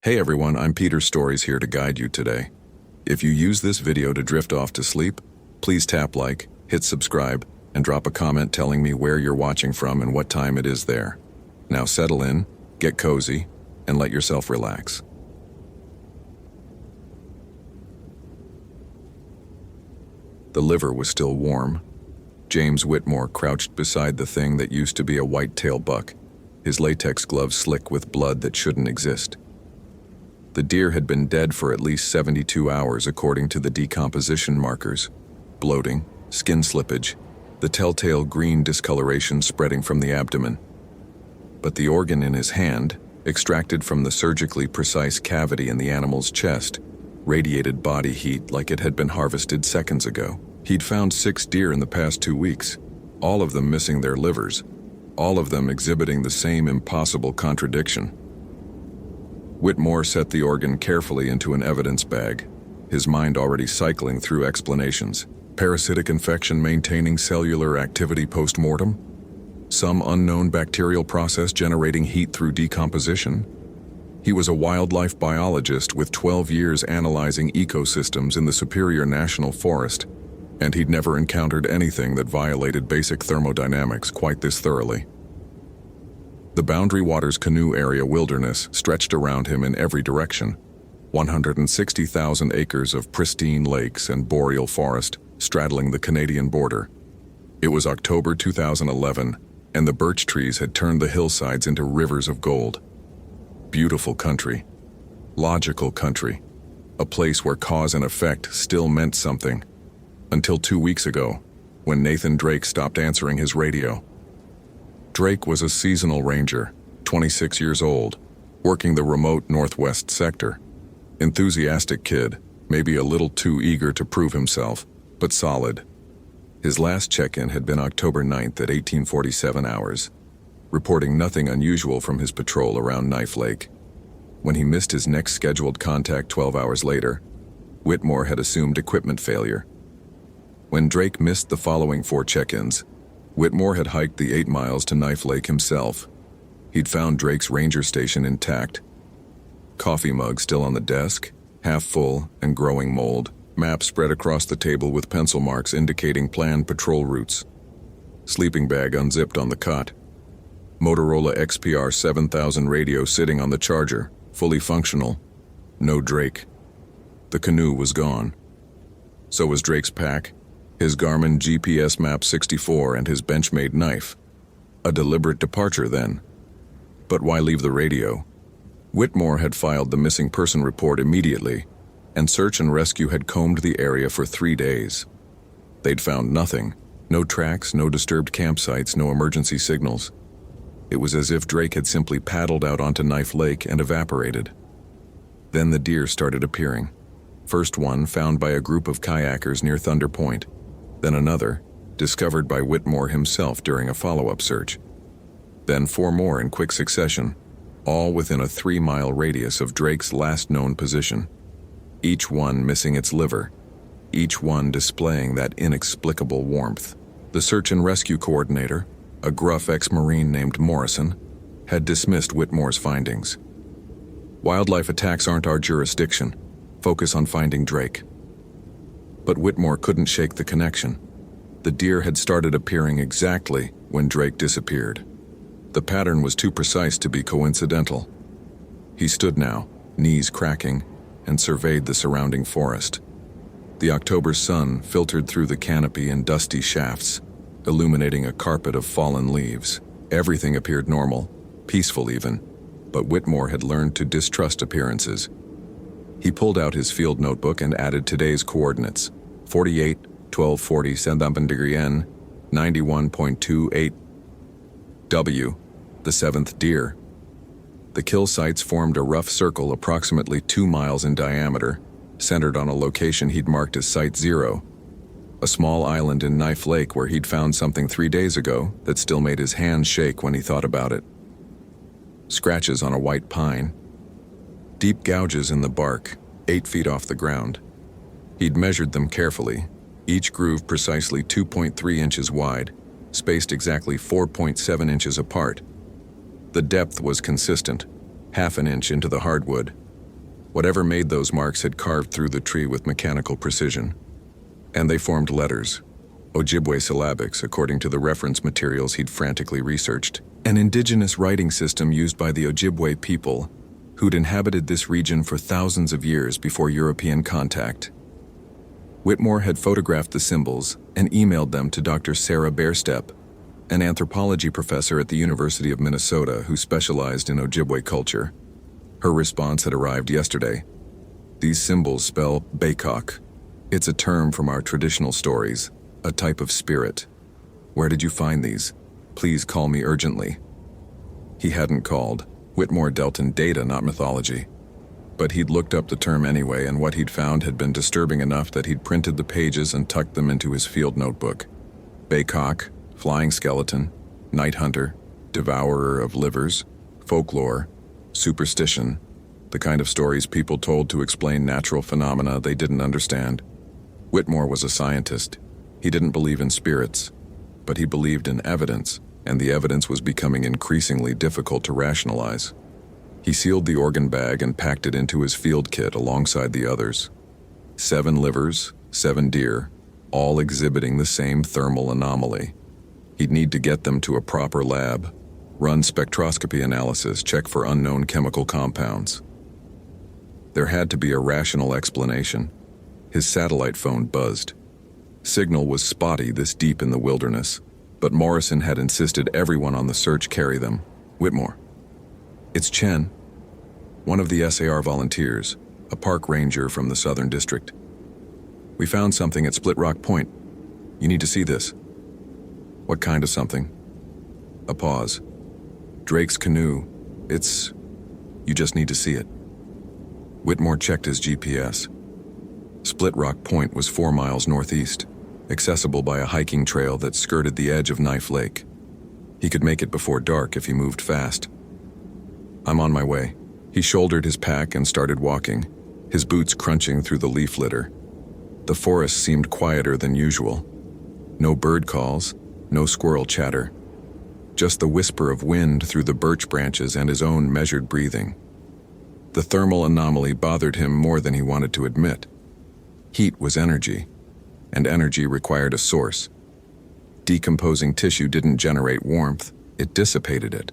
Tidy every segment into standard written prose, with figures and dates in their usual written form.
Hey everyone, I'm Peter Stories here to guide you today. If you use this video to drift off to sleep, please tap like, hit subscribe, and drop a comment telling me where you're watching from and what time it is there. Now settle in, get cozy, and let yourself relax. The liver was still warm. James Whitmore crouched beside the thing that used to be a white-tail buck, his latex gloves slick with blood that shouldn't exist. The deer had been dead for at least 72 hours according to the decomposition markers. Bloating, skin slippage, the telltale green discoloration spreading from the abdomen. But the organ in his hand, extracted from the surgically precise cavity in the animal's chest, radiated body heat like it had been harvested seconds ago. He'd found 6 deer in the past 2 weeks, all of them missing their livers, all of them exhibiting the same impossible contradiction. Whitmore set the organ carefully into an evidence bag, his mind already cycling through explanations. Parasitic infection maintaining cellular activity post-mortem? Some unknown bacterial process generating heat through decomposition? He was a wildlife biologist with 12 years analyzing ecosystems in the Superior National Forest, and he'd never encountered anything that violated basic thermodynamics quite this thoroughly. The Boundary Waters Canoe Area wilderness stretched around him in every direction. 160,000 acres of pristine lakes and boreal forest straddling the Canadian border. It was October 2011, and the birch trees had turned the hillsides into rivers of gold. Beautiful country. Logical country. A place where cause and effect still meant something. Until 2 weeks ago, when Nathan Drake stopped answering his radio. Drake was a seasonal ranger, 26 years old, working the remote northwest sector. Enthusiastic kid, maybe a little too eager to prove himself, but solid. His last check-in had been October 9th at 1847 hours, reporting nothing unusual from his patrol around Knife Lake. When he missed his next scheduled contact 12 hours later, Whitmore had assumed equipment failure. When Drake missed the following 4 check-ins, Whitmore had hiked the 8 miles to Knife Lake himself. He'd found Drake's ranger station intact. Coffee mug still on the desk, half full and growing mold. Map spread across the table with pencil marks indicating planned patrol routes. Sleeping bag unzipped on the cot. Motorola XPR 7000 radio sitting on the charger, fully functional. No Drake. The canoe was gone. So was Drake's pack, his Garmin GPS Map 64 and his Benchmade knife. A deliberate departure then. But why leave the radio? Whitmore had filed the missing person report immediately, and search and rescue had combed the area for 3 days. They'd found nothing. No tracks, no disturbed campsites, no emergency signals. It was as if Drake had simply paddled out onto Knife Lake and evaporated. Then the deer started appearing. First one found by a group of kayakers near Thunder Point. Then another, discovered by Whitmore himself during a follow-up search. Then 4 more in quick succession, all within a 3-mile radius of Drake's last known position. Each one missing its liver, each one displaying that inexplicable warmth. The search and rescue coordinator, a gruff ex-Marine named Morrison, had dismissed Whitmore's findings. Wildlife attacks aren't our jurisdiction. Focus on finding Drake. But Whitmore couldn't shake the connection. The deer had started appearing exactly when Drake disappeared. The pattern was too precise to be coincidental. He stood now, knees cracking, and surveyed the surrounding forest. The October sun filtered through the canopy in dusty shafts, illuminating a carpet of fallen leaves. Everything appeared normal, peaceful even, but Whitmore had learned to distrust appearances. He pulled out his field notebook and added today's coordinates: 48, 1240 N, 91.28 W, the 7th deer. The kill sites formed a rough circle approximately 2 miles in diameter, centered on a location he'd marked as Site 0, a small island in Knife Lake where he'd found something 3 days ago that still made his hands shake when he thought about it. Scratches on a white pine. Deep gouges in the bark, 8 feet off the ground. He'd measured them carefully, each groove precisely 2.3 inches wide, spaced exactly 4.7 inches apart. The depth was consistent, half an inch into the hardwood, Whatever made those marks had carved through the tree with mechanical precision. And they formed letters, Ojibwe syllabics, according to the reference materials he'd frantically researched. An indigenous writing system used by the Ojibwe people, who'd inhabited this region for thousands of years before European contact. Whitmore had photographed the symbols and emailed them to Dr. Sarah Baerstep, an anthropology professor at the University of Minnesota who specialized in Ojibwe culture. Her response had arrived yesterday. These symbols spell Baycock. It's a term from our traditional stories, a type of spirit. Where did you find these? Please call me urgently. He hadn't called. Whitmore dealt in data, not mythology. But he'd looked up the term anyway, and what he'd found had been disturbing enough that he'd printed the pages and tucked them into his field notebook. Baycock, flying skeleton, night hunter, devourer of livers, folklore, superstition, the kind of stories people told to explain natural phenomena they didn't understand. Whitmore was a scientist. He didn't believe in spirits, but he believed in evidence, and the evidence was becoming increasingly difficult to rationalize. He sealed the organ bag and packed it into his field kit alongside the others. 7 livers, 7 deer, all exhibiting the same thermal anomaly. He'd need to get them to a proper lab, run spectroscopy analysis, check for unknown chemical compounds. There had to be a rational explanation. His satellite phone buzzed. Signal was spotty this deep in the wilderness, but Morrison had insisted everyone on the search carry them. Whitmore. It's Chen, one of the SAR volunteers, a park ranger from the Southern District. We found something at Split Rock Point. You need to see this. What kind of something? A pause. Drake's canoe. You just need to see it. Whitmore checked his GPS. Split Rock Point was 4 miles northeast, accessible by a hiking trail that skirted the edge of Knife Lake. He could make it before dark if he moved fast. I'm on my way. He shouldered his pack and started walking, his boots crunching through the leaf litter. The forest seemed quieter than usual. No bird calls, no squirrel chatter. Just the whisper of wind through the birch branches and his own measured breathing. The thermal anomaly bothered him more than he wanted to admit. Heat was energy, and energy required a source. Decomposing tissue didn't generate warmth, it dissipated it.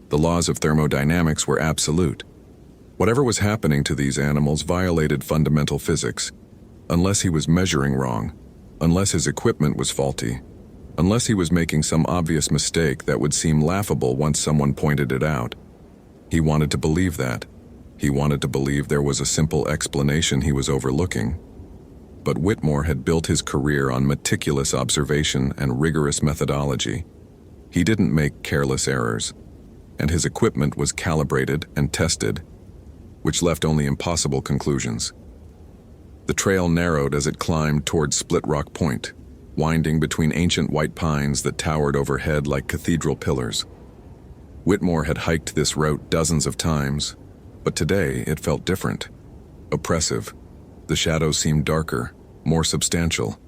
The laws of thermodynamics were absolute. Whatever was happening to these animals violated fundamental physics, unless he was measuring wrong, unless his equipment was faulty, unless he was making some obvious mistake that would seem laughable once someone pointed it out. He wanted to believe that. He wanted to believe there was a simple explanation he was overlooking. But Whitmore had built his career on meticulous observation and rigorous methodology. He didn't make careless errors, and his equipment was calibrated and tested, which left only impossible conclusions. The trail narrowed as it climbed toward Split Rock Point, winding between ancient white pines that towered overhead like cathedral pillars. Whitmore had hiked this route dozens of times, but today it felt different, oppressive. The shadows seemed darker, more substantial,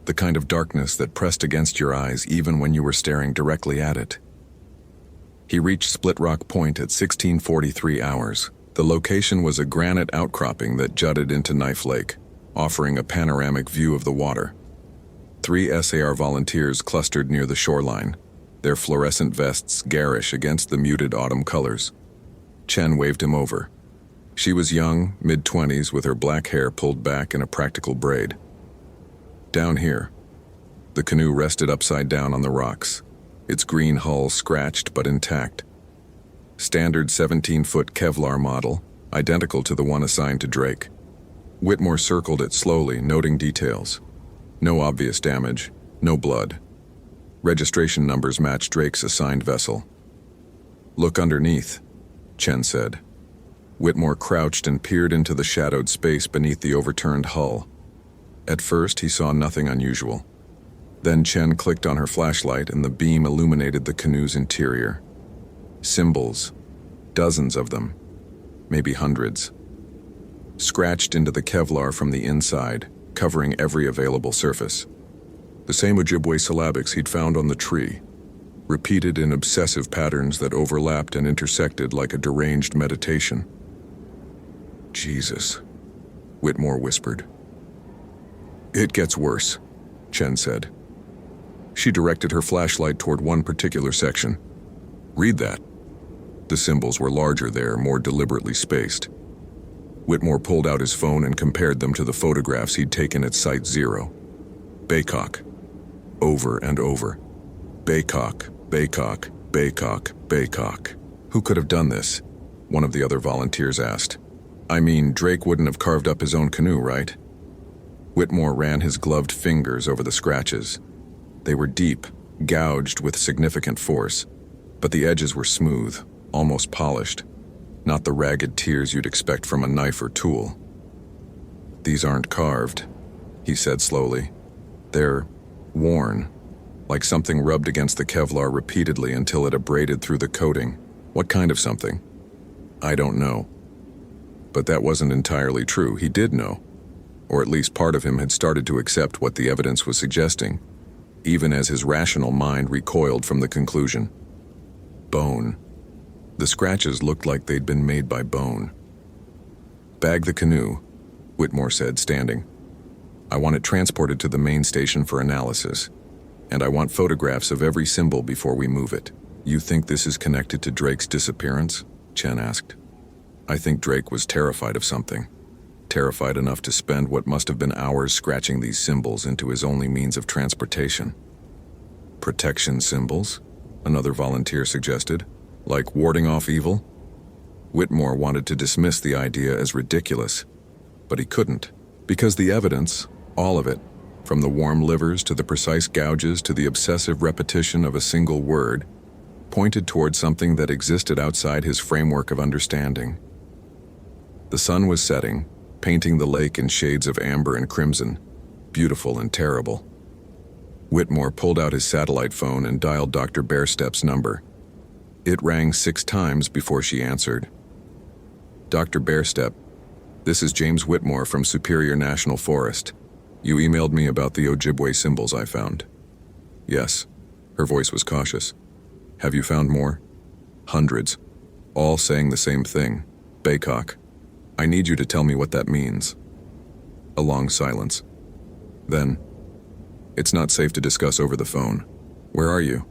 the kind of darkness that pressed against your eyes even when you were staring directly at it. He reached Split Rock Point at 16:43 hours. The location was a granite outcropping that jutted into Knife Lake, offering a panoramic view of the water. 3 SAR volunteers clustered near the shoreline, their fluorescent vests garish against the muted autumn colors. Chen waved him over. She was young, mid-20s, with her black hair pulled back in a practical braid. Down here. The canoe rested upside down on the rocks, its green hull scratched but intact. Standard 17-foot Kevlar model, identical to the one assigned to Drake. Whitmore circled it slowly, noting details. No obvious damage, no blood. Registration numbers matched Drake's assigned vessel. Look underneath, Chen said. Whitmore crouched and peered into the shadowed space beneath the overturned hull. At first, he saw nothing unusual. Then Chen clicked on her flashlight and the beam illuminated the canoe's interior. Symbols, dozens of them, maybe hundreds. Scratched into the Kevlar from the inside, covering every available surface. The same Ojibwe syllabics he'd found on the tree, repeated in obsessive patterns that overlapped and intersected like a deranged meditation. Jesus, Whitmore whispered. It gets worse, Chen said. She directed her flashlight toward one particular section. Read that. The symbols were larger there, more deliberately spaced. Whitmore pulled out his phone and compared them to the photographs he'd taken at Site Zero. Baycock. Over and over. Baycock, Baycock, Baycock, Baycock. Who could have done this? One of the other volunteers asked. I mean, Drake wouldn't have carved up his own canoe, right? Whitmore ran his gloved fingers over the scratches. They were deep, gouged with significant force, but the edges were smooth, almost polished, not the ragged tears you'd expect from a knife or tool. These aren't carved, he said slowly. They're worn, like something rubbed against the Kevlar repeatedly until it abraded through the coating. What kind of something? I don't know. But that wasn't entirely true. He did know. Or at least part of him had started to accept what the evidence was suggesting, even as his rational mind recoiled from the conclusion. Bone. The scratches looked like they'd been made by bone. Bag the canoe, Whitmore said, standing. I want it transported to the main station for analysis, and I want photographs of every symbol before we move it. You think this is connected to Drake's disappearance? Chen asked. I think Drake was terrified of something. Terrified enough to spend what must have been hours scratching these symbols into his only means of transportation. Protection symbols? Another volunteer suggested. Like warding off evil? Whitmore wanted to dismiss the idea as ridiculous, but he couldn't, because the evidence, all of it, from the warm livers to the precise gouges to the obsessive repetition of a single word, pointed toward something that existed outside his framework of understanding. The sun was setting, painting the lake in shades of amber and crimson, beautiful and terrible. Whitmore pulled out his satellite phone and dialed Dr. Bearstep's number. It rang 6 times before she answered. Dr. Bearstep, this is James Whitmore from Superior National Forest. You emailed me about the Ojibwe symbols I found. Yes, her voice was cautious. Have you found more? Hundreds, all saying the same thing. Baycock. I need you to tell me what that means. A long silence. Then, it's not safe to discuss over the phone. Where are you?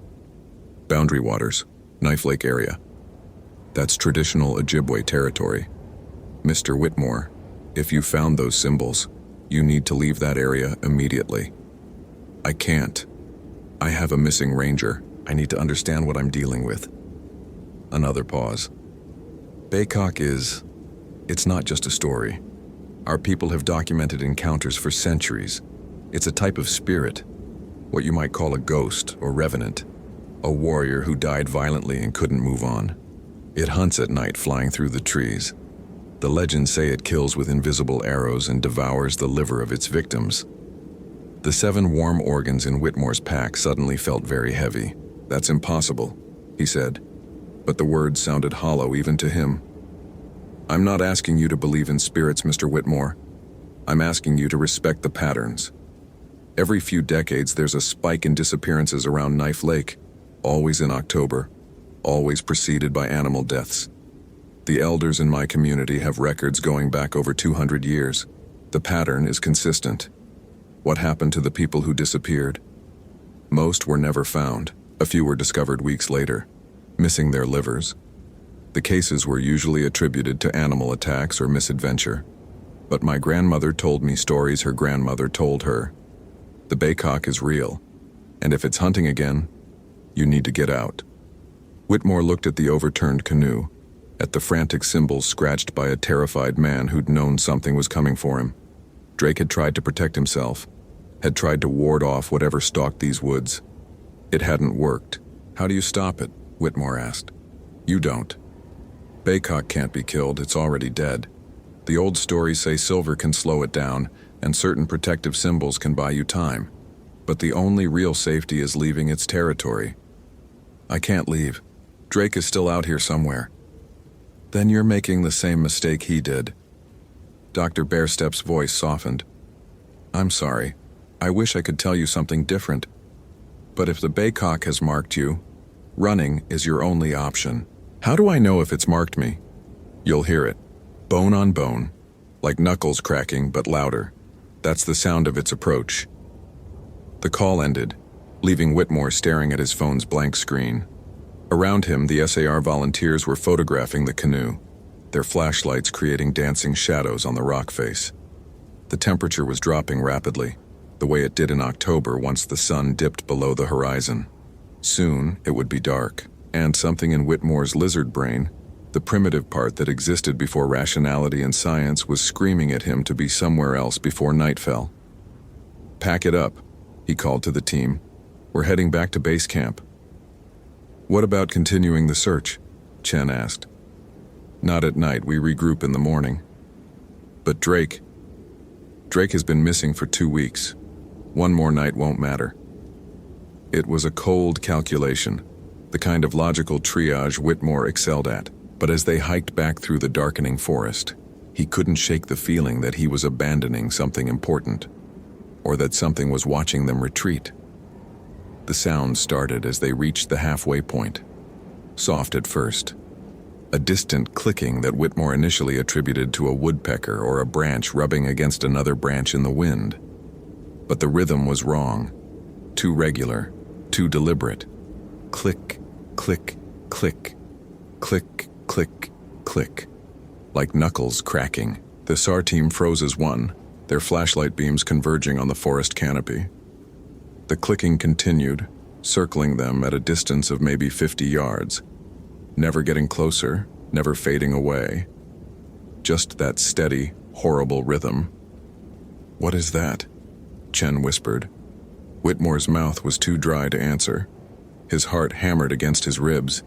Boundary Waters, Knife Lake area. That's traditional Ojibwe territory. Mr. Whitmore, if you found those symbols, you need to leave that area immediately. I can't. I have a missing ranger. I need to understand what I'm dealing with. Another pause. Baycock is... It's not just a story. Our people have documented encounters for centuries. It's a type of spirit, what you might call a ghost or revenant, a warrior who died violently and couldn't move on. It hunts at night, flying through the trees. The legends say it kills with invisible arrows and devours the liver of its victims. The 7 warm organs in Whitmore's pack suddenly felt very heavy. That's impossible, he said, but the words sounded hollow even to him. I'm not asking you to believe in spirits, Mr. Whitmore. I'm asking you to respect the patterns. Every few decades, there's a spike in disappearances around Knife Lake, always in October, always preceded by animal deaths. The elders in my community have records going back over 200 years. The pattern is consistent. What happened to the people who disappeared? Most were never found. A few were discovered weeks later, missing their livers. The cases were usually attributed to animal attacks or misadventure. But my grandmother told me stories her grandmother told her. The Baycock is real, and if it's hunting again, you need to get out. Whitmore looked at the overturned canoe, at the frantic symbols scratched by a terrified man who'd known something was coming for him. Drake had tried to protect himself, had tried to ward off whatever stalked these woods. It hadn't worked. How do you stop it? Whitmore asked. You don't. Baycock can't be killed, it's already dead. The old stories say silver can slow it down, and certain protective symbols can buy you time. But the only real safety is leaving its territory. I can't leave. Drake is still out here somewhere. Then you're making the same mistake he did. Dr. Bearstep's voice softened. I'm sorry. I wish I could tell you something different. But if the Baycock has marked you, running is your only option. How do I know if it's marked me? You'll hear it. Bone on bone, like knuckles cracking but louder. That's the sound of its approach. The call ended, leaving Whitmore staring at his phone's blank screen. Around him, the SAR volunteers were photographing the canoe, their flashlights creating dancing shadows on the rock face. The temperature was dropping rapidly, the way it did in October once the sun dipped below the horizon. Soon, it would be dark, and something in Whitmore's lizard brain, the primitive part that existed before rationality and science, was screaming at him to be somewhere else before night fell. "Pack it up," he called to the team. "We're heading back to base camp." "What about continuing the search?" Chen asked. "Not at night, we regroup in the morning." "But Drake has been missing for 2 weeks. One more night won't matter." It was a cold calculation, the kind of logical triage Whitmore excelled at. But as they hiked back through the darkening forest, he couldn't shake the feeling that he was abandoning something important, or that something was watching them retreat. The sound started as they reached the halfway point. Soft at first, a distant clicking that Whitmore initially attributed to a woodpecker or a branch rubbing against another branch in the wind. But the rhythm was wrong, too regular, too deliberate. Click, click, click, click, click, click. Like knuckles cracking, the SAR team froze as one, their flashlight beams converging on the forest canopy. The clicking continued, circling them at a distance of maybe 50 yards, never getting closer, never fading away. Just that steady, horrible rhythm. "What is that?" Chen whispered. Whitmore's mouth was too dry to answer. His heart hammered against his ribs,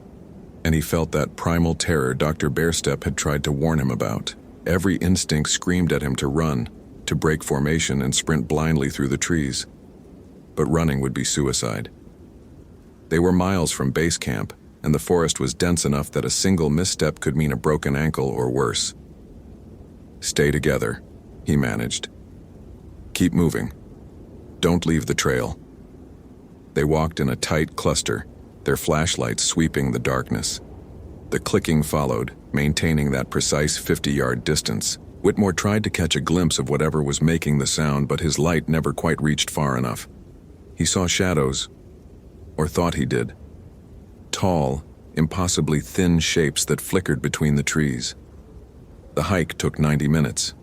and he felt that primal terror Dr. Bearstep had tried to warn him about. Every instinct screamed at him to run, to break formation and sprint blindly through the trees. But running would be suicide. They were miles from base camp, and the forest was dense enough that a single misstep could mean a broken ankle or worse. "Stay together," he managed. "Keep moving. Don't leave the trail." They walked in a tight cluster, their flashlights sweeping the darkness. The clicking followed, maintaining that precise 50-yard distance. Whitmore tried to catch a glimpse of whatever was making the sound, but his light never quite reached far enough. He saw shadows, or thought he did. Tall, impossibly thin shapes that flickered between the trees. The hike took 90 minutes.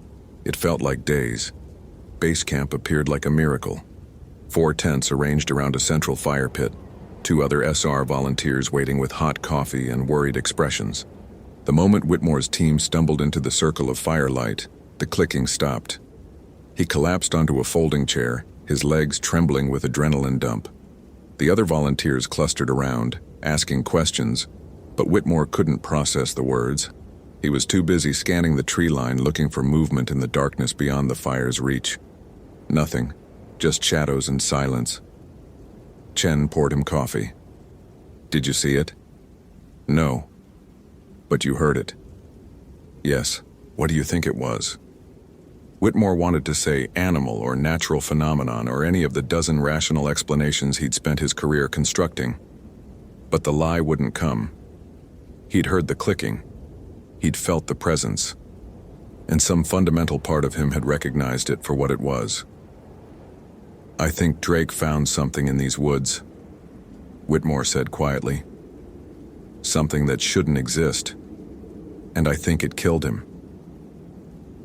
It felt like days. Base camp appeared like a miracle. 4 tents arranged around a central fire pit. 2 other SR volunteers waiting with hot coffee and worried expressions. The moment Whitmore's team stumbled into the circle of firelight, the clicking stopped. He collapsed onto a folding chair, his legs trembling with adrenaline dump. The other volunteers clustered around, asking questions, but Whitmore couldn't process the words. He was too busy scanning the tree line, looking for movement in the darkness beyond the fire's reach. Nothing, just shadows and silence. Chen poured him coffee. "Did you see it?" "No." "But you heard it?" "Yes. What do you think it was?" Whitmore wanted to say animal or natural phenomenon or any of the dozen rational explanations he'd spent his career constructing. But the lie wouldn't come. He'd heard the clicking. He'd felt the presence. And some fundamental part of him had recognized it for what it was. "I think Drake found something in these woods," Whitmore said quietly. "Something that shouldn't exist. And I think it killed him."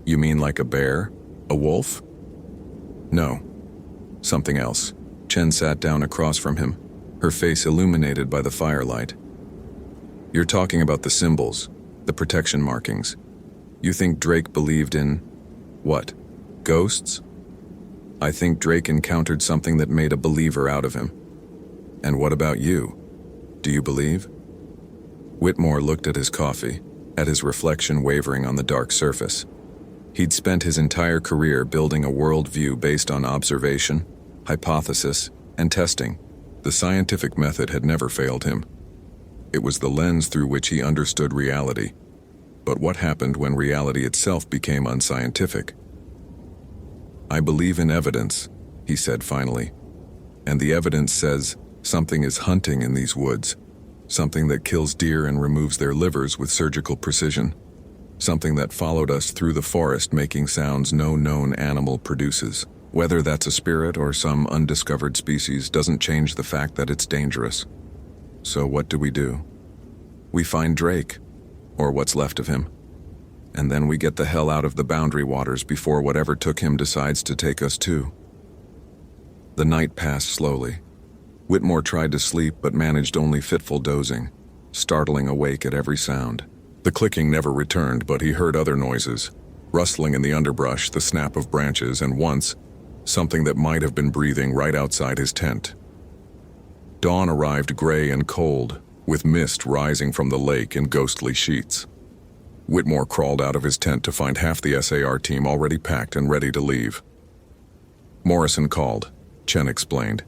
"You mean like a bear? A wolf?" "No. Something else." Chen sat down across from him, her face illuminated by the firelight. "You're talking about the symbols, the protection markings. You think Drake believed in, what, ghosts?" "I think Drake encountered something that made a believer out of him." "And what about you? Do you believe?" Whitmore looked at his coffee, at his reflection wavering on the dark surface. He'd spent his entire career building a worldview based on observation, hypothesis, and testing. The scientific method had never failed him. It was the lens through which he understood reality. But what happened when reality itself became unscientific? "I believe in evidence," he said finally. "And the evidence says something is hunting in these woods, something that kills deer and removes their livers with surgical precision, something that followed us through the forest making sounds no known animal produces. Whether that's a spirit or some undiscovered species doesn't change the fact that it's dangerous. So what do? We find Drake, or what's left of him, and then we get the hell out of the boundary waters before whatever took him decides to take us too. The night passed slowly. Whitmore tried to sleep but managed only fitful dozing, startling awake at every sound. The clicking never returned, but he heard other noises, rustling in the underbrush, the snap of branches, and once, something that might have been breathing right outside his tent. Dawn arrived gray and cold, with mist rising from the lake in ghostly sheets. Whitmore crawled out of his tent to find half the SAR team already packed and ready to leave. Morrison called, Chen explained.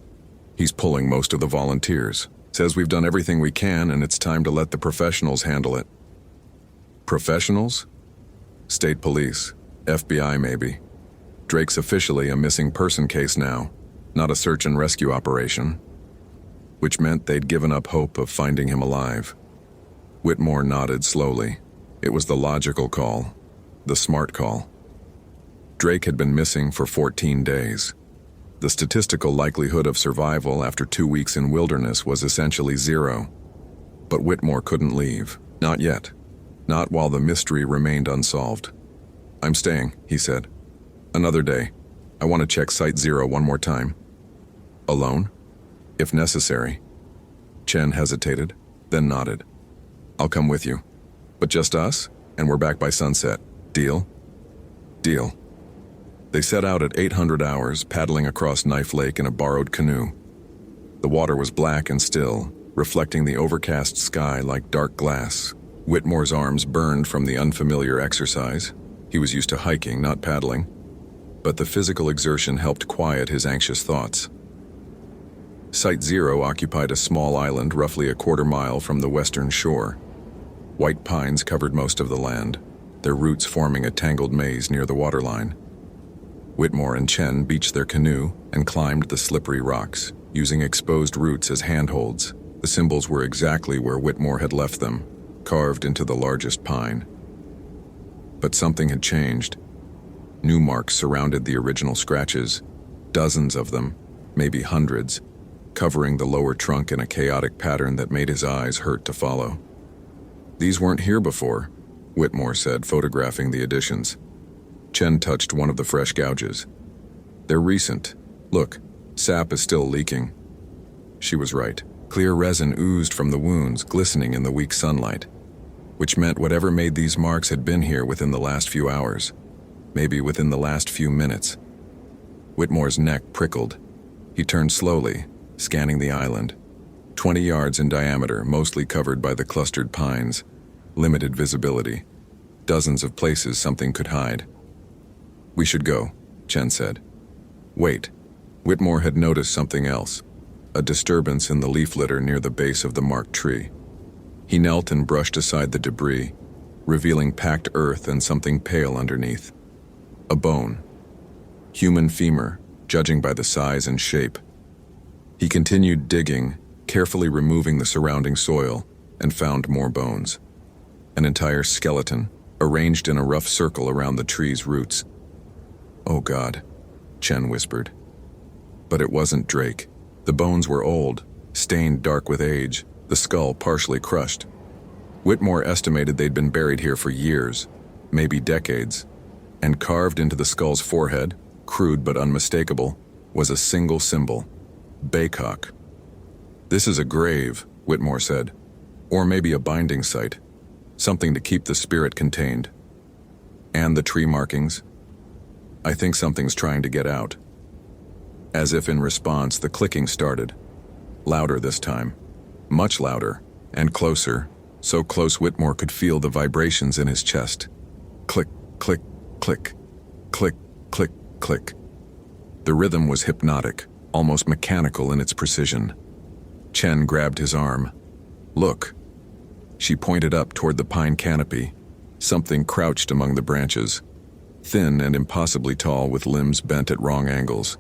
He's pulling most of the volunteers. Says we've done everything we can and it's time to let the professionals handle it. Professionals? State police, FBI maybe. Drake's officially a missing person case now, not a search and rescue operation, which meant they'd given up hope of finding him alive. Whitmore nodded slowly. It was the logical call, the smart call. Drake had been missing for 14 days. The statistical likelihood of survival after 2 weeks in wilderness was essentially zero. But Whitmore couldn't leave. Not yet. Not while the mystery remained unsolved. I'm staying, he said. Another day. I want to check Site Zero one more time. Alone? If necessary. Chen hesitated, then nodded. I'll come with you. But just us, and we're back by sunset. Deal? Deal. They set out at 800 hours, paddling across Knife Lake in a borrowed canoe. The water was black and still, reflecting the overcast sky like dark glass. Whitmore's arms burned from the unfamiliar exercise. He was used to hiking, not paddling. But the physical exertion helped quiet his anxious thoughts. Site Zero occupied a small island roughly a quarter-mile from the western shore. White pines covered most of the land, their roots forming a tangled maze near the waterline. Whitmore and Chen beached their canoe and climbed the slippery rocks, using exposed roots as handholds. The symbols were exactly where Whitmore had left them, carved into the largest pine. But something had changed. New marks surrounded the original scratches, dozens of them, maybe hundreds, covering the lower trunk in a chaotic pattern that made his eyes hurt to follow. These weren't here before, Whitmore said, photographing the additions. Chen touched one of the fresh gouges. They're recent. Look, sap is still leaking. She was right. Clear resin oozed from the wounds, glistening in the weak sunlight, which meant whatever made these marks had been here within the last few hours, maybe within the last few minutes. Whitmore's neck prickled. He turned slowly, scanning the island. 20 yards in diameter, mostly covered by the clustered pines, limited visibility. Dozens of places something could hide. We should go, Chen said. Wait. Whitmore had noticed something else, a disturbance in the leaf litter near the base of the marked tree. He knelt and brushed aside the debris, revealing packed earth and something pale underneath. A bone. Human femur, judging by the size and shape. He continued digging, carefully removing the surrounding soil, and found more bones. An entire skeleton, arranged in a rough circle around the tree's roots. Oh God, Chen whispered. But it wasn't Drake. The bones were old, stained dark with age, the skull partially crushed. Whitmore estimated they'd been buried here for years, maybe decades, and carved into the skull's forehead, crude but unmistakable, was a single symbol, Baycock. This is a grave, Whitmore said, or maybe a binding site, something to keep the spirit contained. And the tree markings? I think something's trying to get out. As if in response, the clicking started. Louder this time. Much louder, and closer, so close Whitmore could feel the vibrations in his chest. Click, click, click, click, click, click. The rhythm was hypnotic, almost mechanical in its precision. Chen grabbed his arm. Look. She pointed up toward the pine canopy. Something crouched among the branches, thin and impossibly tall with limbs bent at wrong angles.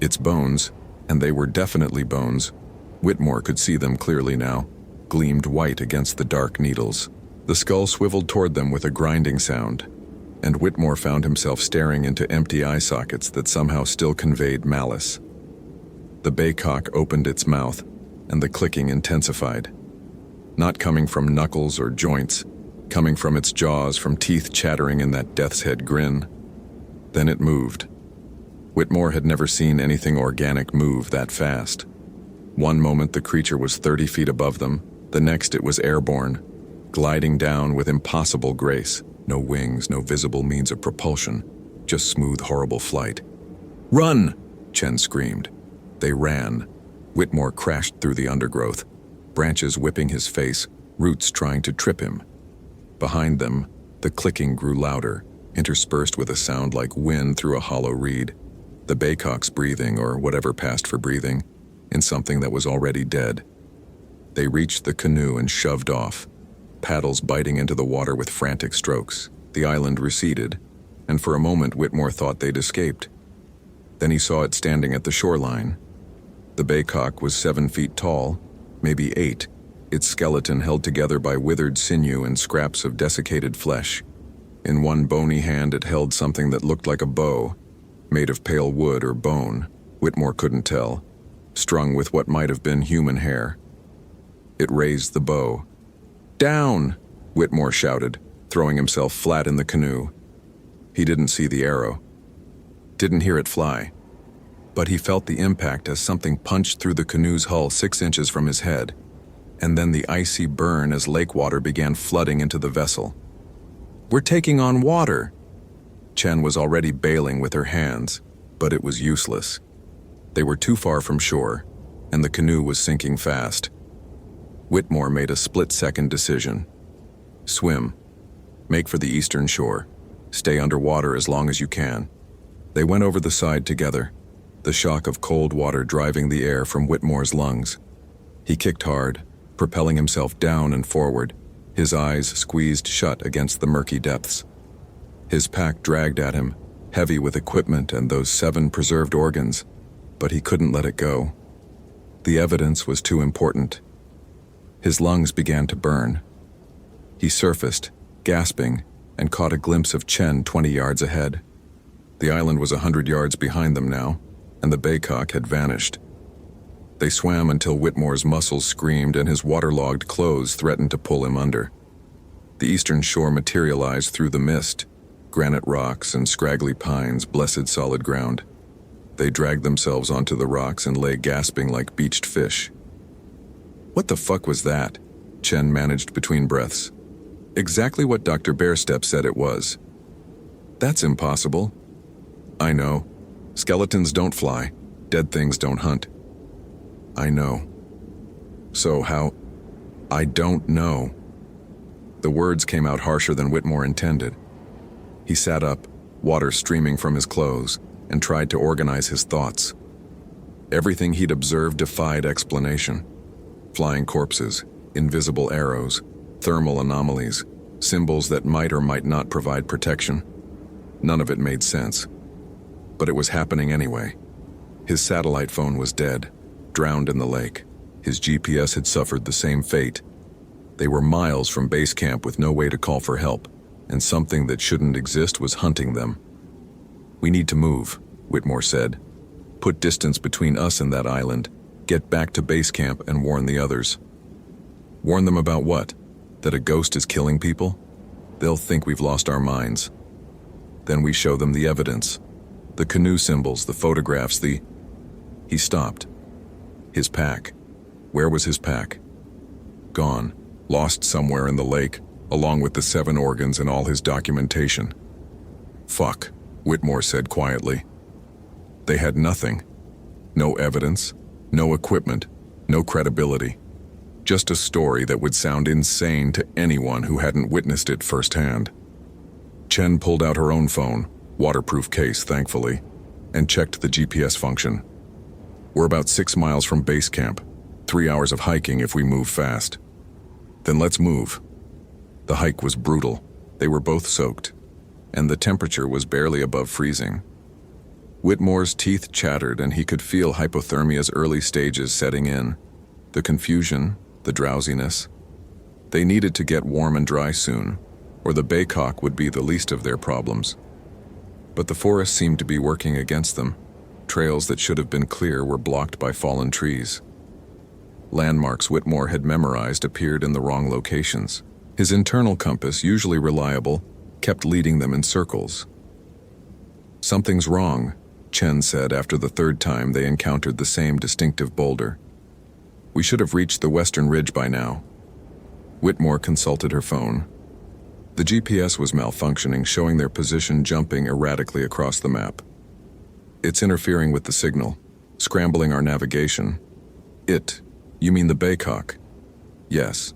Its bones, and they were definitely bones, Whitmore could see them clearly now, gleamed white against the dark needles. The skull swiveled toward them with a grinding sound, and Whitmore found himself staring into empty eye sockets that somehow still conveyed malice. The baycock opened its mouth, and the clicking intensified. Not coming from knuckles or joints, coming from its jaws, from teeth chattering in that death's head grin. Then it moved. Whitmore had never seen anything organic move that fast. One moment the creature was 30 feet above them, the next it was airborne, gliding down with impossible grace. No wings, no visible means of propulsion, just smooth, horrible flight. "Run!" Chen screamed. They ran. Whitmore crashed through the undergrowth, branches whipping his face, roots trying to trip him. Behind them, the clicking grew louder, interspersed with a sound like wind through a hollow reed. The baycock's breathing, or whatever passed for breathing, in something that was already dead. They reached the canoe and shoved off, paddles biting into the water with frantic strokes. The island receded, and for a moment Whitmore thought they'd escaped. Then he saw it standing at the shoreline. The baycock was 7 feet tall, maybe 8, its skeleton held together by withered sinew and scraps of desiccated flesh. In one bony hand it held something that looked like a bow, made of pale wood or bone, Whitmore couldn't tell, strung with what might have been human hair. It raised the bow. "Down!" Whitmore shouted, throwing himself flat in the canoe. He didn't see the arrow, didn't hear it fly, but he felt the impact as something punched through the canoe's hull 6 inches from his head, and then the icy burn as lake water began flooding into the vessel. "We're taking on water!" Chen was already bailing with her hands, but it was useless. They were too far from shore, and the canoe was sinking fast. Whitmore made a split-second decision. Swim. Make for the eastern shore. Stay underwater as long as you can. They went over the side together, the shock of cold water driving the air from Whitmore's lungs. He kicked hard, propelling himself down and forward, his eyes squeezed shut against the murky depths. His pack dragged at him, heavy with equipment and those 7 preserved organs, but he couldn't let it go. The evidence was too important. His lungs began to burn. He surfaced, gasping, and caught a glimpse of Chen 20 yards ahead. The island was 100 yards behind them now, and the baycock had vanished. They swam until Whitmore's muscles screamed and his waterlogged clothes threatened to pull him under. The eastern shore materialized through the mist, granite rocks and scraggly pines, blessed solid ground. They dragged themselves onto the rocks and lay gasping like beached fish. "What the fuck was that?" Chen managed between breaths. "Exactly what Dr. Bearstep said it was." "That's impossible." "I know. Skeletons don't fly. Dead things don't hunt." "I know." "So how?" "I don't know." The words came out harsher than Whitmore intended. He sat up, water streaming from his clothes, and tried to organize his thoughts. Everything he'd observed defied explanation. Flying corpses, invisible arrows, thermal anomalies, symbols that might or might not provide protection. None of it made sense. But it was happening anyway. His satellite phone was dead, drowned in the lake. His GPS had suffered the same fate. They were miles from base camp with no way to call for help, and something that shouldn't exist was hunting them. "We need to move," Whitmore said. "Put distance between us and that island. Get back to base camp and warn the others." "Warn them about what? That a ghost is killing people? They'll think we've lost our minds." "Then we show them the evidence. The canoe symbols, the photographs, the..." He stopped. His pack. Where was his pack? Gone. Lost somewhere in the lake, along with the 7 organs and all his documentation. "Fuck," Whitmore said quietly. They had nothing. No evidence, no equipment, no credibility. Just a story that would sound insane to anyone who hadn't witnessed it firsthand. Chen pulled out her own phone, waterproof case, thankfully, and checked the GPS function. "We're about 6 miles from base camp, 3 hours of hiking if we move fast." "Then let's move." The hike was brutal. They were both soaked, and the temperature was barely above freezing. Whitmore's teeth chattered and he could feel hypothermia's early stages setting in. The confusion, the drowsiness. They needed to get warm and dry soon, or the baycock would be the least of their problems. But the forest seemed to be working against them. Trails that should have been clear were blocked by fallen trees. Landmarks Whitmore had memorized appeared in the wrong locations. His internal compass, usually reliable, kept leading them in circles. "Something's wrong," Chen said after the third time they encountered the same distinctive boulder. "We should have reached the western ridge by now." Whitmore consulted her phone. The GPS was malfunctioning, showing their position jumping erratically across the map. "It's interfering with the signal, scrambling our navigation." "It? You mean the baycock?" "Yes."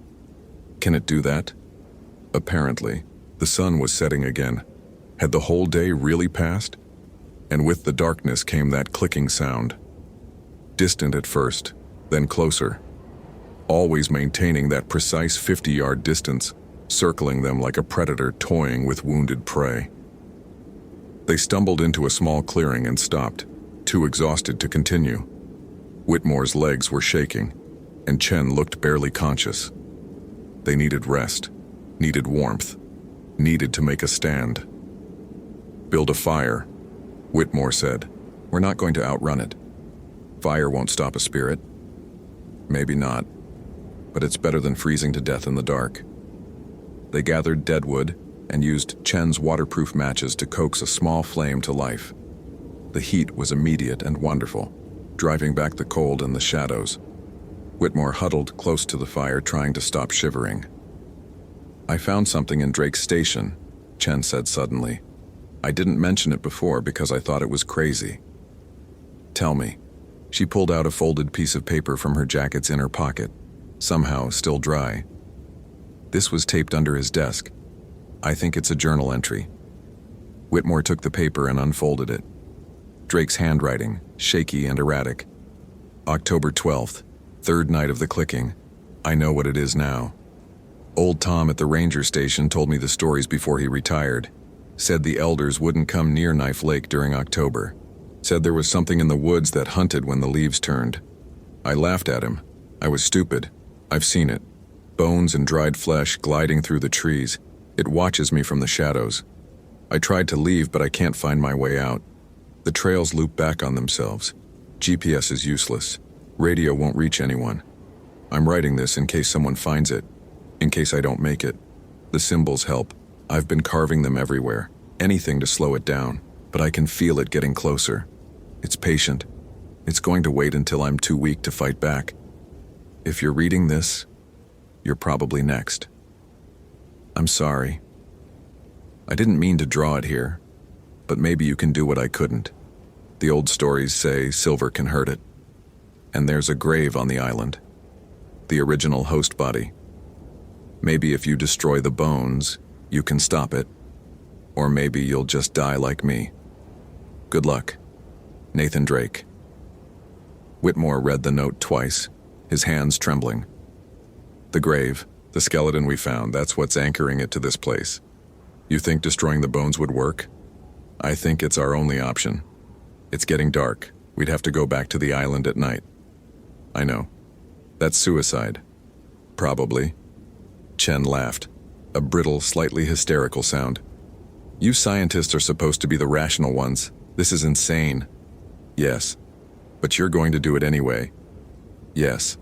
"Can it do that?" Apparently. The sun was setting again. Had the whole day really passed? And with the darkness came that clicking sound. Distant at first, then closer. Always maintaining that precise 50-yard distance, circling them like a predator toying with wounded prey. They stumbled into a small clearing and stopped, too exhausted to continue. Whitmore's legs were shaking, and Chen looked barely conscious. They needed rest, needed warmth, needed to make a stand. "Build a fire," Whitmore said. "We're not going to outrun it. Fire won't stop a spirit." "Maybe not, but it's better than freezing to death in the dark." They gathered deadwood and used Chen's waterproof matches to coax a small flame to life. The heat was immediate and wonderful, driving back the cold and the shadows. Whitmore huddled close to the fire, trying to stop shivering. "I found something in Drake's station," Chen said suddenly. "I didn't mention it before because I thought it was crazy." "Tell me." She pulled out a folded piece of paper from her jacket's inner pocket, somehow still dry. This was taped under his desk. "I think it's a journal entry." Whitmore took the paper and unfolded it. Drake's handwriting, shaky and erratic. "October 12th, third night of the clicking. I know what it is now. Old Tom at the ranger station told me the stories before he retired. Said the elders wouldn't come near Knife Lake during October. Said there was something in the woods that hunted when the leaves turned. I laughed at him. I was stupid. I've seen it. Bones and dried flesh gliding through the trees. It watches me from the shadows. I tried to leave, but I can't find my way out. The trails loop back on themselves. GPS is useless. Radio won't reach anyone. I'm writing this in case someone finds it. In case I don't make it. The symbols help. I've been carving them everywhere. Anything to slow it down, but I can feel it getting closer. It's patient. It's going to wait until I'm too weak to fight back. If you're reading this, you're probably next. I'm sorry. I didn't mean to draw it here, but maybe you can do what I couldn't. The old stories say silver can hurt it. And there's a grave on the island. The original host body. Maybe if you destroy the bones, you can stop it. Or maybe you'll just die like me. Good luck. Nathan Drake. Whitmore read the note twice, his hands trembling. The grave, the skeleton we found, that's what's anchoring it to this place. You think destroying the bones would work? I think it's our only option. It's getting dark. We'd have to go back to the island at night. I know. That's suicide. Probably. Chen laughed, a brittle, slightly hysterical sound. You scientists are supposed to be the rational ones. This is insane. Yes. But you're going to do it anyway. Yes.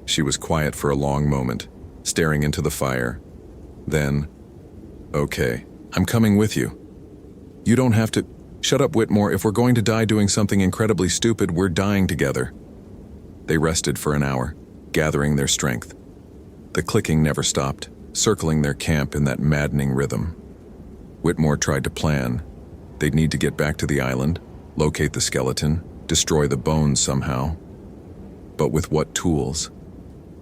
She was quiet for a long moment, staring into the fire. Then, okay, I'm coming with you. You don't have to. Shut up, Whitmore. If we're going to die doing something incredibly stupid, we're dying together. They rested for an hour, gathering their strength. The clicking never stopped, circling their camp in that maddening rhythm. Whitmore tried to plan. They'd need to get back to the island, locate the skeleton, destroy the bones somehow. But with what tools?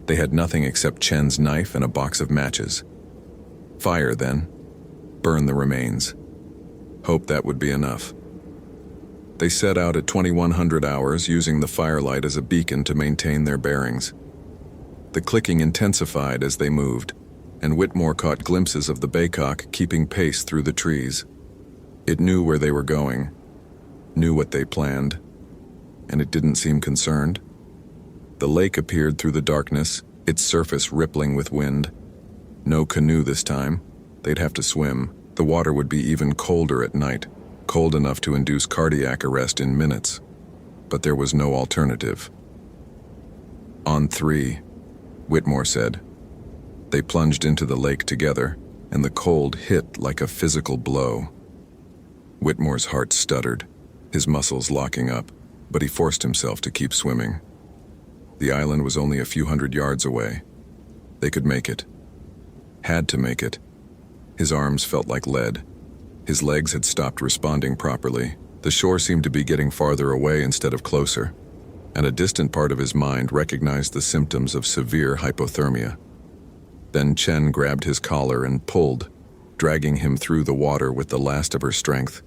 They had nothing except Chen's knife and a box of matches. Fire, then. Burn the remains. Hope that would be enough. They set out at 2100 hours, using the firelight as a beacon to maintain their bearings. The clicking intensified as they moved, and Whitmore caught glimpses of the baycock keeping pace through the trees. It knew where they were going, knew what they planned, and it didn't seem concerned. The lake appeared through the darkness, its surface rippling with wind. No canoe this time. They'd have to swim. The water would be even colder at night, cold enough to induce cardiac arrest in minutes. But there was no alternative. "On three," Whitmore said. They plunged into the lake together, and the cold hit like a physical blow. Whitmore's heart stuttered, his muscles locking up, but he forced himself to keep swimming. The island was only a few hundred yards away. They could make it. Had to make it. His arms felt like lead. His legs had stopped responding properly. The shore seemed to be getting farther away instead of closer, and a distant part of his mind recognized the symptoms of severe hypothermia. Then Chen grabbed his collar and pulled, dragging him through the water with the last of her strength.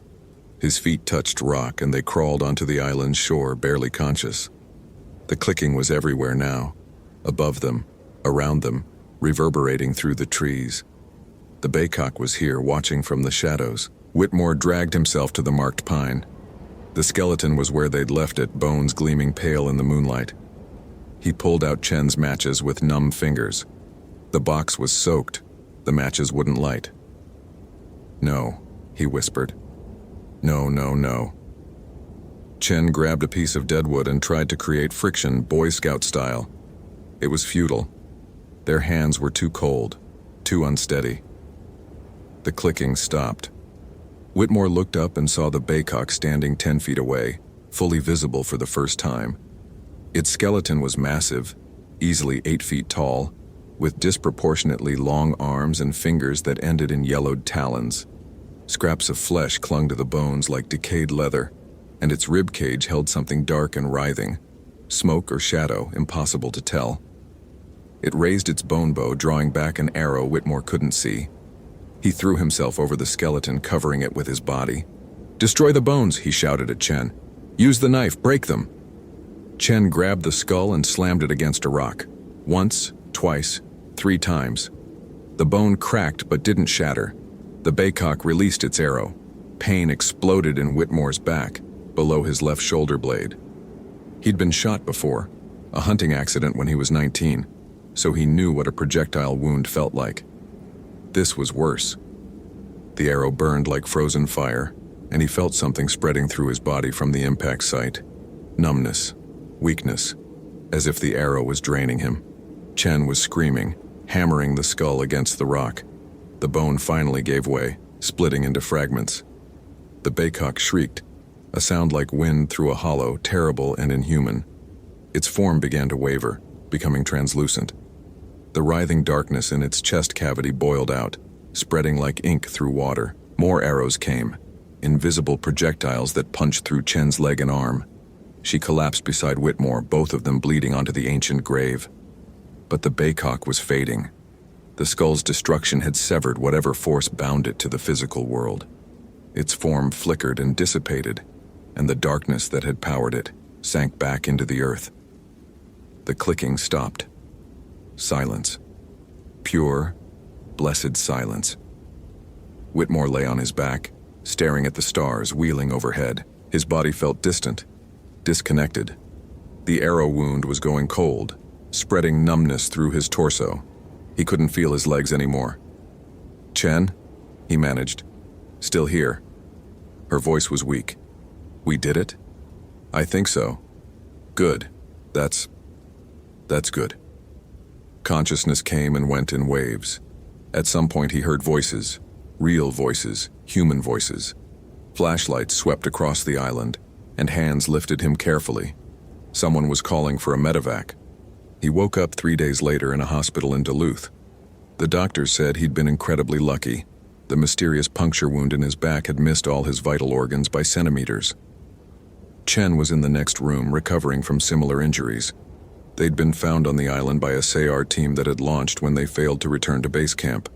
His feet touched rock and they crawled onto the island's shore, barely conscious. The clicking was everywhere now, above them, around them, reverberating through the trees. The baycock was here, watching from the shadows. Whitmore dragged himself to the marked pine. The skeleton was where they'd left it, bones gleaming pale in the moonlight. He pulled out Chen's matches with numb fingers. The box was soaked. The matches wouldn't light. "No," he whispered. "No, no, no." Chen grabbed a piece of deadwood and tried to create friction, Boy Scout style. It was futile. Their hands were too cold, too unsteady. The clicking stopped. Whitmore looked up and saw the baycock standing 10 feet away, fully visible for the first time. Its skeleton was massive, easily 8 feet tall, with disproportionately long arms and fingers that ended in yellowed talons. Scraps of flesh clung to the bones like decayed leather, and its rib cage held something dark and writhing. Smoke or shadow, impossible to tell. It raised its bone bow, drawing back an arrow Whitmore couldn't see. He threw himself over the skeleton, covering it with his body. "Destroy the bones," he shouted at Chen. "Use the knife, break them." Chen grabbed the skull and slammed it against a rock. Once, twice, 3 times. The bone cracked but didn't shatter. The baycock released its arrow. Pain exploded in Whitmore's back, below his left shoulder blade. He'd been shot before, a hunting accident when he was 19, so he knew what a projectile wound felt like. This was worse. The arrow burned like frozen fire, and he felt something spreading through his body from the impact site. Numbness, weakness, as if the arrow was draining him. Chen was screaming, hammering the skull against the rock. The bone finally gave way, splitting into fragments. The baycock shrieked, a sound like wind through a hollow, terrible and inhuman. Its form began to waver, becoming translucent. The writhing darkness in its chest cavity boiled out, spreading like ink through water. More arrows came, invisible projectiles that punched through Chen's leg and arm. She collapsed beside Whitmore, both of them bleeding onto the ancient grave. But the baycock was fading. The skull's destruction had severed whatever force bound it to the physical world. Its form flickered and dissipated, and the darkness that had powered it sank back into the earth. The clicking stopped. Silence. Pure, blessed silence. Whitmore lay on his back, staring at the stars wheeling overhead. His body felt distant, disconnected. The arrow wound was going cold, spreading numbness through his torso. He couldn't feel his legs anymore. "Chen?" he managed. "Still here." Her voice was weak. "We did it?" "I think so." "Good. That's good." Consciousness came and went in waves. At some point he heard voices, real voices, human voices. Flashlights swept across the island, and hands lifted him carefully. Someone was calling for a medevac. He woke up 3 days later in a hospital in Duluth. The doctor said he'd been incredibly lucky. The mysterious puncture wound in his back had missed all his vital organs by centimeters. Chen was in the next room, recovering from similar injuries. They'd been found on the island by a SAR team that had launched when they failed to return to base camp.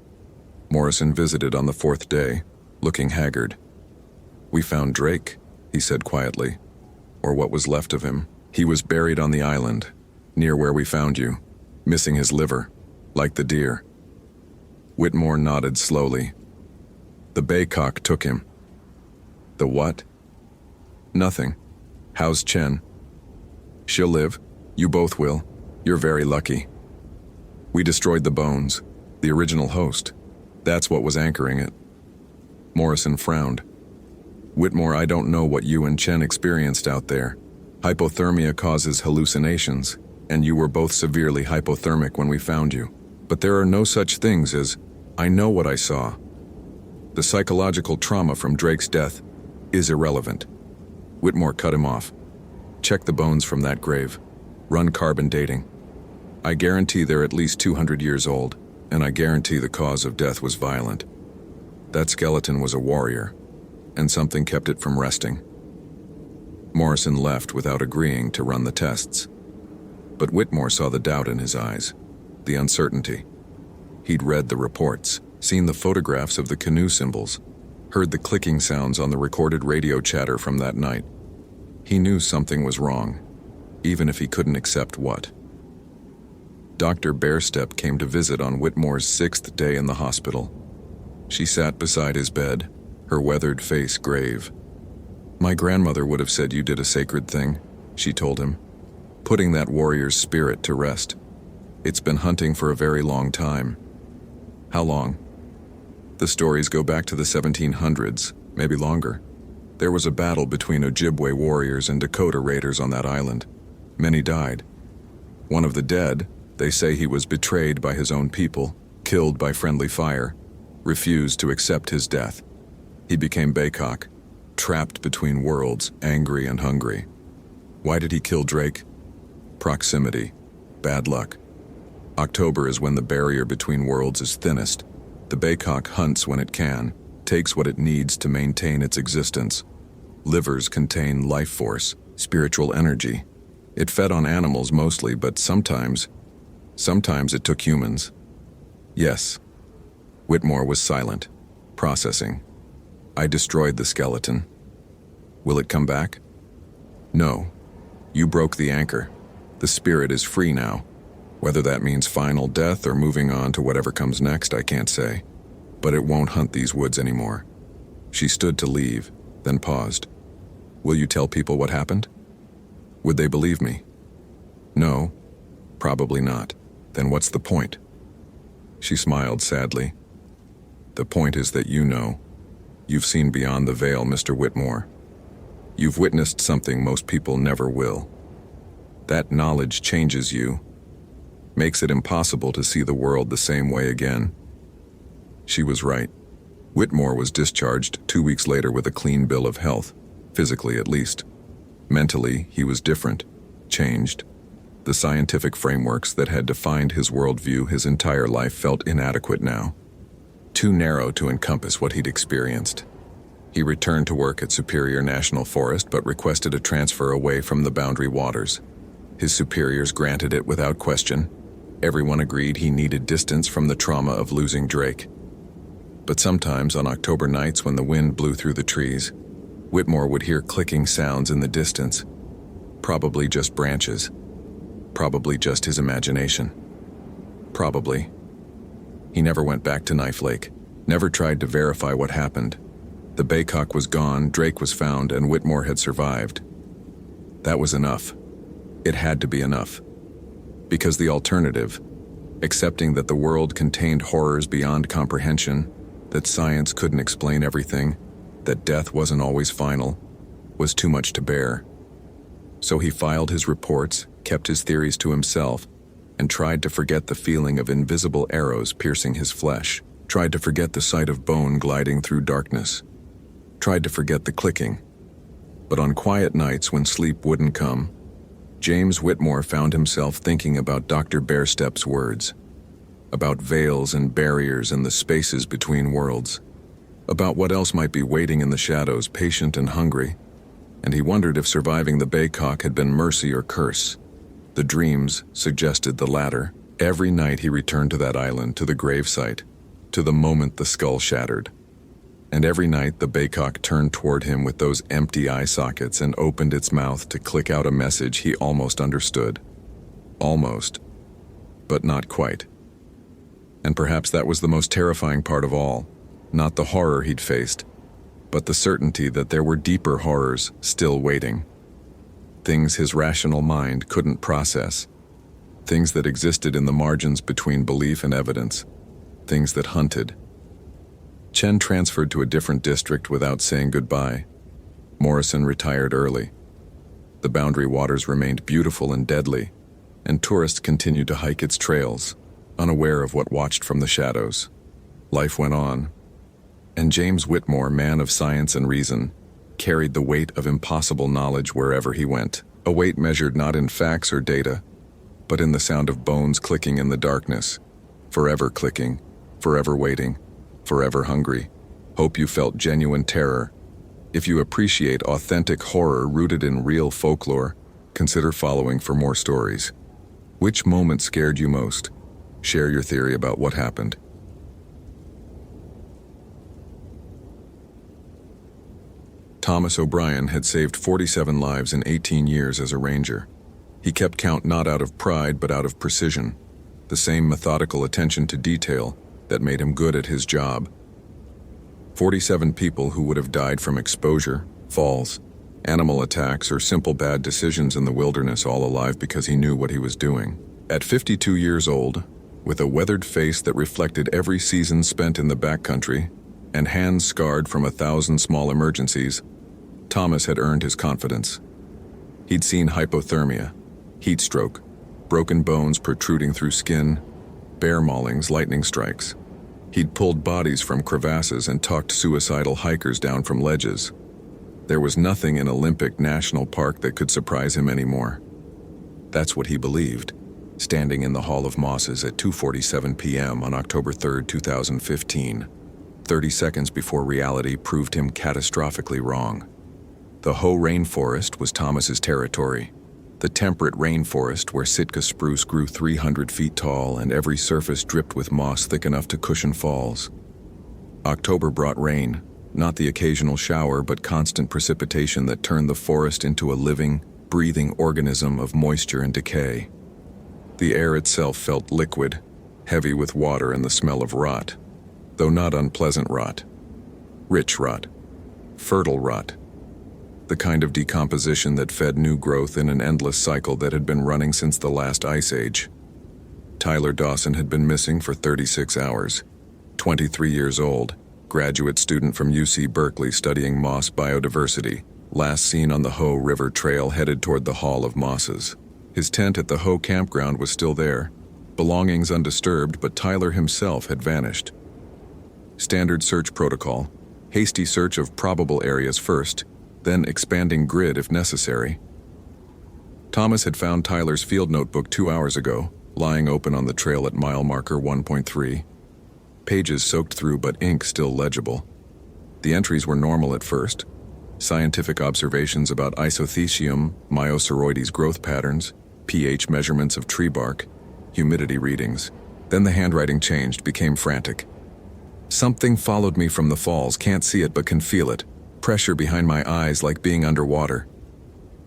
Morrison visited on the 4th day, looking haggard. "We found Drake," he said quietly, "or what was left of him. He was buried on the island, near where we found you, missing his liver, like the deer." Whitmore nodded slowly. "The baycock took him." "The what?" "Nothing. How's Chen?" "She'll live. You both will. You're very lucky." We destroyed the bones, the original host. That's what was anchoring it. Morrison frowned. Whitmore, I don't know what you and Chen experienced out there. Hypothermia causes hallucinations, and you were both severely hypothermic when we found you. But there are no such things as, I know what I saw. The psychological trauma from Drake's death is irrelevant. Whitmore cut him off. Check the bones from that grave. Run carbon dating. I guarantee they're at least 200 years old, and I guarantee the cause of death was violent. That skeleton was a warrior, and something kept it from resting. Morrison left without agreeing to run the tests. But Whitmore saw the doubt in his eyes, the uncertainty. He'd read the reports, seen the photographs of the canoe symbols, heard the clicking sounds on the recorded radio chatter from that night. He knew something was wrong, even if he couldn't accept what. Dr. Bearstep came to visit on Whitmore's 6th day in the hospital. She sat beside his bed, her weathered face grave. My grandmother would have said you did a sacred thing, she told him, putting that warrior's spirit to rest. It's been hunting for a very long time. How long? The stories go back to the 1700s, maybe longer. There was a battle between Ojibwe warriors and Dakota raiders on that island. Many died. One of the dead, they say he was betrayed by his own people, killed by friendly fire, refused to accept his death. He became Baycock, trapped between worlds, angry and hungry. Why did he kill Drake? Proximity. Bad luck. October is when the barrier between worlds is thinnest. The Baycock hunts when it can, takes what it needs to maintain its existence. Livers contain life force, spiritual energy. It fed on animals mostly, but sometimes it took humans. Yes. Whitmore was silent, processing. I destroyed the skeleton. Will it come back? No. You broke the anchor. The spirit is free now. Whether that means final death or moving on to whatever comes next, I can't say. But it won't hunt these woods anymore. She stood to leave, then paused. Will you tell people what happened? Would they believe me? No, probably not. Then what's the point? She smiled sadly. The point is that you know. You've seen beyond the veil, Mr. Whitmore. You've witnessed something most people never will. That knowledge changes you, makes it impossible to see the world the same way again. She was right. Whitmore was discharged 2 weeks later with a clean bill of health, physically at least. Mentally, he was different, changed. The scientific frameworks that had defined his worldview his entire life felt inadequate now, too narrow to encompass what he'd experienced. He returned to work at Superior National Forest but requested a transfer away from the Boundary Waters. His superiors granted it without question. Everyone agreed he needed distance from the trauma of losing Drake. But sometimes on October nights when the wind blew through the trees, Whitmore would hear clicking sounds in the distance. Probably just branches. Probably just his imagination. Probably. He never went back to Knife Lake, never tried to verify what happened. The Baycock was gone, Drake was found, and Whitmore had survived. That was enough. It had to be enough. Because the alternative, accepting that the world contained horrors beyond comprehension, that science couldn't explain everything, that death wasn't always final, was too much to bear. So he filed his reports, kept his theories to himself, and tried to forget the feeling of invisible arrows piercing his flesh, tried to forget the sight of bone gliding through darkness, tried to forget the clicking. But on quiet nights when sleep wouldn't come, James Whitmore found himself thinking about Dr. Bearstep's words, about veils and barriers and the spaces between worlds, about what else might be waiting in the shadows, patient and hungry, and he wondered if surviving the Baycock had been mercy or curse. The dreams suggested the latter. Every night he returned to that island, to the gravesite, to the moment the skull shattered. And every night the Baycock turned toward him with those empty eye sockets and opened its mouth to click out a message he almost understood. Almost, but not quite. And perhaps that was the most terrifying part of all, not the horror he'd faced, but the certainty that there were deeper horrors still waiting. Things his rational mind couldn't process. things that existed in the margins between belief and evidence, things that hunted. Chen transferred to a different district without saying goodbye. Morrison retired early. The boundary waters remained beautiful and deadly, and tourists continued to hike its trails, unaware of what watched from the shadows. Life went on, and James Whitmore, man of science and reason, carried the weight of impossible knowledge wherever he went, a weight measured not in facts or data, but in the sound of bones clicking in the darkness, forever clicking, forever waiting, forever hungry. Hope you felt genuine terror. If you appreciate authentic horror rooted in real folklore, consider following for more stories. Which moment scared you most? Share your theory about what happened. Thomas O'Brien had saved 47 lives in 18 years as a ranger. He kept count not out of pride but out of precision, the same methodical attention to detail that made him good at his job. 47 people who would have died from exposure, falls, animal attacks, or simple bad decisions in the wilderness, all alive because he knew what he was doing. At 52 years old, with a weathered face that reflected every season spent in the backcountry, and hands scarred from 1,000 small emergencies, Thomas had earned his confidence. He'd seen hypothermia, heat stroke, broken bones protruding through skin, bear maulings, lightning strikes. He'd pulled bodies from crevasses and talked suicidal hikers down from ledges. There was nothing in Olympic National Park that could surprise him anymore. That's what he believed, standing in the Hall of Mosses at 2:47 p.m. on October 3, 2015, 30 seconds before reality proved him catastrophically wrong. The Hoh Rainforest was Thomas's territory, the temperate rainforest where Sitka spruce grew 300 feet tall and every surface dripped with moss thick enough to cushion falls. October brought rain, not the occasional shower but constant precipitation that turned the forest into a living, breathing organism of moisture and decay. The air itself felt liquid, heavy with water and the smell of rot, though not unpleasant rot. Rich rot. Fertile rot. The kind of decomposition that fed new growth in an endless cycle that had been running since the last ice age. Tyler Dawson had been missing for 36 hours. 23 years old, graduate student from UC Berkeley studying moss biodiversity, last seen on the Hoh River Trail headed toward the Hall of Mosses. His tent at the Hoh campground was still there, belongings undisturbed, but Tyler himself had vanished. Standard search protocol, hasty search of probable areas first, then expanding grid if necessary. Thomas had found Tyler's field notebook 2 hours ago, lying open on the trail at mile marker 1.3. Pages soaked through but ink still legible. The entries were normal at first. Scientific observations about Isothecium, Myoceroides growth patterns, pH measurements of tree bark, humidity readings. Then the handwriting changed, became frantic. Something followed me from the falls, can't see it but can feel it. Pressure behind my eyes like being underwater.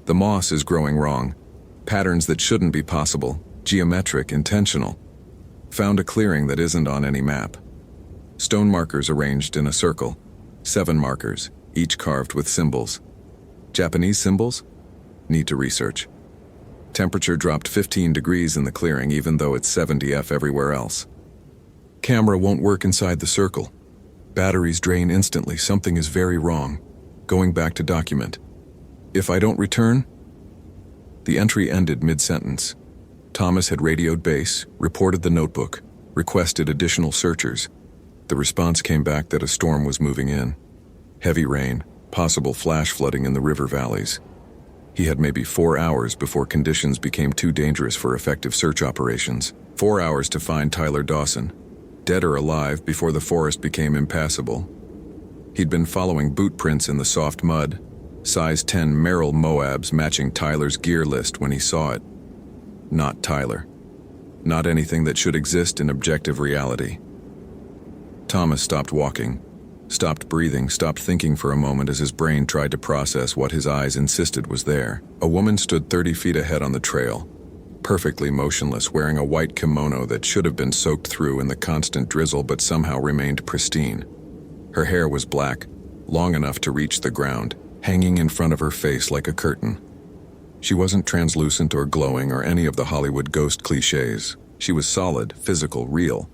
The moss is growing wrong. Patterns that shouldn't be possible. Geometric, intentional. Found a clearing that isn't on any map. Stone markers arranged in a circle. 7 markers, each carved with symbols. Japanese symbols? Need to research. Temperature dropped 15 degrees in the clearing even though it's 70°F everywhere else. Camera won't work inside the circle. Batteries drain instantly, something is very wrong. Going back to document. If I don't return? The entry ended mid-sentence. Thomas had radioed base, reported the notebook, requested additional searchers. The response came back that a storm was moving in. Heavy rain, possible flash flooding in the river valleys. He had maybe 4 hours before conditions became too dangerous for effective search operations. 4 hours to find Tyler Dawson, dead or alive, before the forest became impassable. He'd been following boot prints in the soft mud, size 10 Merrill Moabs matching Tyler's gear list when he saw it. Not Tyler. Not anything that should exist in objective reality. Thomas stopped walking, stopped breathing, stopped thinking for a moment as his brain tried to process what his eyes insisted was there. A woman stood 30 feet ahead on the trail, perfectly motionless, wearing a white kimono that should have been soaked through in the constant drizzle but somehow remained pristine. Her hair was black, long enough to reach the ground, hanging in front of her face like a curtain. She wasn't translucent or glowing or any of the Hollywood ghost cliches. She was solid, physical, real.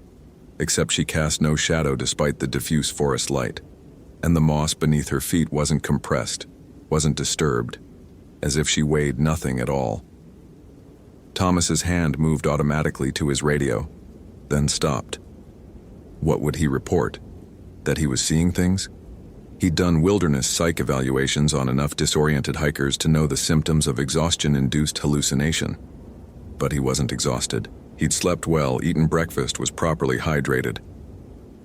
Except she cast no shadow despite the diffuse forest light. And the moss beneath her feet wasn't compressed, wasn't disturbed, as if she weighed nothing at all. Thomas's hand moved automatically to his radio, then stopped. What would he report? That he was seeing things? He'd done wilderness psych evaluations on enough disoriented hikers to know the symptoms of exhaustion-induced hallucination. But he wasn't exhausted. He'd slept well, eaten breakfast, was properly hydrated.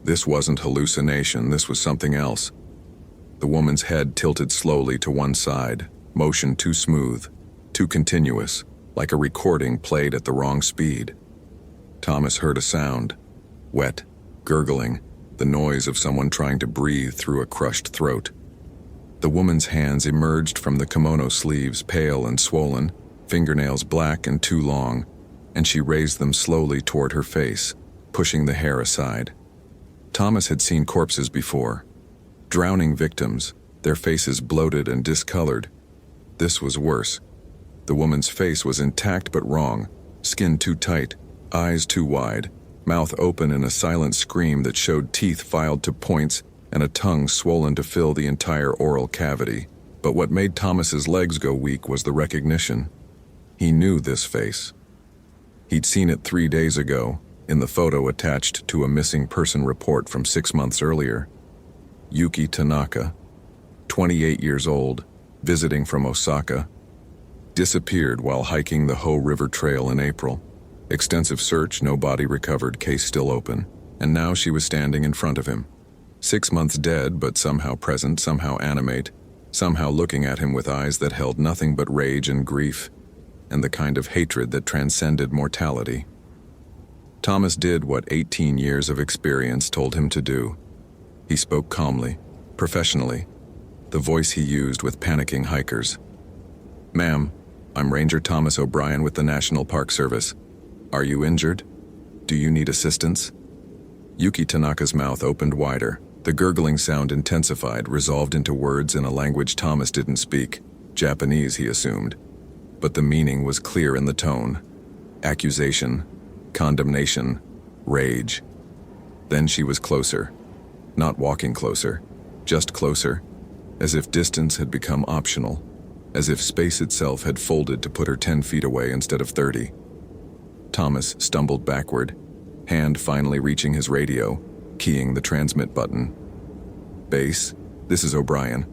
This wasn't hallucination, this was something else. The woman's head tilted slowly to one side, motion too smooth, too continuous, like a recording played at the wrong speed. Thomas heard a sound, wet, gurgling, the noise of someone trying to breathe through a crushed throat. The woman's hands emerged from the kimono sleeves, pale and swollen, fingernails black and too long, and she raised them slowly toward her face, pushing the hair aside. Thomas had seen corpses before. Drowning victims, their faces bloated and discolored. This was worse. The woman's face was intact but wrong, skin too tight, eyes too wide, mouth open in a silent scream that showed teeth filed to points and a tongue swollen to fill the entire oral cavity. But what made Thomas's legs go weak was the recognition. He knew this face. He'd seen it 3 days ago, in the photo attached to a missing person report from 6 months earlier. Yuki Tanaka, 28 years old, visiting from Osaka, disappeared while hiking the Ho River Trail in April. Extensive search, no body recovered, case still open, and now she was standing in front of him. 6 months dead, but somehow present, somehow animate, somehow looking at him with eyes that held nothing but rage and grief, and the kind of hatred that transcended mortality. Thomas did what 18 years of experience told him to do. He spoke calmly, professionally, the voice he used with panicking hikers. "Ma'am, I'm Ranger Thomas O'Brien with the National Park Service. Are you injured? Do you need assistance?" Yuki Tanaka's mouth opened wider. The gurgling sound intensified, resolved into words in a language Thomas didn't speak. Japanese, he assumed. But the meaning was clear in the tone. Accusation, condemnation, rage. Then she was closer. Not walking closer, just closer, as if distance had become optional, as if space itself had folded to put her 10 feet away instead of 30. Thomas stumbled backward, hand finally reaching his radio, keying the transmit button. "Base, this is O'Brien.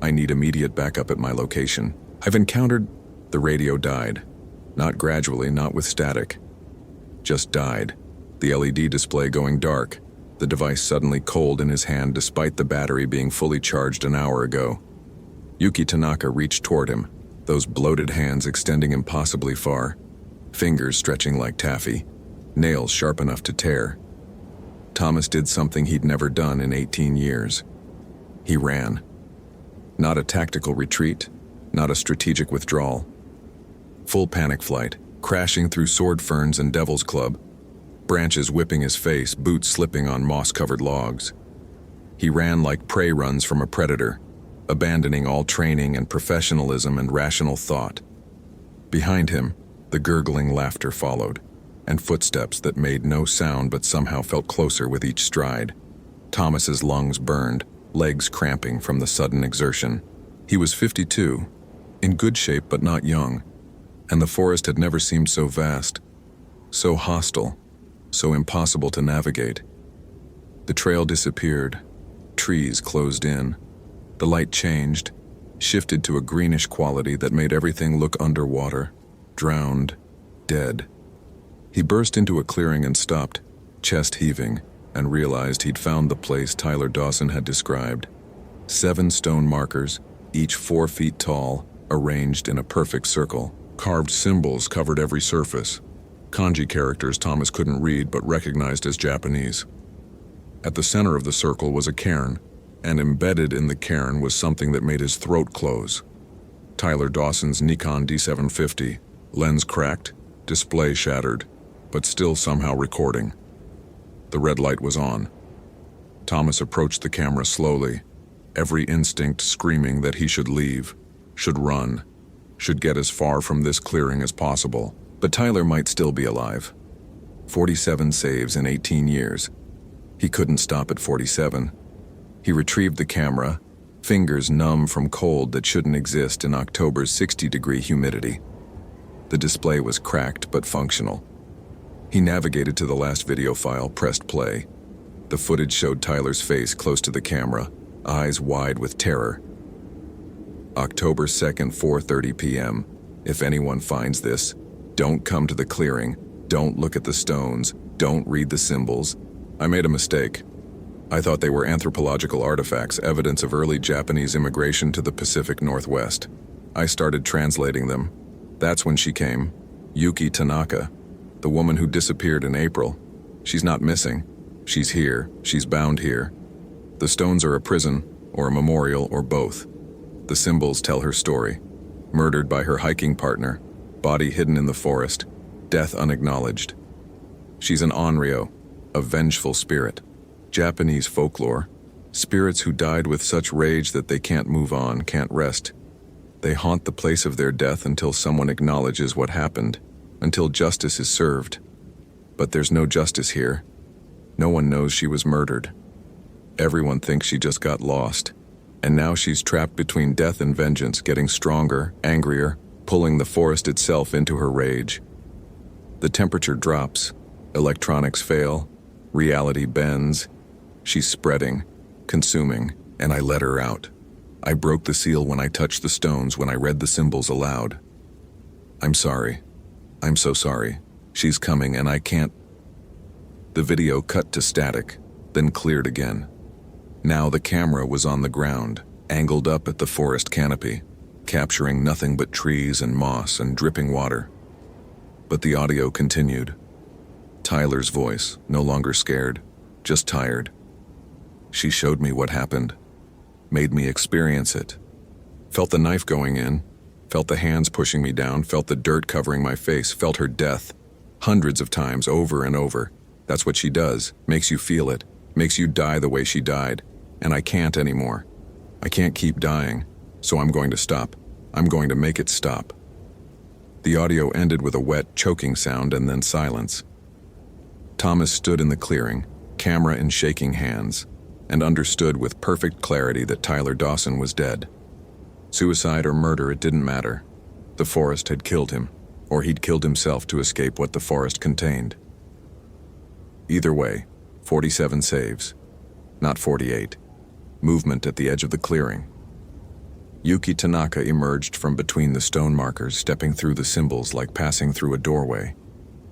I need immediate backup at my location. I've encountered..." The radio died. Not gradually, not with static. Just died. The LED display going dark, the device suddenly cold in his hand despite the battery being fully charged an hour ago. Yuki Tanaka reached toward him, those bloated hands extending impossibly far, fingers stretching like taffy, nails sharp enough to tear. Thomas did something he'd never done in 18 years. He ran. Not a tactical retreat, not a strategic withdrawal. Full panic flight, crashing through sword ferns and devil's club, branches whipping his face, boots slipping on moss-covered logs. He ran like prey runs from a predator, abandoning all training and professionalism and rational thought. Behind him, the gurgling laughter followed, and footsteps that made no sound but somehow felt closer with each stride. Thomas's lungs burned, legs cramping from the sudden exertion. He was 52, in good shape but not young, and the forest had never seemed so vast, so hostile, so impossible to navigate. The trail disappeared, trees closed in, the light changed, shifted to a greenish quality that made everything look underwater, drowned, dead. He burst into a clearing and stopped, chest heaving, and realized he'd found the place Tyler Dawson had described. 7 stone markers, each 4 feet tall, arranged in a perfect circle. Carved symbols covered every surface. Kanji characters Thomas couldn't read but recognized as Japanese. At the center of the circle was a cairn, and embedded in the cairn was something that made his throat close. Tyler Dawson's Nikon D750, lens cracked, display shattered, but still somehow recording. The red light was on. Thomas approached the camera slowly, every instinct screaming that he should leave, should run, should get as far from this clearing as possible, but Tyler might still be alive. 47 saves in 18 years. He couldn't stop at 47. He retrieved the camera, fingers numb from cold that shouldn't exist in October's 60-degree humidity. The display was cracked but functional. He navigated to the last video file, pressed play. The footage showed Tyler's face close to the camera, eyes wide with terror. October 2nd, 4:30 p.m. If anyone finds this, don't come to the clearing, don't look at the stones, don't read the symbols. I made a mistake. I thought they were anthropological artifacts, evidence of early Japanese immigration to the Pacific Northwest. I started translating them. That's when she came. Yuki Tanaka, the woman who disappeared in April. She's not missing. She's here. She's bound here. The stones are a prison, or a memorial, or both. The symbols tell her story. Murdered by her hiking partner, body hidden in the forest, death unacknowledged. She's an onryo, a vengeful spirit. Japanese folklore, spirits who died with such rage that they can't move on, can't rest. They haunt the place of their death until someone acknowledges what happened, until justice is served. But there's no justice here. No one knows she was murdered. Everyone thinks she just got lost, and now she's trapped between death and vengeance, getting stronger, angrier, pulling the forest itself into her rage. The temperature drops, electronics fail, reality bends. She's spreading, consuming, and I let her out. I broke the seal when I touched the stones, when I read the symbols aloud. I'm sorry. I'm so sorry. She's coming and I can't. The video cut to static, then cleared again. Now the camera was on the ground, angled up at the forest canopy, capturing nothing but trees and moss and dripping water. But the audio continued. Tyler's voice, no longer scared, just tired. She showed me what happened, made me experience it. Felt the knife going in, felt the hands pushing me down, felt the dirt covering my face, felt her death, hundreds of times, over and over. That's what she does, makes you feel it, makes you die the way she died. And I can't anymore. I can't keep dying, so I'm going to stop. I'm going to make it stop. The audio ended with a wet, choking sound and then silence. Thomas stood in the clearing, camera in shaking hands, and understood with perfect clarity that Tyler Dawson was dead. Suicide or murder, it didn't matter. The forest had killed him, or he'd killed himself to escape what the forest contained. Either way, 47 saves, not 48. Movement at the edge of the clearing. Yuki Tanaka emerged from between the stone markers, stepping through the symbols like passing through a doorway.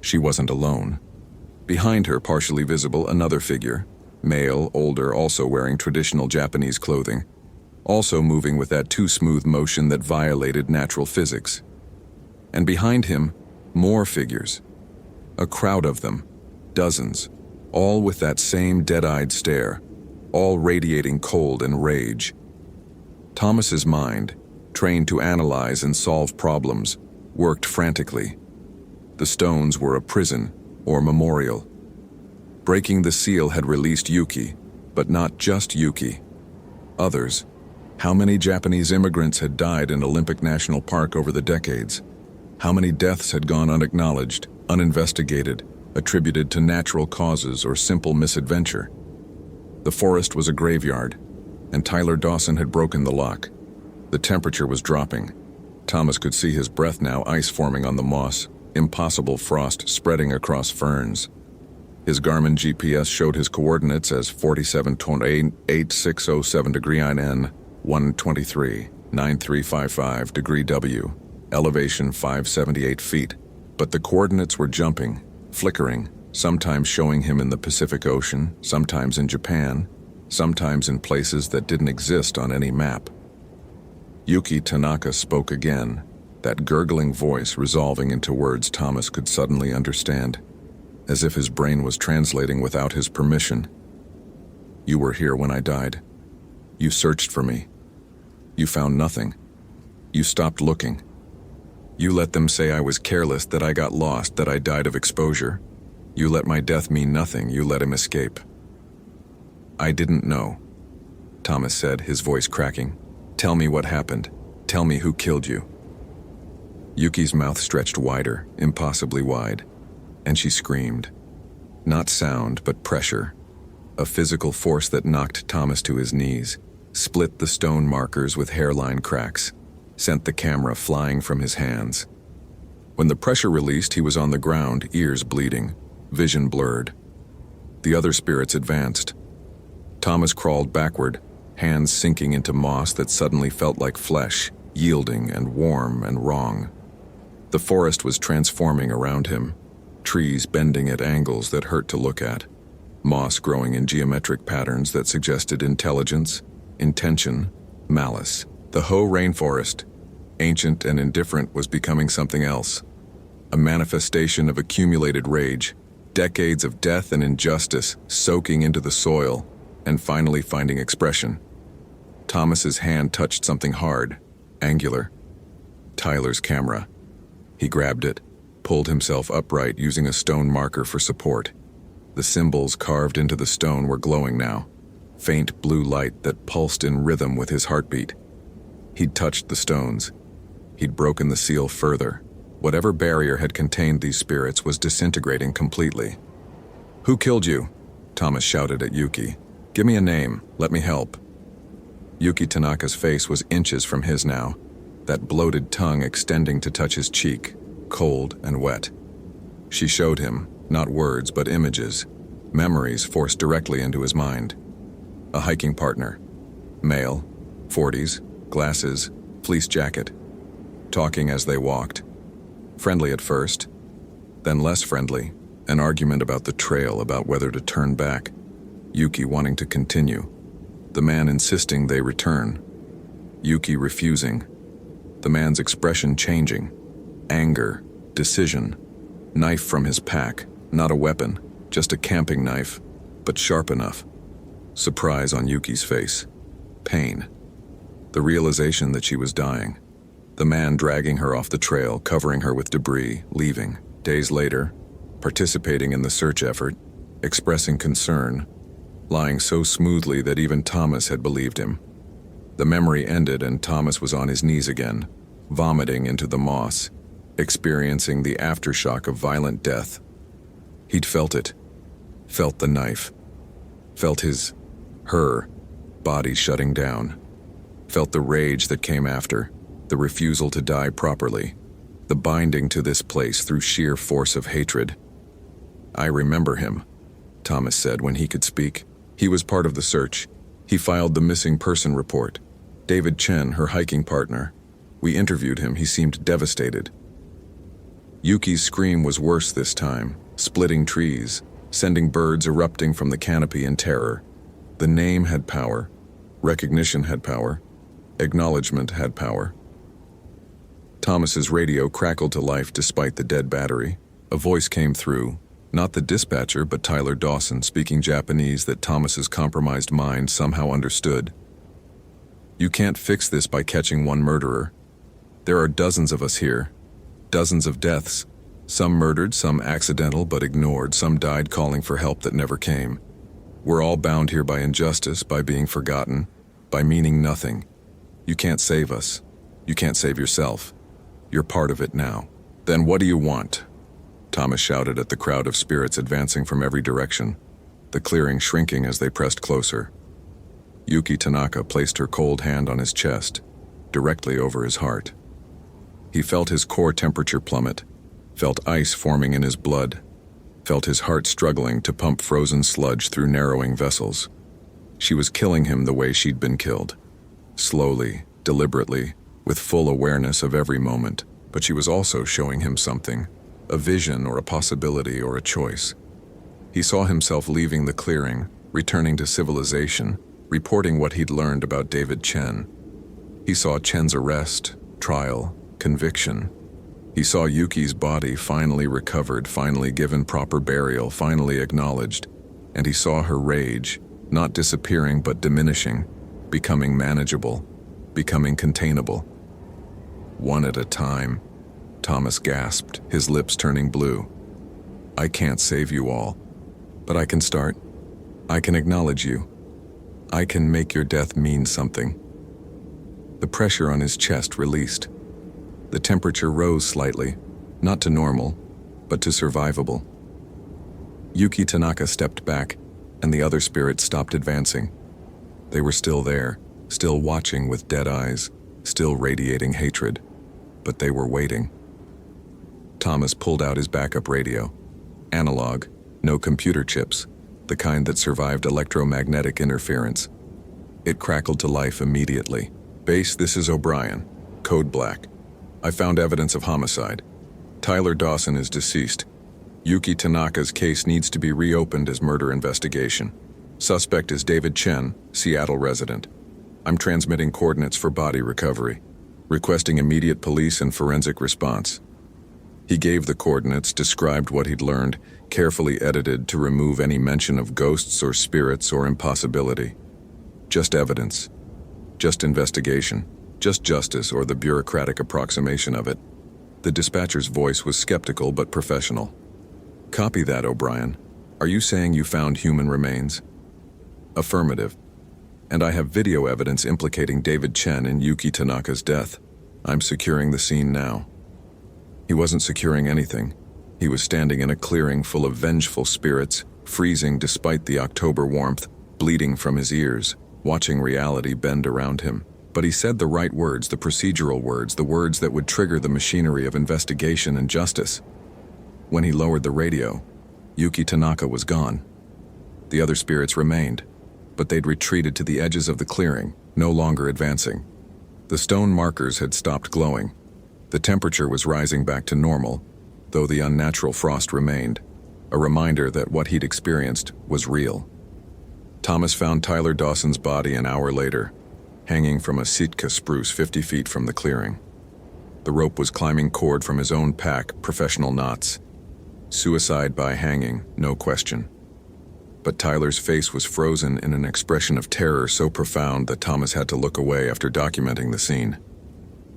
She wasn't alone. Behind her, partially visible, another figure, male, older, also wearing traditional Japanese clothing, also moving with that too smooth motion that violated natural physics. And behind him, more figures. A crowd of them, dozens, all with that same dead-eyed stare, all radiating cold and rage. Thomas's mind, trained to analyze and solve problems, worked frantically. The stones were a prison or memorial. Breaking the seal had released Yuki, but not just Yuki. Others. How many Japanese immigrants had died in Olympic National Park over the decades? How many deaths had gone unacknowledged, uninvestigated, attributed to natural causes or simple misadventure? The forest was a graveyard, and Tyler Dawson had broken the lock. The temperature was dropping. Thomas could see his breath now, ice forming on the moss, impossible frost spreading across ferns. His Garmin GPS showed his coordinates as 47.8607 degree N, 123, 9355 degree W, elevation 578 feet. But the coordinates were jumping, flickering, sometimes showing him in the Pacific Ocean, sometimes in Japan, sometimes in places that didn't exist on any map. Yuki Tanaka spoke again, that gurgling voice resolving into words Thomas could suddenly understand, as if his brain was translating without his permission. You were here when I died. You searched for me. You found nothing. You stopped looking. You let them say I was careless, that I got lost, that I died of exposure. You let my death mean nothing. You let him escape. I didn't know, Thomas said, his voice cracking. Tell me what happened. Tell me who killed you. Yuki's mouth stretched wider, impossibly wide, and she screamed. Not sound, but pressure. A physical force that knocked Thomas to his knees, split the stone markers with hairline cracks, sent the camera flying from his hands. When the pressure released, he was on the ground, ears bleeding, vision blurred. The other spirits advanced. Thomas crawled backward, hands sinking into moss that suddenly felt like flesh, yielding and warm and wrong. The forest was transforming around him, trees bending at angles that hurt to look at, moss growing in geometric patterns that suggested intelligence, intention, malice. The Ho rainforest, ancient and indifferent, was becoming something else, a manifestation of accumulated rage, decades of death and injustice soaking into the soil and finally finding expression. Thomas's hand touched something hard, angular. Tyler's camera. He grabbed it, pulled himself upright using a stone marker for support. The symbols carved into the stone were glowing now, faint blue light that pulsed in rhythm with his heartbeat. He'd touched the stones. He'd broken the seal further. Whatever barrier had contained these spirits was disintegrating completely. "Who killed you?" Thomas shouted at Yuki. "Give me a name. Let me help." Yuki Tanaka's face was inches from his now, that bloated tongue extending to touch his cheek, cold and wet. She showed him, not words but images, memories forced directly into his mind. A hiking partner. Male, 40s, glasses, fleece jacket. Talking as they walked. Friendly at first, then less friendly, an argument about the trail, about whether to turn back. Yuki wanting to continue. The man insisting they return. Yuki refusing. The man's expression changing. Anger, decision. Knife from his pack, not a weapon, just a camping knife, but sharp enough. Surprise on Yuki's face. Pain. The realization that she was dying. The man dragging her off the trail, covering her with debris, leaving. Days later, participating in the search effort, expressing concern, lying so smoothly that even Thomas had believed him. The memory ended and Thomas was on his knees again, vomiting into the moss, experiencing the aftershock of violent death. He'd felt it, felt the knife, felt her body shutting down, felt the rage that came after, the refusal to die properly, the binding to this place through sheer force of hatred. "I remember him," Thomas said when he could speak. He was part of the search. He filed the missing person report. David Chen, her hiking partner. We interviewed him. He seemed devastated. Yuki's scream was worse this time, splitting trees, sending birds erupting from the canopy in terror. The name had power. Recognition had power. Acknowledgement had power. Thomas's radio crackled to life despite the dead battery. A voice came through, not the dispatcher but Tyler Dawson, speaking Japanese that Thomas's compromised mind somehow understood. "You can't fix this by catching one murderer. There are dozens of us here. Dozens of deaths. Some murdered, some accidental but ignored, some died calling for help that never came. We're all bound here by injustice, by being forgotten, by meaning nothing. You can't save us. You can't save yourself. You're part of it now." "Then what do you want?" Thomas shouted at the crowd of spirits advancing from every direction, the clearing shrinking as they pressed closer. Yuki Tanaka placed her cold hand on his chest, directly over his heart. He felt his core temperature plummet, felt ice forming in his blood, felt his heart struggling to pump frozen sludge through narrowing vessels. She was killing him the way she'd been killed. Slowly, deliberately, with full awareness of every moment, but she was also showing him something, a vision or a possibility or a choice. He saw himself leaving the clearing, returning to civilization, reporting what he'd learned about David Chen. He saw Chen's arrest, trial, conviction. He saw Yuki's body finally recovered, finally given proper burial, finally acknowledged, and he saw her rage, not disappearing but diminishing, becoming manageable, becoming containable. "One at a time," Thomas gasped, his lips turning blue. "I can't save you all, but I can start. I can acknowledge you. I can make your death mean something." The pressure on his chest released. The temperature rose slightly, not to normal, but to survivable. Yuki Tanaka stepped back, and the other spirits stopped advancing. They were still there, still watching with dead eyes, still radiating hatred, but they were waiting. Thomas pulled out his backup radio. Analog, no computer chips, the kind that survived electromagnetic interference. It crackled to life immediately. "Base, this is O'Brien. Code Black. I found evidence of homicide. Tyler Dawson is deceased. Yuki Tanaka's case needs to be reopened as murder investigation. Suspect is David Chen, Seattle resident. I'm transmitting coordinates for body recovery, requesting immediate police and forensic response." He gave the coordinates, described what he'd learned, carefully edited to remove any mention of ghosts or spirits or impossibility. Just evidence. Just investigation. Just justice or the bureaucratic approximation of it. The dispatcher's voice was skeptical but professional. "Copy that, O'Brien. Are you saying you found human remains?" "Affirmative. And I have video evidence implicating David Chen in Yuki Tanaka's death. I'm securing the scene now." He wasn't securing anything. He was standing in a clearing full of vengeful spirits, freezing despite the October warmth, bleeding from his ears, watching reality bend around him. But he said the right words, the procedural words, the words that would trigger the machinery of investigation and justice. When he lowered the radio, Yuki Tanaka was gone. The other spirits remained, but they'd retreated to the edges of the clearing, no longer advancing. The stone markers had stopped glowing. The temperature was rising back to normal, though the unnatural frost remained, a reminder that what he'd experienced was real. Thomas found Tyler Dawson's body an hour later, hanging from a Sitka spruce 50 feet from the clearing. The rope was climbing cord from his own pack, professional knots. Suicide by hanging, no question. But Tyler's face was frozen in an expression of terror so profound that Thomas had to look away after documenting the scene.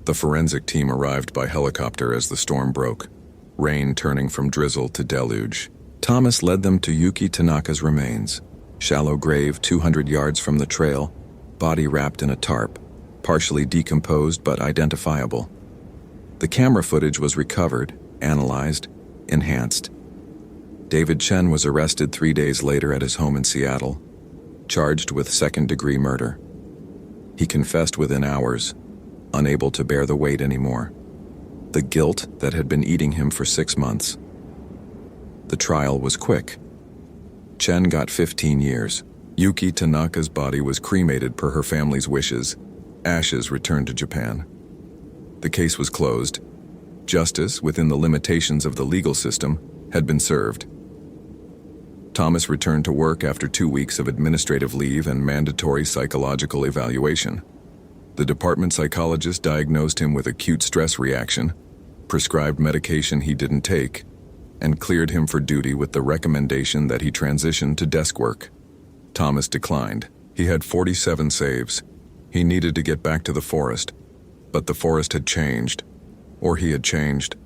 The forensic team arrived by helicopter as the storm broke, rain turning from drizzle to deluge. Thomas led them to Yuki Tanaka's remains, shallow grave 200 yards from the trail, body wrapped in a tarp, partially decomposed but identifiable. The camera footage was recovered, analyzed, enhanced. David Chen was arrested 3 days later at his home in Seattle, charged with second-degree murder. He confessed within hours, unable to bear the weight anymore. The guilt that had been eating him for 6 months. The trial was quick. Chen got 15 years. Yuki Tanaka's body was cremated per her family's wishes. Ashes returned to Japan. The case was closed. Justice, within the limitations of the legal system, had been served. Thomas returned to work after 2 weeks of administrative leave and mandatory psychological evaluation. The department psychologist diagnosed him with acute stress reaction, prescribed medication he didn't take, and cleared him for duty with the recommendation that he transition to desk work. Thomas declined. He had 47 saves. He needed to get back to the forest, but the forest had changed, or he had changed,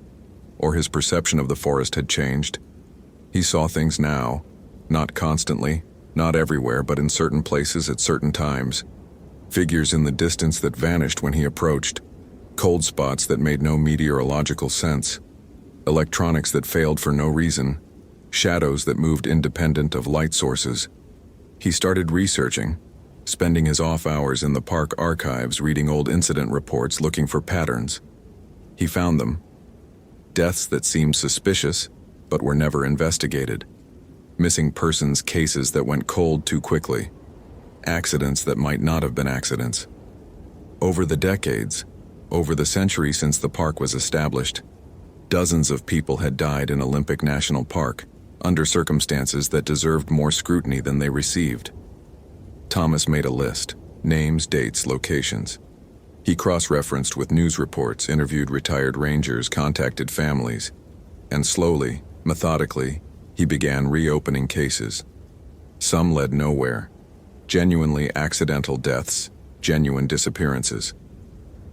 or his perception of the forest had changed. He saw things now, not constantly, not everywhere, but in certain places at certain times. Figures in the distance that vanished when he approached, cold spots that made no meteorological sense, electronics that failed for no reason, shadows that moved independent of light sources. He started researching, spending his off hours in the park archives reading old incident reports looking for patterns. He found them. Deaths that seemed suspicious, but were never investigated. Missing persons cases that went cold too quickly. Accidents that might not have been accidents. Over the decades, over the century since the park was established, dozens of people had died in Olympic National Park, under circumstances that deserved more scrutiny than they received. Thomas made a list, names, dates, locations. He cross-referenced with news reports, interviewed retired rangers, contacted families, and slowly, methodically, he began reopening cases. Some led nowhere. Genuinely accidental deaths, genuine disappearances.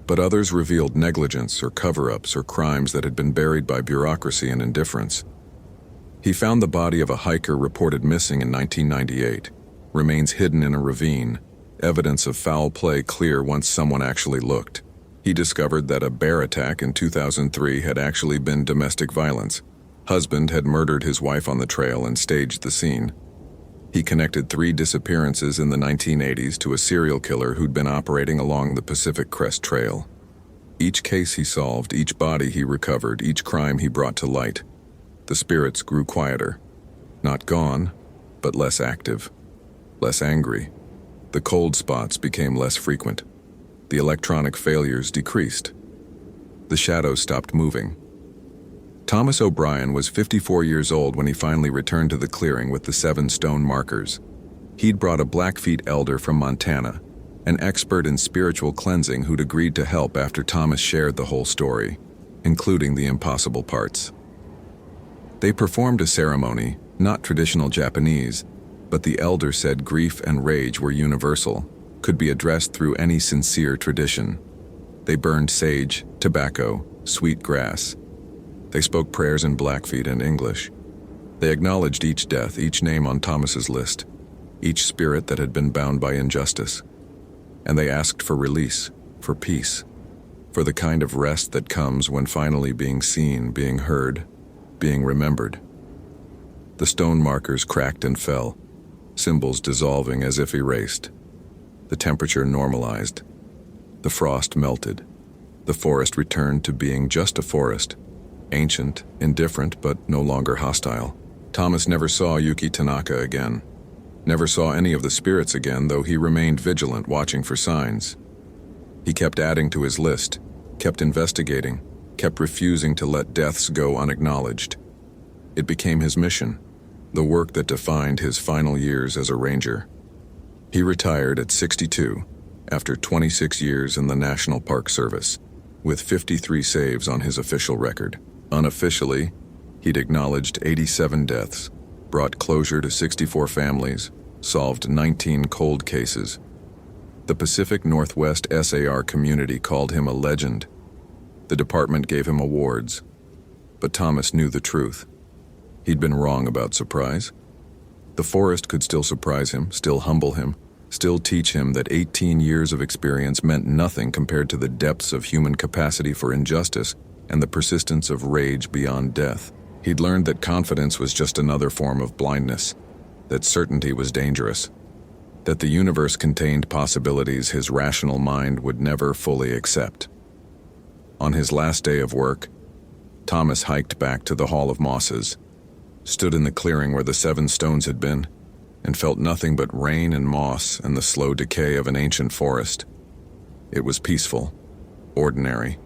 But others revealed negligence or cover-ups or crimes that had been buried by bureaucracy and indifference. He found the body of a hiker reported missing in 1998, remains hidden in a ravine, evidence of foul play clear once someone actually looked. He discovered that a bear attack in 2003 had actually been domestic violence. Husband had murdered his wife on the trail and staged the scene. He connected 3 disappearances in the 1980s to a serial killer who'd been operating along the Pacific Crest Trail. Each case he solved, each body he recovered, each crime he brought to light. The spirits grew quieter. Not gone, but less active, less angry. The cold spots became less frequent. The electronic failures decreased. The shadows stopped moving. Thomas O'Brien was 54 years old when he finally returned to the clearing with the 7 stone markers. He'd brought a Blackfeet elder from Montana, an expert in spiritual cleansing who'd agreed to help after Thomas shared the whole story, including the impossible parts. They performed a ceremony, not traditional Japanese, but the elder said grief and rage were universal, could be addressed through any sincere tradition. They burned sage, tobacco, sweet grass. They spoke prayers in Blackfeet and English. They acknowledged each death, each name on Thomas's list, each spirit that had been bound by injustice. And they asked for release, for peace, for the kind of rest that comes when finally being seen, being heard, being remembered. The stone markers cracked and fell, symbols dissolving as if erased. The temperature normalized. The frost melted. The forest returned to being just a forest, ancient, indifferent, but no longer hostile. Thomas never saw Yuki Tanaka again. Never saw any of the spirits again, though he remained vigilant, watching for signs. He kept adding to his list, kept investigating, kept refusing to let deaths go unacknowledged. It became his mission, the work that defined his final years as a ranger. He retired at 62, after 26 years in the National Park Service, with 53 saves on his official record. Unofficially, he'd acknowledged 87 deaths, brought closure to 64 families, solved 19 cold cases. The Pacific Northwest SAR community called him a legend. The department gave him awards. But Thomas knew the truth. He'd been wrong about surprise. The forest could still surprise him, still humble him, still teach him that 18 years of experience meant nothing compared to the depths of human capacity for injustice and the persistence of rage beyond death. He'd learned that confidence was just another form of blindness, that certainty was dangerous, that the universe contained possibilities his rational mind would never fully accept. On his last day of work, Thomas hiked back to the Hall of Mosses, stood in the clearing where the 7 stones had been, and felt nothing but rain and moss and the slow decay of an ancient forest. It was peaceful, ordinary,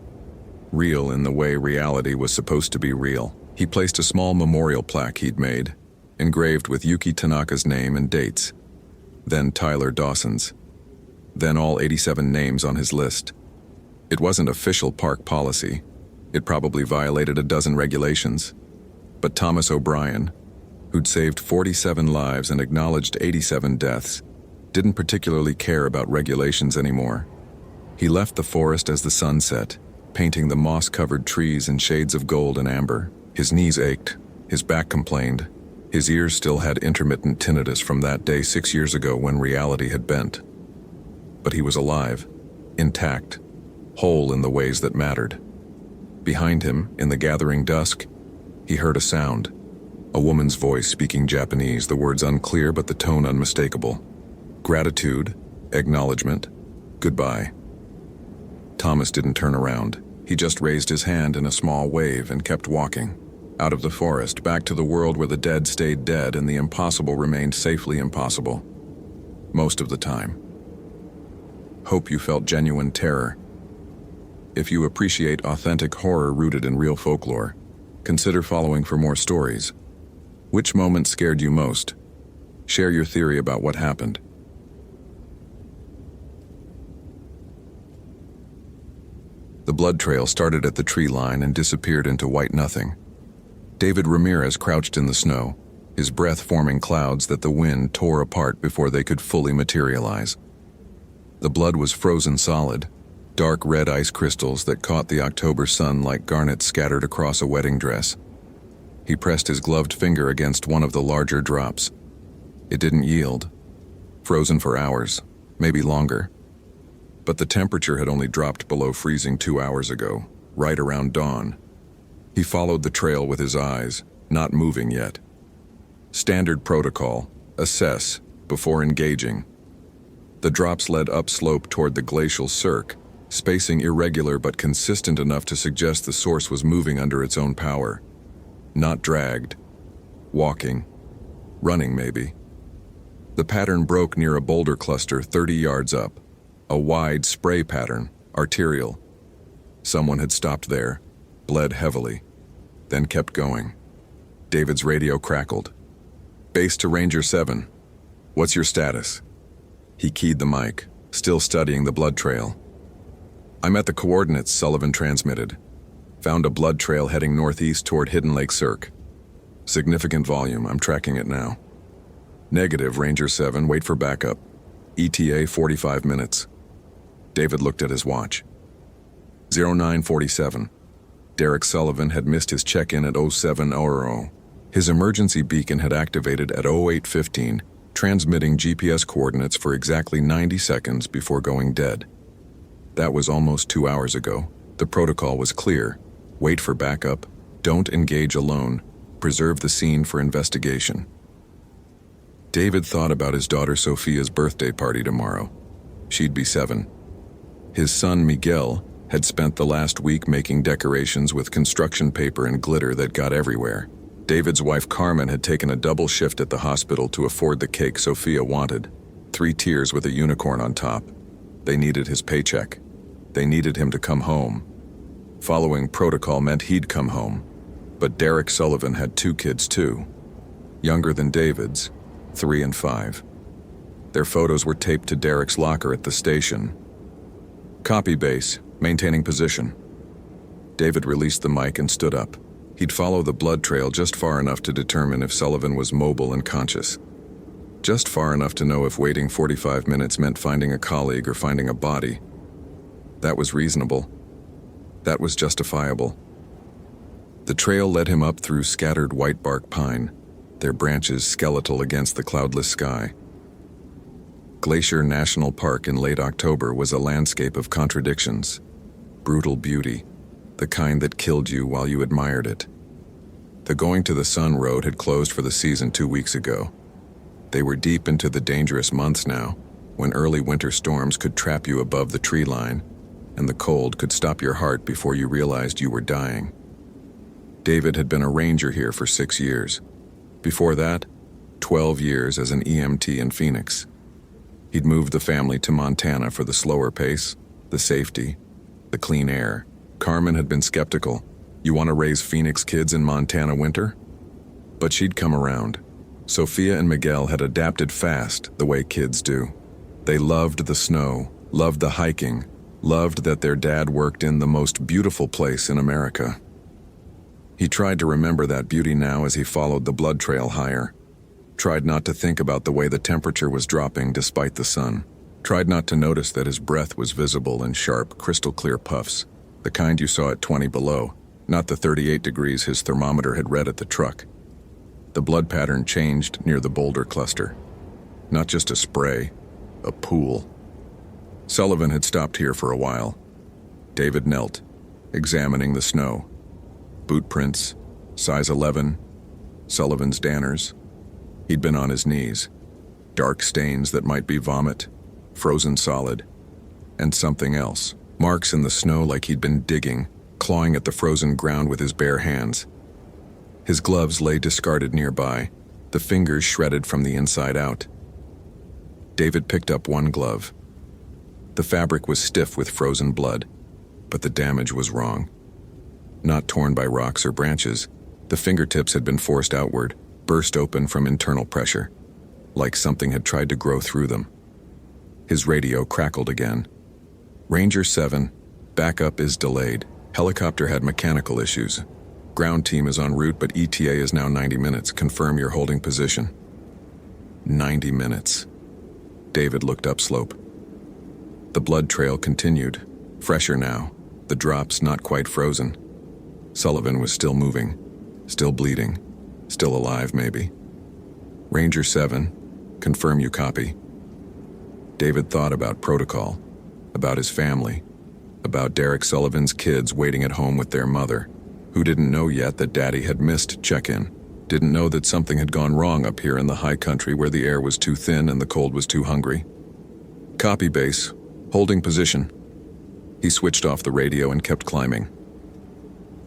real in the way reality was supposed to be real. He placed a small memorial plaque he'd made, engraved with Yuki Tanaka's name and dates, then Tyler Dawson's, then all 87 names on his list. It wasn't official park policy. It probably violated a dozen regulations. But Thomas O'Brien, who'd saved 47 lives and acknowledged 87 deaths, didn't particularly care about regulations anymore. He left the forest as the sun set, painting the moss-covered trees in shades of gold and amber. His knees ached, his back complained, his ears still had intermittent tinnitus from that day 6 years ago when reality had bent. But he was alive, intact, whole in the ways that mattered. Behind him, in the gathering dusk, he heard a sound. A woman's voice speaking Japanese, the words unclear but the tone unmistakable. Gratitude, acknowledgement, goodbye. Thomas didn't turn around. He just raised his hand in a small wave and kept walking. Out of the forest, back to the world where the dead stayed dead and the impossible remained safely impossible. Most of the time. Hope you felt genuine terror. If you appreciate authentic horror rooted in real folklore, consider following for more stories. Which moment scared you most? Share your theory about what happened. The blood trail started at the tree line and disappeared into white nothing. David Ramirez crouched in the snow, his breath forming clouds that the wind tore apart before they could fully materialize. The blood was frozen solid, dark red ice crystals that caught the October sun like garnets scattered across a wedding dress. He pressed his gloved finger against one of the larger drops. It didn't yield. Frozen for hours, maybe longer. But the temperature had only dropped below freezing 2 hours ago, right around dawn. He followed the trail with his eyes, not moving yet. Standard protocol: assess before engaging. The drops led upslope toward the glacial cirque, spacing irregular but consistent enough to suggest the source was moving under its own power. Not dragged. Walking. Running, maybe. The pattern broke near a boulder cluster 30 yards up. A wide spray pattern, arterial. Someone had stopped there, bled heavily, then kept going. David's radio crackled. "Base to Ranger 7. What's your status?" He keyed the mic, still studying the blood trail. "I'm at the coordinates," Sullivan transmitted. "Found a blood trail heading northeast toward Hidden Lake Cirque. Significant volume, I'm tracking it now." "Negative, Ranger 7, wait for backup. ETA 45 minutes. David looked at his watch. 0947. Derek Sullivan had missed his check-in at 07:00. His emergency beacon had activated at 08:15, transmitting GPS coordinates for exactly 90 seconds before going dead. That was almost 2 hours ago. The protocol was clear. Wait for backup. Don't engage alone. Preserve the scene for investigation. David thought about his daughter Sophia's birthday party tomorrow. She'd be 7. His son Miguel had spent the last week making decorations with construction paper and glitter that got everywhere. David's wife Carmen had taken a double shift at the hospital to afford the cake Sophia wanted. 3 tiers with a unicorn on top. They needed his paycheck. They needed him to come home. Following protocol meant he'd come home. But Derek Sullivan had 2 kids too. Younger than David's, 3 and 5. Their photos were taped to Derek's locker at the station. "Copy base, maintaining position." David released the mic and stood up. He'd follow the blood trail just far enough to determine if Sullivan was mobile and conscious. Just far enough to know if waiting 45 minutes meant finding a colleague or finding a body. That was reasonable. That was justifiable. The trail led him up through scattered white bark pine, their branches skeletal against the cloudless sky. Glacier National Park in late October was a landscape of contradictions. Brutal beauty, the kind that killed you while you admired it. The Going to the Sun road had closed for the season 2 weeks ago. They were deep into the dangerous months now, when early winter storms could trap you above the tree line, and the cold could stop your heart before you realized you were dying. David had been a ranger here for 6 years. Before that, 12 years as an EMT in Phoenix. He'd moved the family to Montana for the slower pace, the safety, the clean air. Carmen had been skeptical. "You want to raise Phoenix kids in Montana winter?" But she'd come around. Sophia and Miguel had adapted fast, the way kids do. They loved the snow, loved the hiking, loved that their dad worked in the most beautiful place in America. He tried to remember that beauty now as he followed the blood trail higher. Tried not to think about the way the temperature was dropping despite the sun. Tried not to notice that his breath was visible in sharp, crystal-clear puffs, the kind you saw at 20 below, not the 38 degrees his thermometer had read at the truck. The blood pattern changed near the boulder cluster. Not just a spray, a pool. Sullivan had stopped here for a while. David knelt, examining the snow. Boot prints, size 11, Sullivan's Danners. He'd been on his knees. Dark stains that might be vomit, frozen solid, and something else. Marks in the snow like he'd been digging, clawing at the frozen ground with his bare hands. His gloves lay discarded nearby, the fingers shredded from the inside out. David picked up one glove. The fabric was stiff with frozen blood, but the damage was wrong. Not torn by rocks or branches, the fingertips had been forced outward, burst open from internal pressure, like something had tried to grow through them. His radio crackled again. "Ranger 7, backup is delayed. Helicopter had mechanical issues. Ground team is en route, but ETA is now 90 minutes. Confirm your holding position." 90 minutes. David looked upslope. The blood trail continued, fresher now, the drops not quite frozen. Sullivan was still moving, still bleeding, still alive maybe. "Ranger 7, confirm you copy." David thought about protocol. about his family, about Derek Sullivan's kids waiting at home with their mother, who didn't know yet that Daddy had missed check-in, didn't know that something had gone wrong up here in the high country where the air was too thin and the cold was too hungry. Copy base, holding position. He switched off the radio and kept climbing.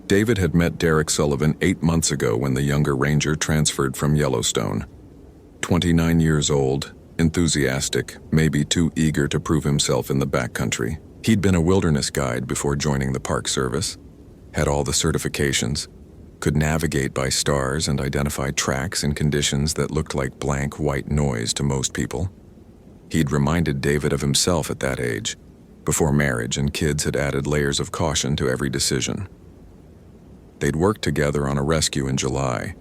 David had met Derek Sullivan 8 months ago when the younger ranger transferred from Yellowstone. 29 years old, enthusiastic, maybe too eager to prove himself in the backcountry. He'd been a wilderness guide before joining the Park Service, had all the certifications, could navigate by stars and identify tracks in conditions that looked like blank white noise to most people. He'd reminded David of himself at that age, before marriage and kids had added layers of caution to every decision. They'd worked together on a rescue in July,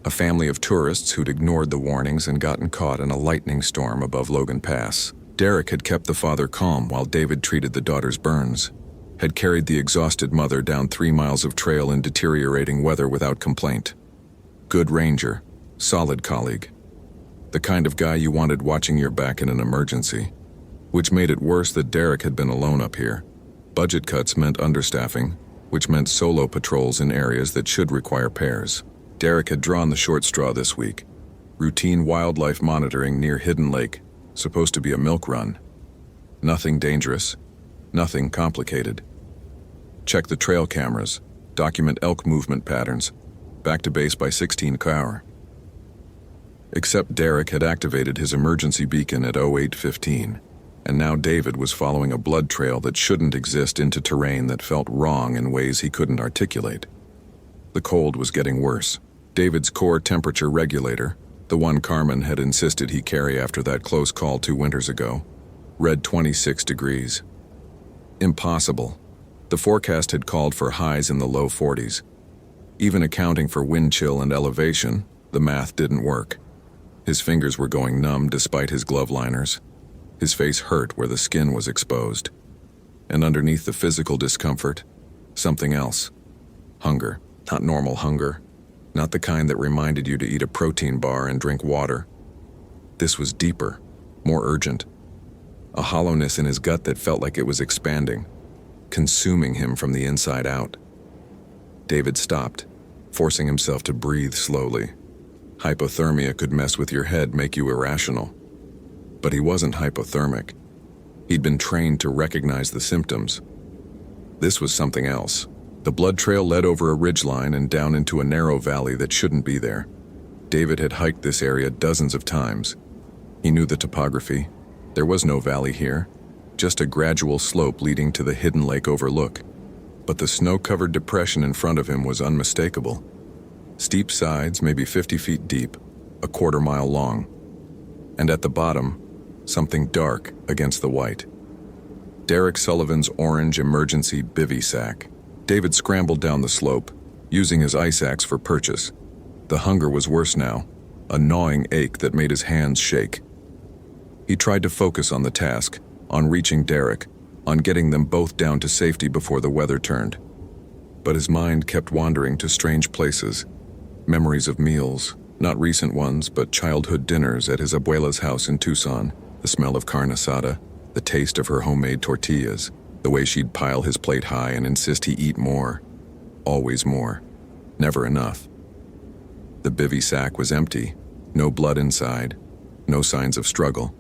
a family of tourists who'd ignored the warnings and gotten caught in a lightning storm above Logan Pass. Derek had kept the father calm while David treated the daughter's burns, had carried the exhausted mother down 3 miles of trail in deteriorating weather without complaint. Good ranger, solid colleague. The kind of guy you wanted watching your back in an emergency. Which made it worse that Derek had been alone up here. Budget cuts meant understaffing, which meant solo patrols in areas that should require pairs. Derek had drawn the short straw this week. Routine wildlife monitoring near Hidden Lake, supposed to be a milk run. Nothing dangerous, nothing complicated. Check the trail cameras, document elk movement patterns, back to base by 16 hour. Except Derek had activated his emergency beacon at 08:15, and now David was following a blood trail that shouldn't exist into terrain that felt wrong in ways he couldn't articulate. The cold was getting worse. David's core temperature regulator, the one Carmen had insisted he carry after that close call 2 winters ago, read 26 degrees. Impossible. The forecast had called for highs in the low 40s. Even accounting for wind chill and elevation, the math didn't work. His fingers were going numb despite his glove liners. His face hurt where the skin was exposed. And underneath the physical discomfort, something else. Hunger. Not normal hunger. Not the kind that reminded you to eat a protein bar and drink water. This was deeper, more urgent. A hollowness in his gut that felt like it was expanding, consuming him from the inside out. David stopped, forcing himself to breathe slowly. Hypothermia could mess with your head, make you irrational. But he wasn't hypothermic. He'd been trained to recognize the symptoms. This was something else. The blood trail led over a ridgeline and down into a narrow valley that shouldn't be there. David had hiked this area dozens of times. He knew the topography. There was no valley here, just a gradual slope leading to the Hidden Lake overlook. But the snow-covered depression in front of him was unmistakable. Steep sides, maybe 50 feet deep, a quarter-mile long. And at the bottom, something dark against the white. Derek Sullivan's orange emergency bivy sack. David scrambled down the slope, using his ice axe for purchase. The hunger was worse now, a gnawing ache that made his hands shake. He tried to focus on the task, on reaching Derek, on getting them both down to safety before the weather turned. But his mind kept wandering to strange places. Memories of meals, not recent ones, but childhood dinners at his abuela's house in Tucson, the smell of carne asada, the taste of her homemade tortillas, the way she'd pile his plate high and insist he eat more. Always more. Never enough. The bivy sack was empty, no blood inside, no signs of struggle.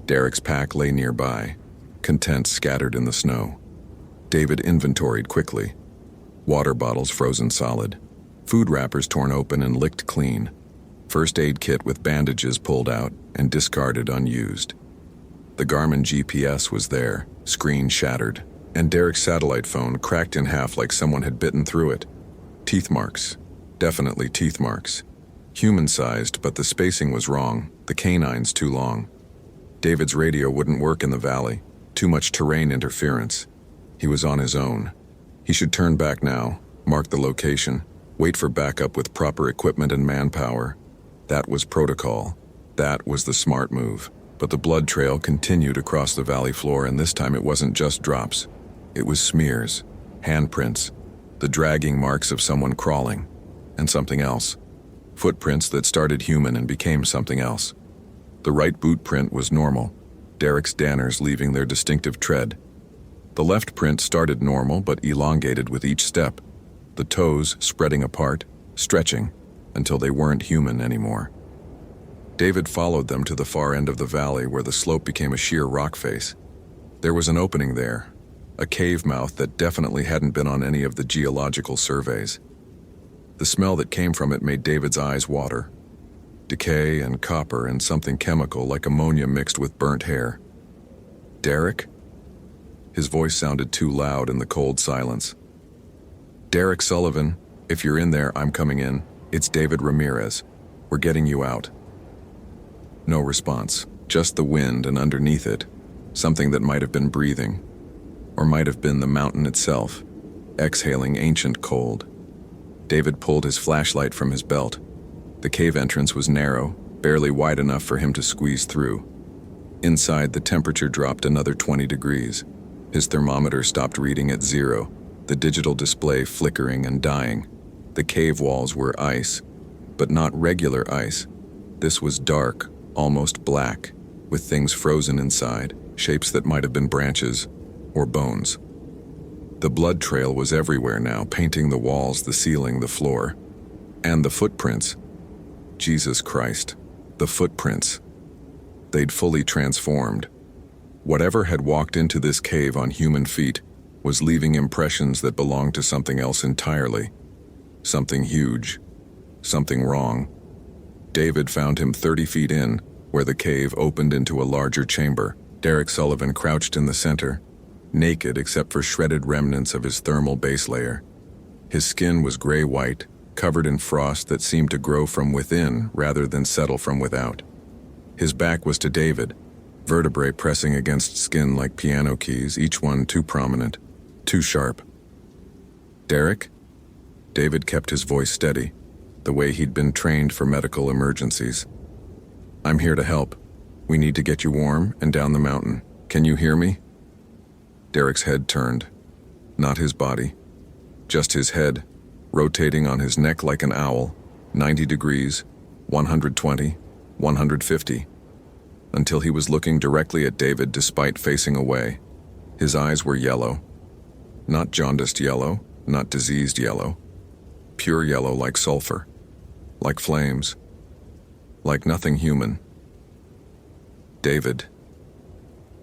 Derek's pack lay nearby, contents scattered in the snow. David inventoried quickly. Water bottles frozen solid, food wrappers torn open and licked clean, first aid kit with bandages pulled out and discarded unused. The Garmin GPS was there, screen shattered, and Derek's satellite phone cracked in half like someone had bitten through it. Teeth marks. Definitely teeth marks. Human-sized, but the spacing was wrong, the canines too long. David's radio wouldn't work in the valley. Too much terrain interference. He was on his own. He should turn back now, mark the location, wait for backup with proper equipment and manpower. That was protocol. That was the smart move. But the blood trail continued across the valley floor, and this time it wasn't just drops. It was smears, handprints, the dragging marks of someone crawling, and something else. Footprints that started human and became something else. The right boot print was normal. Derek's danners leaving their distinctive tread. The left print started normal but elongated with each step, the toes spreading apart, stretching, until they weren't human anymore. David followed them to the far end of the valley where the slope became a sheer rock face. There was an opening there, a cave mouth that definitely hadn't been on any of the geological surveys. The smell that came from it made David's eyes water. Decay and copper and something chemical like ammonia mixed with burnt hair. Derek? His voice sounded too loud in the cold silence. Derek Sullivan, if you're in there, I'm coming in. It's David Ramirez. We're getting you out. No response, just the wind and underneath it, something that might have been breathing, or might have been the mountain itself, exhaling ancient cold. David pulled his flashlight from his belt. The cave entrance was narrow, barely wide enough for him to squeeze through. Inside, the temperature dropped another 20 degrees. His thermometer stopped reading at 0, the digital display flickering and dying. The cave walls were ice, but not regular ice. This was dark, almost black, with things frozen inside, shapes that might have been branches or bones. The blood trail was everywhere now, painting the walls, the ceiling, the floor. And the footprints. Jesus Christ, the footprints. They'd fully transformed. Whatever had walked into this cave on human feet was leaving impressions that belonged to something else entirely. Something huge. Something wrong. David found him 30 feet in, where the cave opened into a larger chamber. Derek Sullivan crouched in the center, naked except for shredded remnants of his thermal base layer. His skin was gray-white, covered in frost that seemed to grow from within rather than settle from without. His back was to David, vertebrae pressing against skin like piano keys, each one too prominent, too sharp. Derek? David kept his voice steady, the way he'd been trained for medical emergencies. I'm here to help. We need to get you warm and down the mountain. Can you hear me? Derek's head turned. Not his body. Just his head, rotating on his neck like an owl, 90 degrees, 120, 150, until he was looking directly at David despite facing away. His eyes were yellow. Not jaundiced yellow, not diseased yellow. Pure yellow like sulfur. Like flames. Like nothing human. David.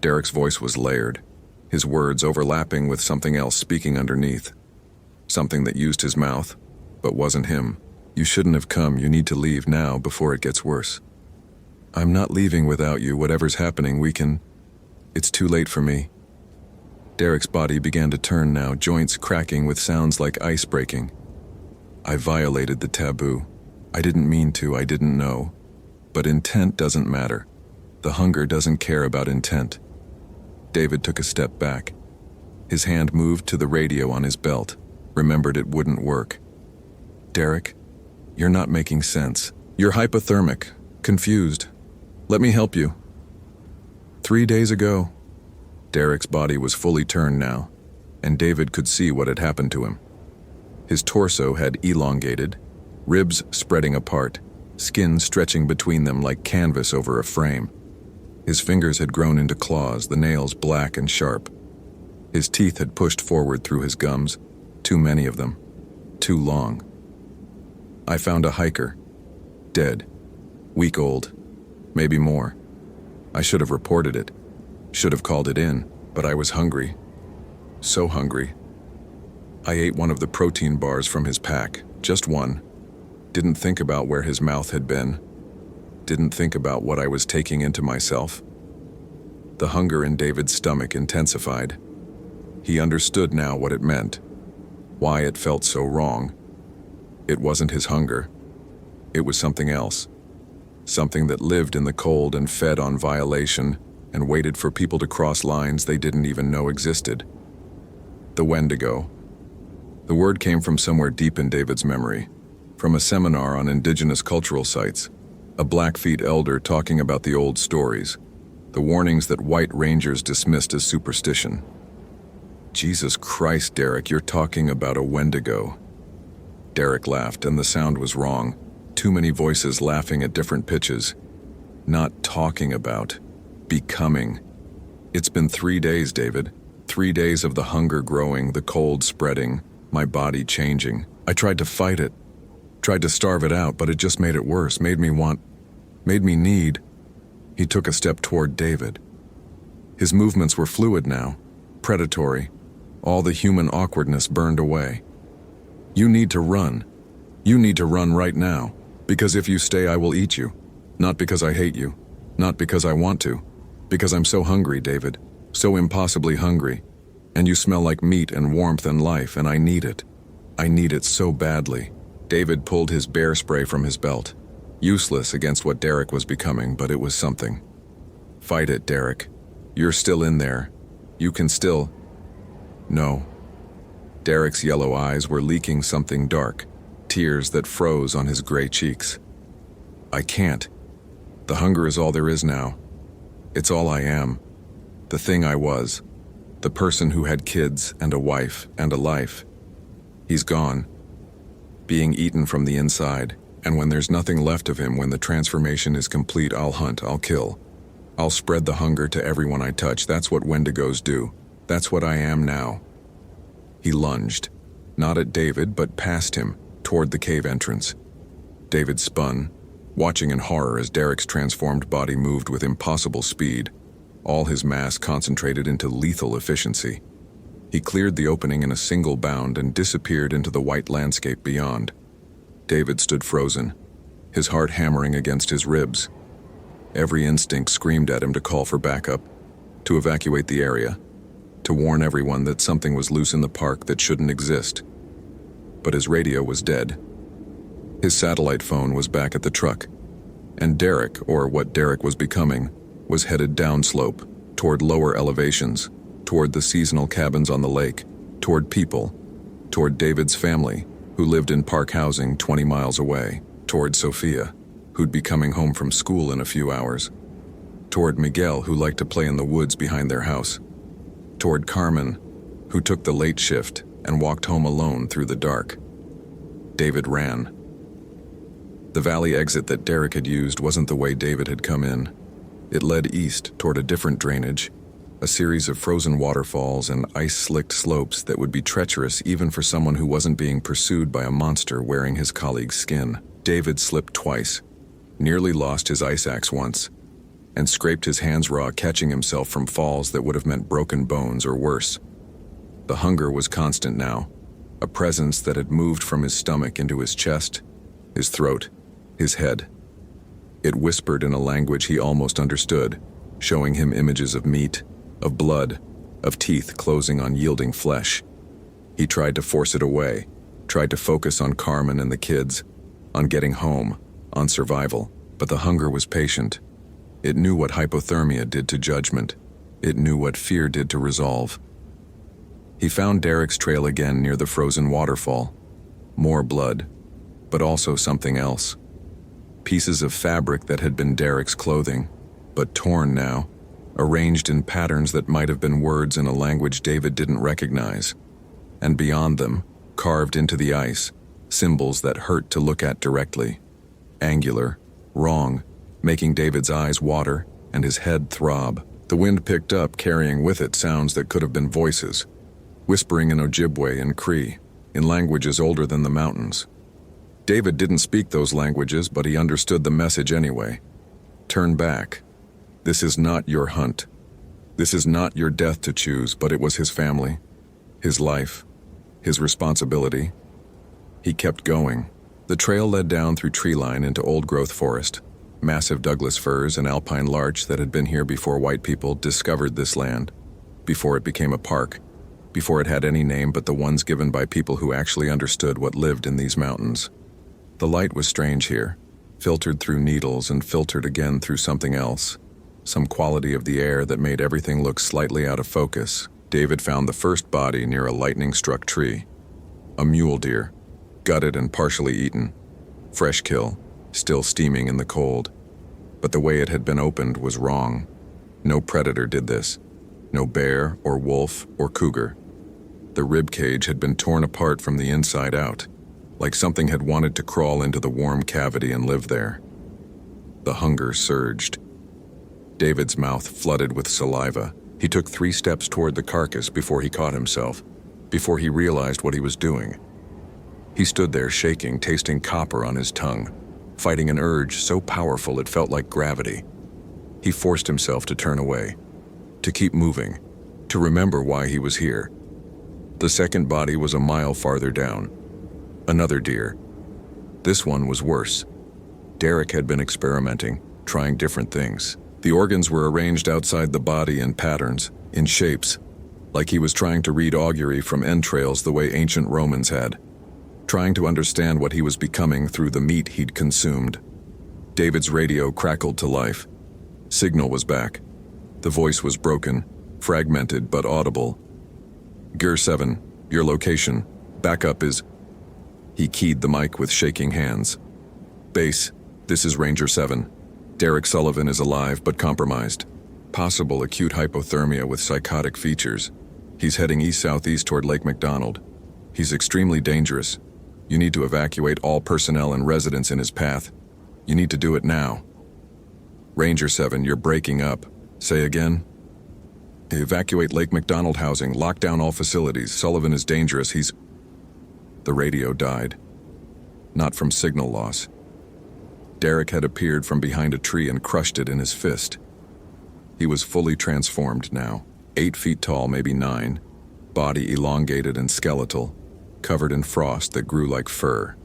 Derek's voice was layered, his words overlapping with something else speaking underneath. Something that used his mouth, but wasn't him. You shouldn't have come. You need to leave now before it gets worse. I'm not leaving without you. Whatever's happening, we can... It's too late for me. Derek's body began to turn now, joints cracking with sounds like ice breaking. I violated the taboo. I didn't mean to, I didn't know. But intent doesn't matter. The hunger doesn't care about intent. David took a step back. His hand moved to the radio on his belt, remembered it wouldn't work. Derek, you're not making sense. You're hypothermic, confused. Let me help you. 3 days ago. Derek's body was fully turned now, and David could see what had happened to him. His torso had elongated, ribs spreading apart, skin stretching between them like canvas over a frame. His fingers had grown into claws, the nails black and sharp. His teeth had pushed forward through his gums, too many of them, too long. I found a hiker, dead, week old, maybe more. I should have reported it, should have called it in, but I was hungry, so hungry. I ate one of the protein bars from his pack, just one. Didn't think about where his mouth had been. Didn't think about what I was taking into myself. The hunger in David's stomach intensified. He understood now what it meant, why it felt so wrong. It wasn't his hunger. It was something else. Something that lived in the cold and fed on violation and waited for people to cross lines they didn't even know existed. The Wendigo. The word came from somewhere deep in David's memory, from a seminar on indigenous cultural sites, a Blackfeet elder talking about the old stories, the warnings that white rangers dismissed as superstition. Jesus Christ, Derek, you're talking about a Wendigo. Derek laughed, and the sound was wrong. Too many voices laughing at different pitches. Not talking about, becoming. It's been 3 days, David. 3 days of the hunger growing, the cold spreading, my body changing. I tried to fight it, tried to starve it out, but it just made it worse, made me need. He took a step toward David. His movements were fluid now, predatory. All the human awkwardness burned away. You need to run. You need to run right now, because if you stay, I will eat you. Not because I hate you, not because I want to, because I'm so hungry, David, so impossibly hungry. And you smell like meat and warmth and life, and I need it. I need it so badly. David pulled his bear spray from his belt. Useless against what Derek was becoming, but it was something. Fight it, Derek. You're still in there. You can still... No. Derek's yellow eyes were leaking something dark, tears that froze on his gray cheeks. I can't. The hunger is all there is now. It's all I am. The thing I was. The person who had kids and a wife and a life. He's gone. Being eaten from the inside, and when there's nothing left of him, when the transformation is complete, I'll hunt, I'll kill. I'll spread the hunger to everyone I touch. That's what Wendigos do. That's what I am now. He lunged, not at David, but past him, toward the cave entrance. David spun, watching in horror as Derek's transformed body moved with impossible speed, all his mass concentrated into lethal efficiency. He cleared the opening in a single bound and disappeared into the white landscape beyond. David stood frozen, his heart hammering against his ribs. Every instinct screamed at him to call for backup, to evacuate the area, to warn everyone that something was loose in the park that shouldn't exist. But his radio was dead. His satellite phone was back at the truck, and Derek, or what Derek was becoming, was headed downslope, toward lower elevations, toward the seasonal cabins on the lake, toward people, toward David's family, who lived in park housing 20 miles away, toward Sophia, who'd be coming home from school in a few hours, toward Miguel, who liked to play in the woods behind their house, toward Carmen, who took the late shift and walked home alone through the dark. David ran. The valley exit that Derek had used wasn't the way David had come in. It led east toward a different drainage, a series of frozen waterfalls and ice-slicked slopes that would be treacherous even for someone who wasn't being pursued by a monster wearing his colleague's skin. David slipped twice, nearly lost his ice axe once, and scraped his hands raw, catching himself from falls that would have meant broken bones or worse. The hunger was constant now, a presence that had moved from his stomach into his chest, his throat, his head. It whispered in a language he almost understood, showing him images of meat, of blood, of teeth closing on yielding flesh. He tried to force it away, tried to focus on Carmen and the kids, on getting home, on survival, but the hunger was patient. It knew what hypothermia did to judgment. It knew what fear did to resolve. He found Derek's trail again near the frozen waterfall. More blood, but also something else. Pieces of fabric that had been Derek's clothing, but torn now, arranged in patterns that might have been words in a language David didn't recognize. And beyond them, carved into the ice, symbols that hurt to look at directly. Angular, wrong, making David's eyes water and his head throb. The wind picked up, carrying with it sounds that could have been voices, whispering in Ojibwe and Cree, in languages older than the mountains. David didn't speak those languages, but he understood the message anyway. Turn back. This is not your hunt. This is not your death to choose, but it was his family, his life, his responsibility. He kept going. The trail led down through tree line into old-growth forest, massive Douglas firs and alpine larch that had been here before white people discovered this land, before it became a park, before it had any name but the ones given by people who actually understood what lived in these mountains. The light was strange here, filtered through needles and filtered again through something else, some quality of the air that made everything look slightly out of focus. David found the first body near a lightning-struck tree. A mule deer, gutted and partially eaten. Fresh kill, still steaming in the cold. But the way it had been opened was wrong. No predator did this. No bear or wolf or cougar. The rib cage had been torn apart from the inside out, like something had wanted to crawl into the warm cavity and live there. The hunger surged. David's mouth flooded with saliva, He took 3 steps toward the carcass before he caught himself, before he realized what he was doing. He stood there shaking, tasting copper on his tongue, fighting an urge so powerful it felt like gravity. He forced himself to turn away, to keep moving, to remember why he was here. The second body was a mile farther down. Another deer. This one was worse. Derek had been experimenting, trying different things. The organs were arranged outside the body in patterns, in shapes, like he was trying to read augury from entrails the way ancient Romans had, trying to understand what he was becoming through the meat he'd consumed. David's radio crackled to life. Signal was back. The voice was broken, fragmented but audible. Gear 7, your location. Backup is... He keyed the mic with shaking hands. Base, this is Ranger 7. Derek Sullivan is alive but compromised. Possible acute hypothermia with psychotic features. He's heading east-southeast toward Lake McDonald. He's extremely dangerous. You need to evacuate all personnel and residents in his path. You need to do it now. Ranger 7, you're breaking up. Say again? Evacuate Lake McDonald housing. Lock down all facilities. Sullivan is dangerous. He's... The radio died. Not from signal loss. Derek had appeared from behind a tree and crushed it in his fist. He was fully transformed now, 8 feet tall, maybe 9, body elongated and skeletal, covered in frost that grew like fur.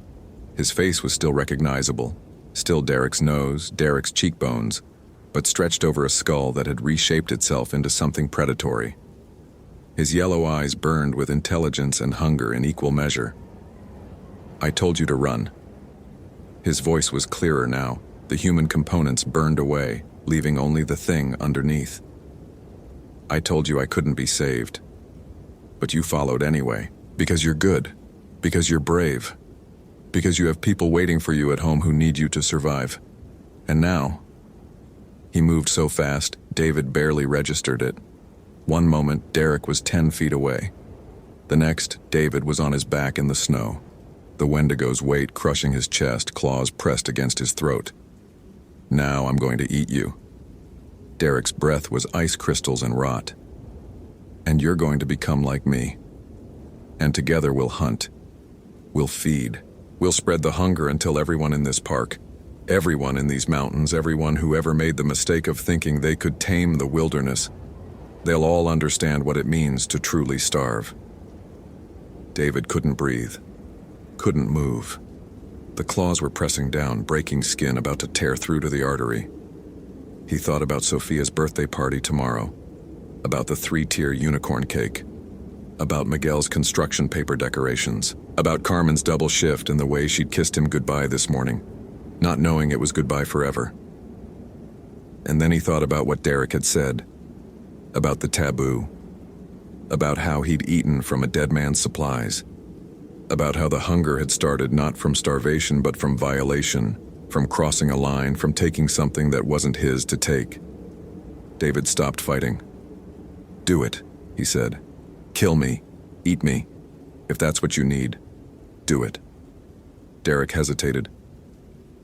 His face was still recognizable, still Derek's nose, Derek's cheekbones, but stretched over a skull that had reshaped itself into something predatory. His yellow eyes burned with intelligence and hunger in equal measure. I told you to run. His voice was clearer now. The human components burned away, leaving only the thing underneath. I told you I couldn't be saved. But you followed anyway, because you're good, because you're brave, because you have people waiting for you at home who need you to survive. And now... He moved so fast, David barely registered it. One moment, Derek was 10 feet away. The next, David was on his back in the snow, the Wendigo's weight crushing his chest, claws pressed against his throat. Now I'm going to eat you. Derek's breath was ice crystals and rot. And you're going to become like me. And together we'll hunt. We'll feed. We'll spread the hunger until everyone in this park, everyone in these mountains, everyone who ever made the mistake of thinking they could tame the wilderness, they'll all understand what it means to truly starve. David couldn't breathe, couldn't move. The claws were pressing down, breaking skin, about to tear through to the artery. He thought about Sophia's birthday party tomorrow, about the 3-tier unicorn cake, about Miguel's construction paper decorations, about Carmen's double shift and the way she'd kissed him goodbye this morning, not knowing it was goodbye forever. And then he thought about what Derek had said, about the taboo, about how he'd eaten from a dead man's supplies, about how the hunger had started not from starvation but from violation, from crossing a line, from taking something that wasn't his to take. David stopped fighting. Do it, he said. Kill me, eat me. If that's what you need, do it. Derek hesitated.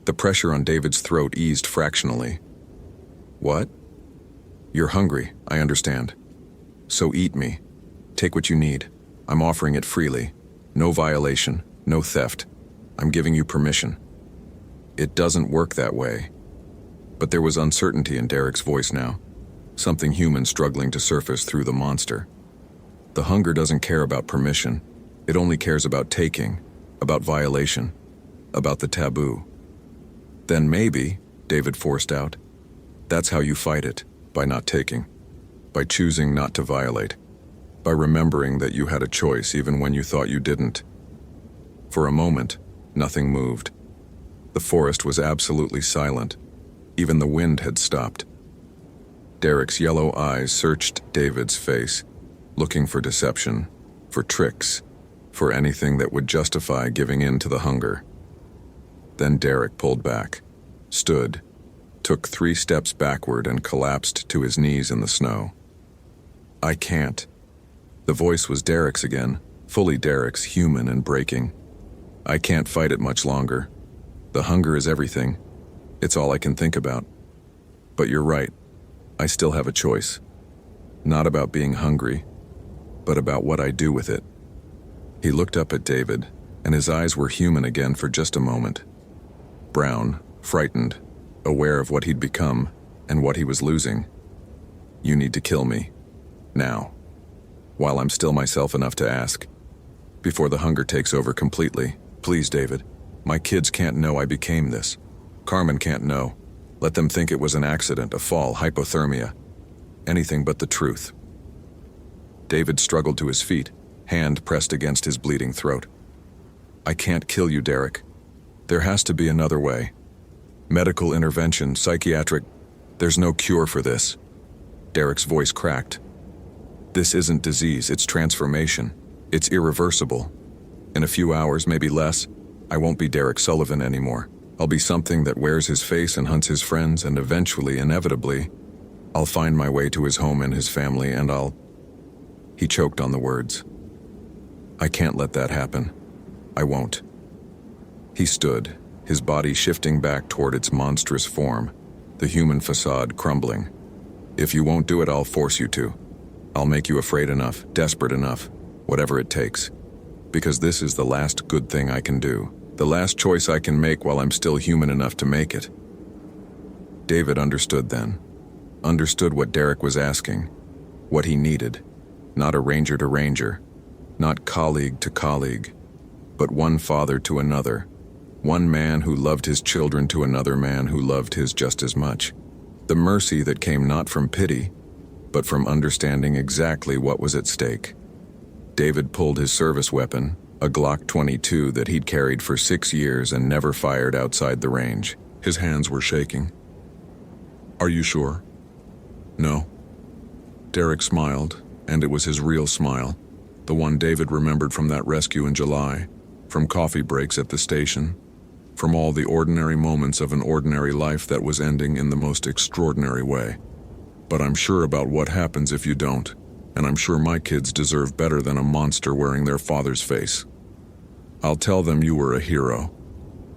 The pressure on David's throat eased fractionally. What? You're hungry, I understand. So eat me. Take what you need. I'm offering it freely. No violation, no theft. I'm giving you permission. It doesn't work that way. But there was uncertainty in Derek's voice now, something human struggling to surface through the monster. The hunger doesn't care about permission. It only cares about taking, about violation, about the taboo. Then maybe, David forced out, that's how you fight it, by not taking, by choosing not to violate, by remembering that you had a choice even when you thought you didn't. For a moment, nothing moved. The forest was absolutely silent. Even the wind had stopped. Derek's yellow eyes searched David's face, looking for deception, for tricks, for anything that would justify giving in to the hunger. Then Derek pulled back, stood, took 3 steps backward and collapsed to his knees in the snow. I can't. The voice was Derek's again, fully Derek's, human and breaking. I can't fight it much longer. The hunger is everything. It's all I can think about. But you're right. I still have a choice. Not about being hungry, but about what I do with it. He looked up at David, and his eyes were human again for just a moment. Brown, frightened, aware of what he'd become and what he was losing. You need to kill me. Now. While I'm still myself enough to ask. Before the hunger takes over completely. Please, David. My kids can't know I became this. Carmen can't know. Let them think it was an accident, a fall, hypothermia. Anything but the truth. David struggled to his feet, hand pressed against his bleeding throat. I can't kill you, Derek. There has to be another way. Medical intervention, psychiatric. There's no cure for this. Derek's voice cracked. This isn't disease, it's transformation. It's irreversible. In a few hours, maybe less, I won't be Derek Sullivan anymore. I'll be something that wears his face and hunts his friends, and eventually, inevitably, I'll find my way to his home and his family, and I'll... He choked on the words. I can't let that happen. I won't. He stood, his body shifting back toward its monstrous form, the human facade crumbling. If you won't do it, I'll force you to. I'll make you afraid enough, desperate enough, whatever it takes. Because this is the last good thing I can do, the last choice I can make while I'm still human enough to make it. David understood then. Understood what Derek was asking, what he needed. Not a ranger to ranger, not colleague to colleague, but one father to another, one man who loved his children to another man who loved his just as much. The mercy that came not from pity, but from understanding exactly what was at stake. David pulled his service weapon, a Glock 22 that he'd carried for 6 years and never fired outside the range. His hands were shaking. Are you sure? No. Derek smiled, and it was his real smile, the one David remembered from that rescue in July, from coffee breaks at the station, from all the ordinary moments of an ordinary life that was ending in the most extraordinary way. But I'm sure about what happens if you don't, and I'm sure my kids deserve better than a monster wearing their father's face. I'll tell them you were a hero.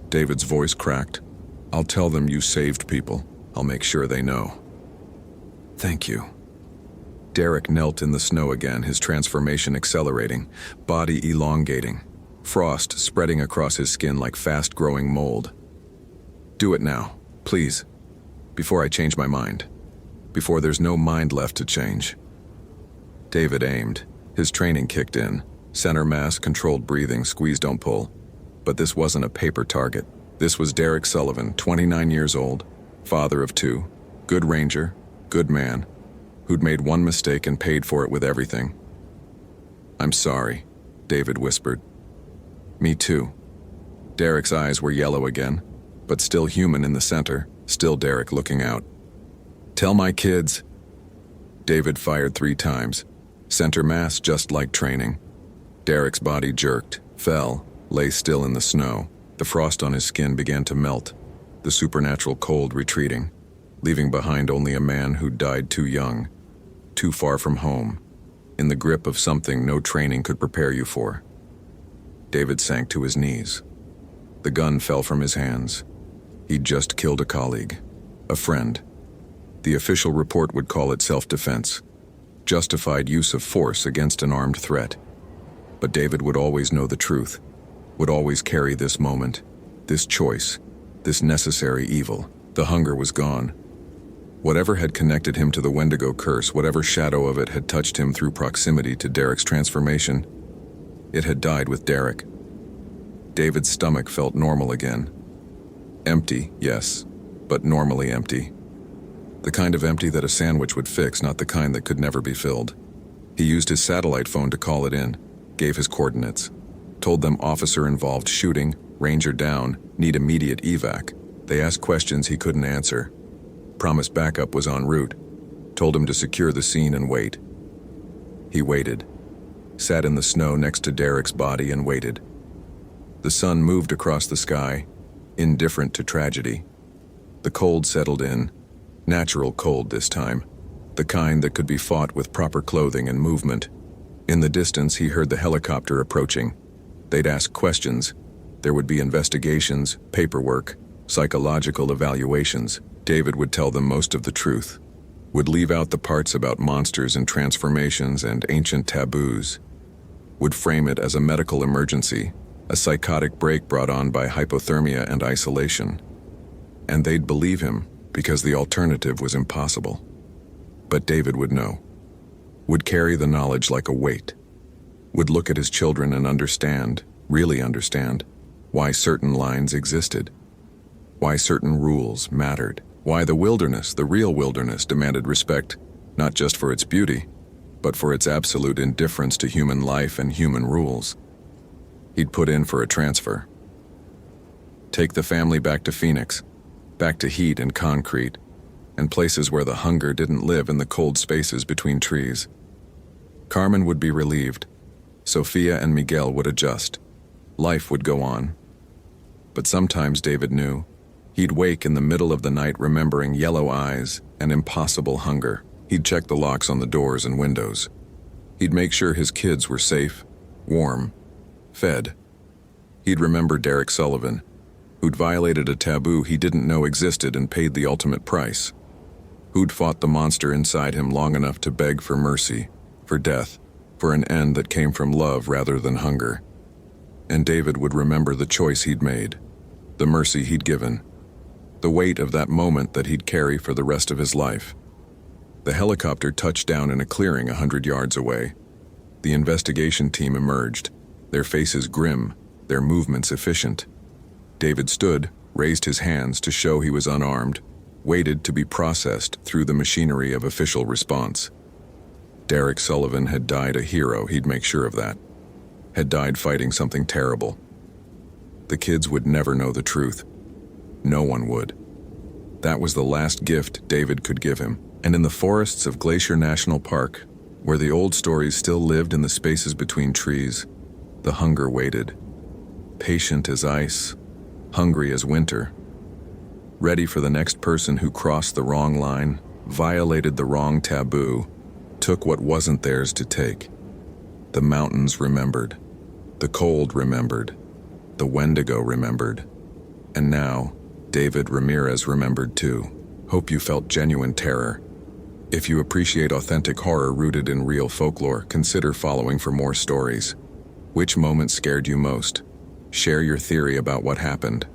David's voice cracked. I'll tell them you saved people. I'll make sure they know. Thank you. Derek knelt in the snow again, his transformation accelerating, body elongating, frost spreading across his skin like fast-growing mold. Do it now, please, before I change my mind, before there's no mind left to change. David aimed. His training kicked in. Center mass, controlled breathing, squeeze, don't pull. But this wasn't a paper target. This was Derek Sullivan, 29 years old, father of 2, good ranger, good man, who'd made one mistake and paid for it with everything. I'm sorry, David whispered. Me too. Derek's eyes were yellow again, but still human in the center, still Derek looking out. Tell my kids. David fired 3 times. Center mass just like training. Derek's body jerked, fell, lay still in the snow. The frost on his skin began to melt, the supernatural cold retreating, leaving behind only a man who died too young, too far from home, in the grip of something no training could prepare you for. David sank to his knees. The gun fell from his hands. He'd just killed a colleague, a friend. The official report would call it self-defense, justified use of force against an armed threat. But David would always know the truth, would always carry this moment, this choice, this necessary evil. The hunger was gone. Whatever had connected him to the Wendigo curse, whatever shadow of it had touched him through proximity to Derek's transformation, it had died with Derek. David's stomach felt normal again. Empty, yes, but normally empty. The kind of empty that a sandwich would fix, not the kind that could never be filled. He used his satellite phone to call it in, gave his coordinates, told them officer involved shooting, ranger down, need immediate evac. They asked questions he couldn't answer. Promised backup was en route. Told him to secure the scene and wait. He waited. Sat in the snow next to Derek's body and waited. The sun moved across the sky, indifferent to tragedy. The cold settled in, natural cold this time, the kind that could be fought with proper clothing and movement. In the distance, he heard the helicopter approaching. They'd ask questions. There would be investigations, paperwork, psychological evaluations. David would tell them most of the truth. would leave out the parts about monsters and transformations and ancient taboos, would frame it as a medical emergency, a psychotic break brought on by hypothermia and isolation. And they'd believe him because the alternative was impossible. But David would know, would carry the knowledge like a weight, would look at his children and understand, really understand, why certain lines existed, why certain rules mattered, why the wilderness, the real wilderness, demanded respect, not just for its beauty, but for its absolute indifference to human life and human rules. He'd put in for a transfer. Take the family back to Phoenix, back to heat and concrete, and places where the hunger didn't live in the cold spaces between trees. Carmen would be relieved. Sophia and Miguel would adjust. Life would go on. But sometimes David knew. He'd wake in the middle of the night remembering yellow eyes and impossible hunger. He'd check the locks on the doors and windows. He'd make sure his kids were safe, warm, fed. He'd remember Derek Sullivan, who'd violated a taboo he didn't know existed and paid the ultimate price. Who'd fought the monster inside him long enough to beg for mercy, for death, for an end that came from love rather than hunger. And David would remember the choice he'd made, the mercy he'd given, the weight of that moment that he'd carry for the rest of his life. The helicopter touched down in a clearing 100 yards away. The investigation team emerged, their faces grim, their movements efficient. David stood, raised his hands to show he was unarmed, waited to be processed through the machinery of official response. Derek Sullivan had died a hero, he'd make sure of that. Had died fighting something terrible. The kids would never know the truth. No one would. That was the last gift David could give him. And in the forests of Glacier National Park, where the old stories still lived in the spaces between trees, the hunger waited. Patient as ice, hungry as winter. Ready for the next person who crossed the wrong line, violated the wrong taboo, took what wasn't theirs to take. The mountains remembered. The cold remembered. The Wendigo remembered. And now, David Ramirez remembered too. Hope you felt genuine terror. If you appreciate authentic horror rooted in real folklore, consider following for more stories. Which moment scared you most? Share your theory about what happened.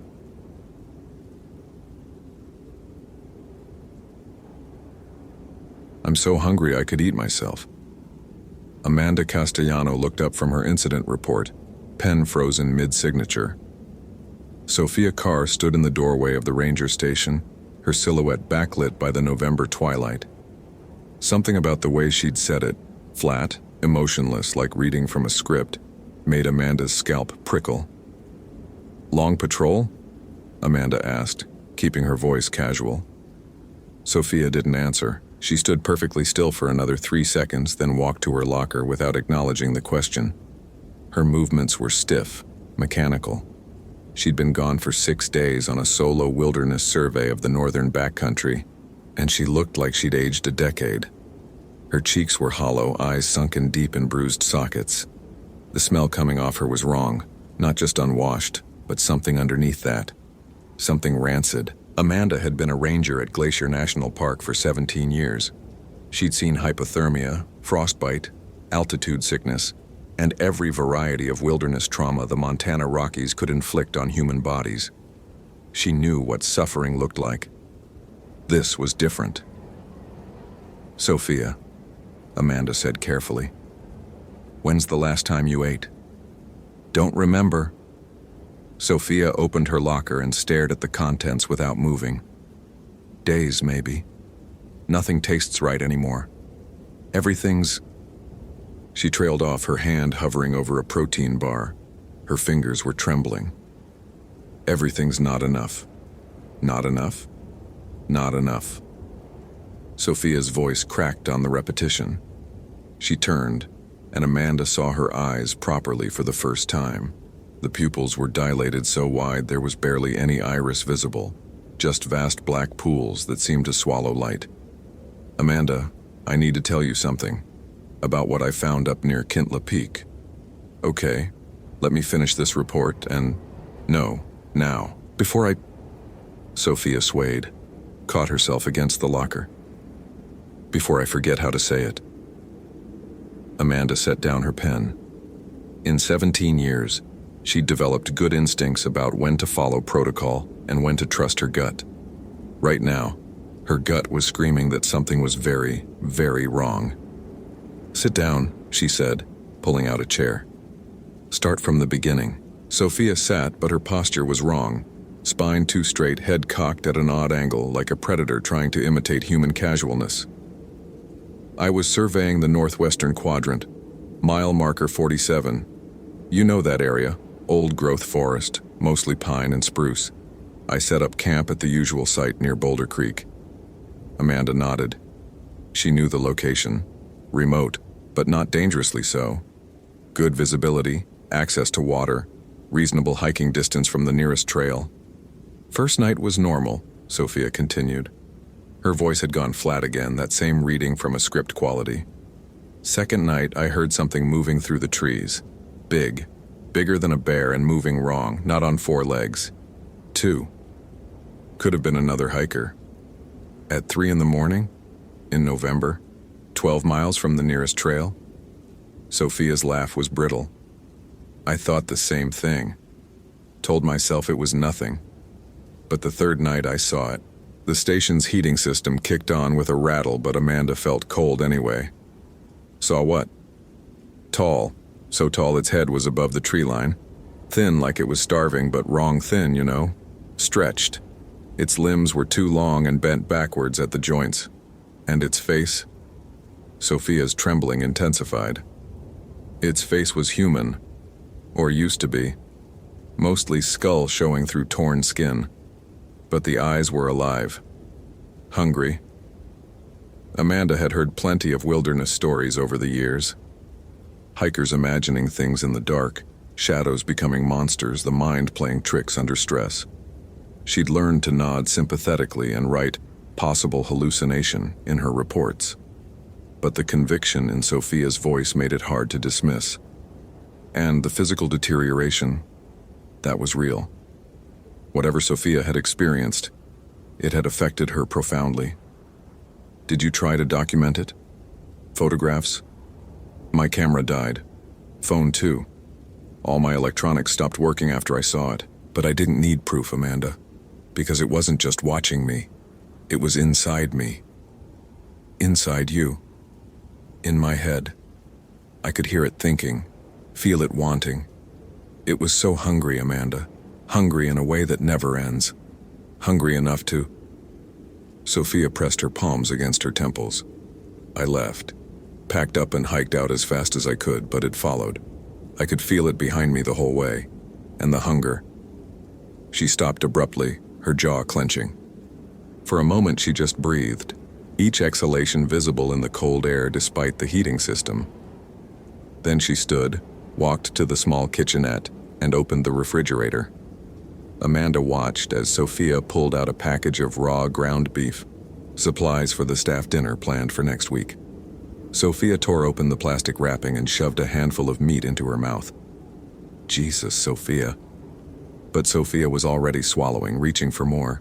I'm so hungry I could eat myself. Amanda Castellano looked up from her incident report, pen frozen mid-signature. Sophia Carr stood in the doorway of the ranger station, her silhouette backlit by the November twilight. Something about the way she'd said it, flat, emotionless like reading from a script, made Amanda's scalp prickle. Long patrol? Amanda asked, keeping her voice casual. Sophia didn't answer. She stood perfectly still for another 3 seconds, then walked to her locker without acknowledging the question. Her movements were stiff, mechanical. She'd been gone for 6 days on a solo wilderness survey of the northern backcountry, and she looked like she'd aged a decade. Her cheeks were hollow, eyes sunken deep in bruised sockets. The smell coming off her was wrong, not just unwashed, but something underneath that. Something rancid. Amanda had been a ranger at Glacier National Park for 17 years. She'd seen hypothermia, frostbite, altitude sickness, and every variety of wilderness trauma the Montana Rockies could inflict on human bodies. She knew what suffering looked like. This was different. Sophia, Amanda said carefully. When's the last time you ate? Don't remember. Sophia opened her locker and stared at the contents without moving. Days, maybe. Nothing tastes right anymore. Everything's... She trailed off, her hand hovering over a protein bar. Her fingers were trembling. Everything's not enough. Not enough. Not enough. Sophia's voice cracked on the repetition. She turned, and Amanda saw her eyes properly for the first time. The pupils were dilated so wide there was barely any iris visible, just vast black pools that seemed to swallow light. Amanda, I need to tell you something about what I found up near Kintla Peak. Okay, let me finish this report and... No, now, before I... Sophia swayed, caught herself against the locker. before I forget how to say it. Amanda set down her pen. In 17 years, she'd developed good instincts about when to follow protocol and when to trust her gut. Right now, her gut was screaming that something was very, very wrong. "Sit down," she said, pulling out a chair. "Start from the beginning." Sophia sat, but her posture was wrong. Spine too straight, head cocked at an odd angle, like a predator trying to imitate human casualness. "I was surveying the northwestern quadrant, mile marker 47. You know that area, old-growth forest, mostly pine and spruce. I set up camp at the usual site near Boulder Creek." Amanda nodded. She knew the location. Remote, but not dangerously so. Good visibility, access to water, reasonable hiking distance from the nearest trail. "First night was normal," Sophia continued. Her voice had gone flat again, that same reading from a script quality. "Second night, I heard something moving through the trees. Big. Bigger than a bear and moving wrong, not on 4 legs. 2. Could have been another hiker. At 3 in the morning? In November? 12 miles from the nearest trail?" Sophia's laugh was brittle. "I thought the same thing. Told myself it was nothing. But the third night I saw it. The station's heating system kicked on with a rattle, but Amanda felt cold anyway." "Saw what?" "Tall. So tall its head was above the tree line. Thin like it was starving, but wrong thin, you know. Stretched. Its limbs were too long and bent backwards at the joints. And its face?" Sophia's trembling intensified. "Its face was human. Or used to be. Mostly skull showing through torn skin. But the eyes were alive. Hungry." Amanda had heard plenty of wilderness stories over the years. Hikers imagining things in the dark, shadows becoming monsters, the mind playing tricks under stress. She'd learned to nod sympathetically and write "possible hallucination" in her reports. But the conviction in Sophia's voice made it hard to dismiss. And the physical deterioration, that was real. Whatever Sophia had experienced, it had affected her profoundly. "Did you try to document it? Photographs?" "My camera died. Phone too. All my electronics stopped working after I saw it. But I didn't need proof, Amanda. Because it wasn't just watching me. It was inside me. Inside you. In my head. I could hear it thinking, feel it wanting. It was so hungry, Amanda. Hungry in a way that never ends. Hungry enough to..." Sophia pressed her palms against her temples. "I left. Packed up and hiked out as fast as I could, but it followed. I could feel it behind me the whole way. And the hunger." She stopped abruptly, her jaw clenching. For a moment she just breathed, each exhalation visible in the cold air despite the heating system. Then she stood, walked to the small kitchenette, and opened the refrigerator. Amanda watched as Sophia pulled out a package of raw ground beef, supplies for the staff dinner planned for next week. Sophia tore open the plastic wrapping and shoved a handful of meat into her mouth. "Jesus, Sophia." But Sophia was already swallowing, reaching for more.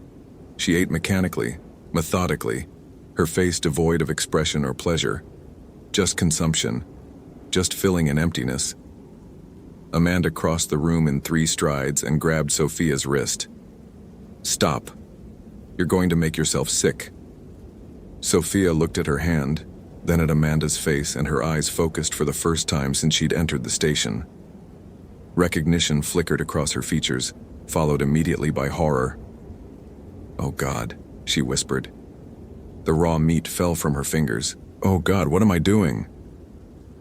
She ate mechanically, methodically, her face devoid of expression or pleasure. Just consumption, just filling an emptiness. Amanda crossed the room in 3 strides and grabbed Sophia's wrist. "Stop. You're going to make yourself sick." Sophia looked at her hand, then at Amanda's face, and her eyes focused for the first time since she'd entered the station. Recognition flickered across her features, followed immediately by horror. "Oh God," she whispered. The raw meat fell from her fingers. "Oh God, what am I doing?"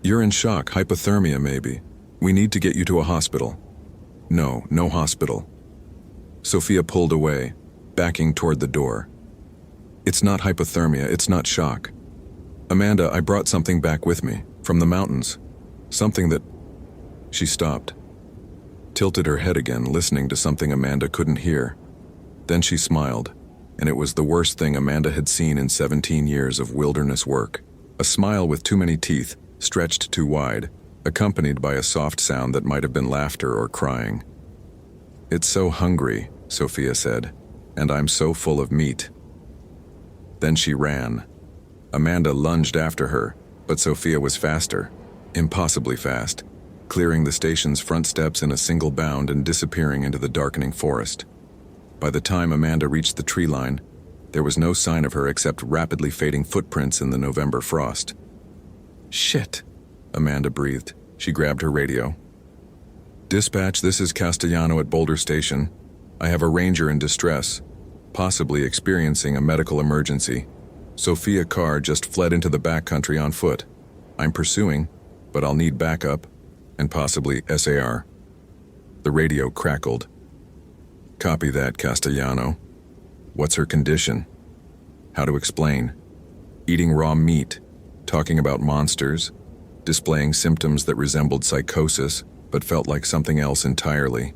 "You're in shock, hypothermia maybe. We need to get you to a hospital." "No, no hospital." Sophia pulled away, backing toward the door. "It's not hypothermia, it's not shock. Amanda, I brought something back with me, from the mountains. Something that..." She stopped, tilted her head again, listening to something Amanda couldn't hear. Then she smiled, and it was the worst thing Amanda had seen in 17 years of wilderness work. A smile with too many teeth, stretched too wide, accompanied by a soft sound that might have been laughter or crying. "It's so hungry," Sophia said, "and I'm so full of meat." Then she ran. Amanda lunged after her, but Sophia was faster, impossibly fast, clearing the station's front steps in a single bound and disappearing into the darkening forest. By the time Amanda reached the tree line, there was no sign of her except rapidly fading footprints in the November frost. "Shit," Amanda breathed. She grabbed her radio. "Dispatch, this is Castellano at Boulder Station. I have a ranger in distress, possibly experiencing a medical emergency. Sophia Carr just fled into the backcountry on foot. I'm pursuing, but I'll need backup, and possibly SAR." The radio crackled. "Copy that, Castellano. What's her condition?" How to explain? Eating raw meat, talking about monsters, displaying symptoms that resembled psychosis but felt like something else entirely.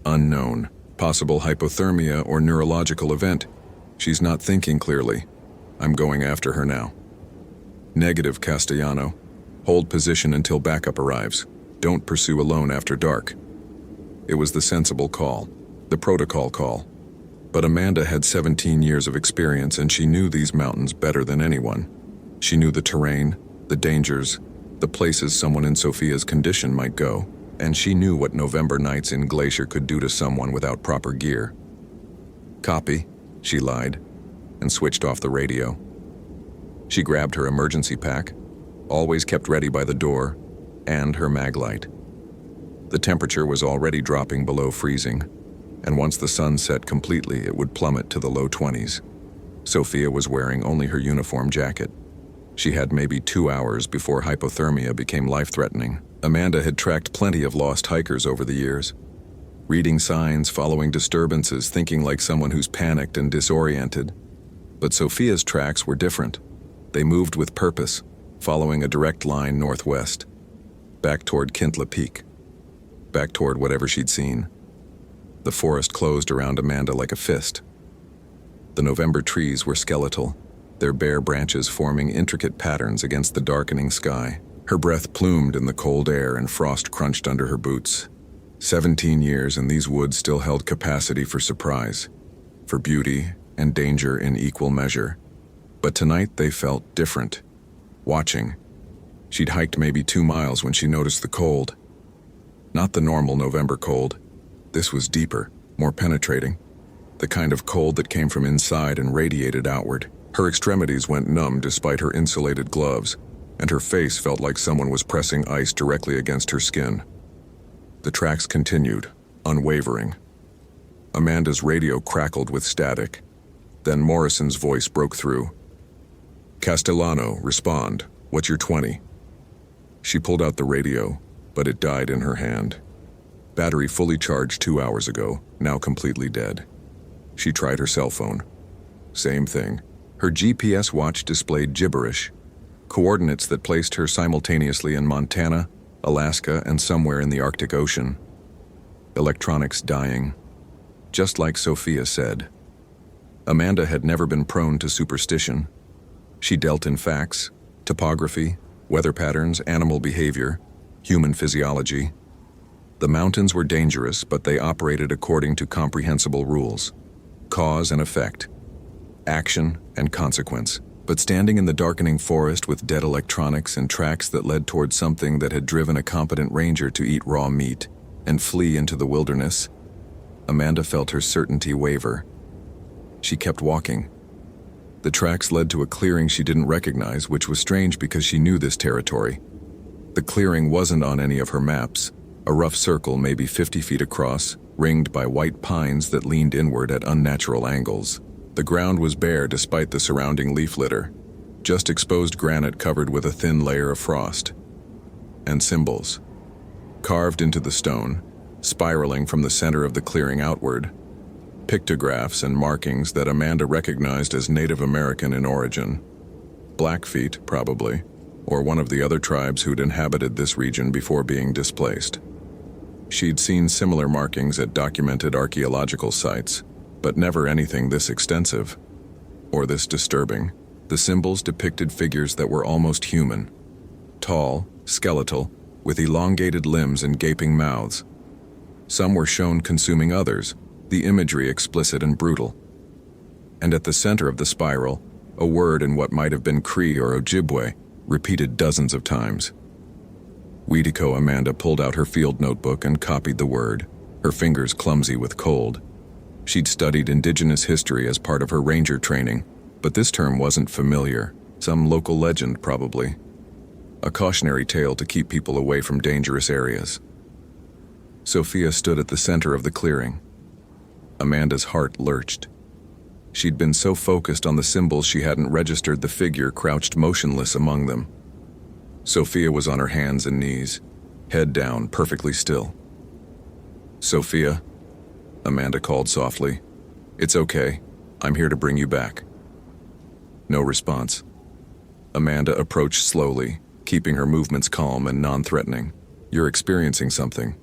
Unknown. Possible hypothermia or neurological event. She's not thinking clearly. I'm going after her now. Negative, Castellano. Hold position until backup arrives. Don't pursue alone after dark. It was the sensible call, the protocol call. But Amanda had 17 years of experience and she knew these mountains better than anyone. She knew the terrain, the dangers, the places someone in Sophia's condition might go, and she knew what November nights in Glacier could do to someone without proper gear. "Copy," she lied, and switched off the radio. She grabbed her emergency pack, always kept ready by the door, and her mag light. The temperature was already dropping below freezing, and once the sun set completely, it would plummet to the low 20s. Sophia was wearing only her uniform jacket. She had maybe 2 hours before hypothermia became life-threatening. Amanda had tracked plenty of lost hikers over the years, reading signs, following disturbances, thinking like someone who's panicked and disoriented. But Sophia's tracks were different. They moved with purpose, following a direct line northwest, back toward Kintla Peak, back toward whatever she'd seen. The forest closed around Amanda like a fist. The November trees were skeletal, their bare branches forming intricate patterns against the darkening sky. Her breath plumed in the cold air and frost crunched under her boots. 17 years and these woods still held capacity for surprise, for beauty and danger in equal measure. But tonight they felt different. Watching. She'd hiked maybe 2 miles when she noticed the cold. Not the normal November cold. This was deeper, more penetrating. The kind of cold that came from inside and radiated outward. Her extremities went numb despite her insulated gloves, and her face felt like someone was pressing ice directly against her skin. The tracks continued, unwavering. Amanda's radio crackled with static. Then Morrison's voice broke through. "Castellano, respond. What's your 20? She pulled out the radio, but it died in her hand. Battery fully charged 2 hours ago, now completely dead. She tried her cell phone. Same thing. Her GPS watch displayed gibberish, coordinates that placed her simultaneously in Montana, Alaska, and somewhere in the Arctic Ocean. Electronics dying, just like Sophia said. Amanda had never been prone to superstition. She dealt in facts, topography, weather patterns, animal behavior, human physiology. The mountains were dangerous, but they operated according to comprehensible rules. Cause and effect. Action and consequence. But standing in the darkening forest with dead electronics and tracks that led toward something that had driven a competent ranger to eat raw meat and flee into the wilderness, Amanda felt her certainty waver. She kept walking. The tracks led to a clearing she didn't recognize, which was strange because she knew this territory. The clearing wasn't on any of her maps, a rough circle maybe 50 feet across, ringed by white pines that leaned inward at unnatural angles. The ground was bare despite the surrounding leaf litter, just exposed granite covered with a thin layer of frost. And symbols, carved into the stone, spiraling from the center of the clearing outward. Pictographs and markings that Amanda recognized as Native American in origin. Blackfeet, probably, or one of the other tribes who'd inhabited this region before being displaced. She'd seen similar markings at documented archaeological sites, but never anything this extensive, or this disturbing. The symbols depicted figures that were almost human. Tall, skeletal, with elongated limbs and gaping mouths. Some were shown consuming others, the imagery explicit and brutal. And at the center of the spiral, a word in what might have been Cree or Ojibwe, repeated dozens of times. Weedico Amanda pulled out her field notebook and copied the word, her fingers clumsy with cold. She'd studied Indigenous history as part of her ranger training, but this term wasn't familiar, some local legend probably. A cautionary tale to keep people away from dangerous areas. Sophia stood at the center of the clearing. Amanda's heart lurched. She'd been so focused on the symbols she hadn't registered the figure crouched motionless among them. Sophia was on her hands and knees, head down, perfectly still. "Sophia," Amanda called softly. "It's okay. I'm here to bring you back." No response. Amanda approached slowly, keeping her movements calm and non-threatening. "You're experiencing something.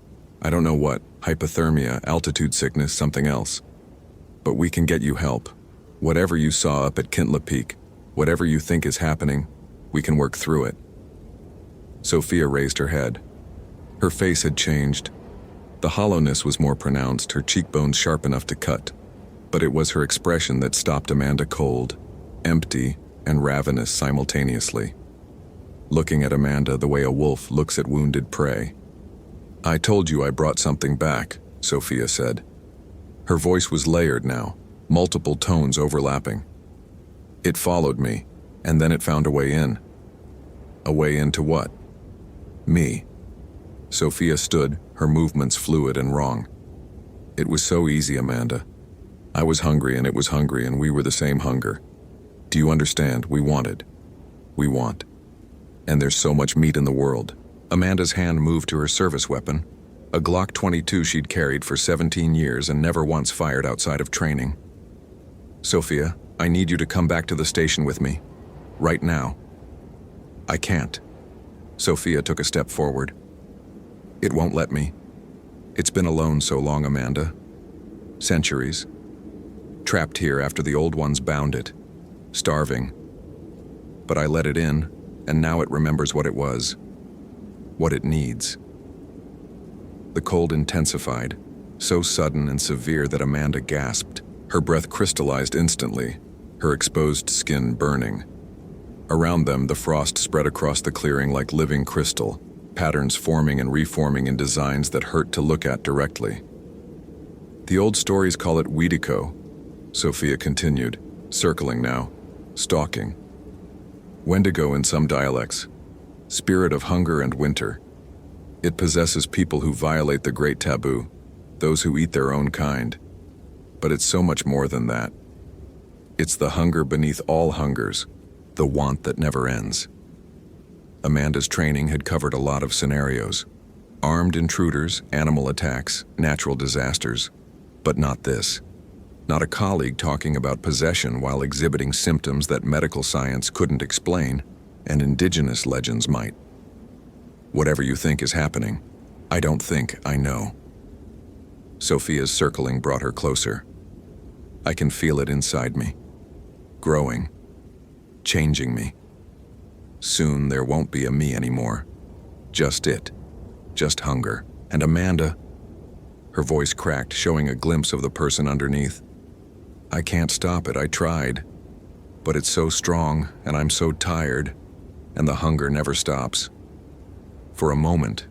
I don't know what, hypothermia, altitude sickness, something else. But we can get you help. Whatever you saw up at Kintla Peak, whatever you think is happening, we can work through it." Sophia raised her head. Her face had changed. The hollowness was more pronounced, her cheekbones sharp enough to cut. But it was her expression that stopped Amanda cold, empty, and ravenous simultaneously. Looking at Amanda the way a wolf looks at wounded prey. "I told you I brought something back," Sophia said. Her voice was layered now, multiple tones overlapping. "It followed me, and then it found a way in." "A way into what?" "Me." Sophia stood, her movements fluid and wrong. "It was so easy, Amanda. I was hungry and it was hungry and we were the same hunger. Do you understand? We wanted. We want. And there's so much meat in the world." Amanda's hand moved to her service weapon, a Glock 22 she'd carried for 17 years and never once fired outside of training. "Sophia, I need you to come back to the station with me. Right now." "I can't." Sophia took a step forward. "It won't let me. It's been alone so long, Amanda. Centuries. Trapped here after the old ones bound it. Starving. But I let it in, and now it remembers what it was. What it needs." The cold intensified, so sudden and severe that Amanda gasped. Her breath crystallized instantly, her exposed skin burning. Around them, the frost spread across the clearing like living crystal, patterns forming and reforming in designs that hurt to look at directly. "The old stories call it Weedico," Sophia continued, circling now, stalking. "Wendigo in some dialects. Spirit of hunger and winter. It possesses people who violate the great taboo, those who eat their own kind. But it's so much more than that. It's the hunger beneath all hungers, the want that never ends." Amanda's training had covered a lot of scenarios. Armed intruders, animal attacks, natural disasters. But not this. Not a colleague talking about possession while exhibiting symptoms that medical science couldn't explain, and indigenous legends might. "Whatever you think is happening, I don't think I know." Sophia's circling brought her closer. "I can feel it inside me. Growing. Changing me. Soon there won't be a me anymore. Just it. Just hunger. And Amanda..." Her voice cracked, showing a glimpse of the person underneath. "I can't stop it, I tried. But it's so strong, and I'm so tired, and the hunger never stops." For a moment,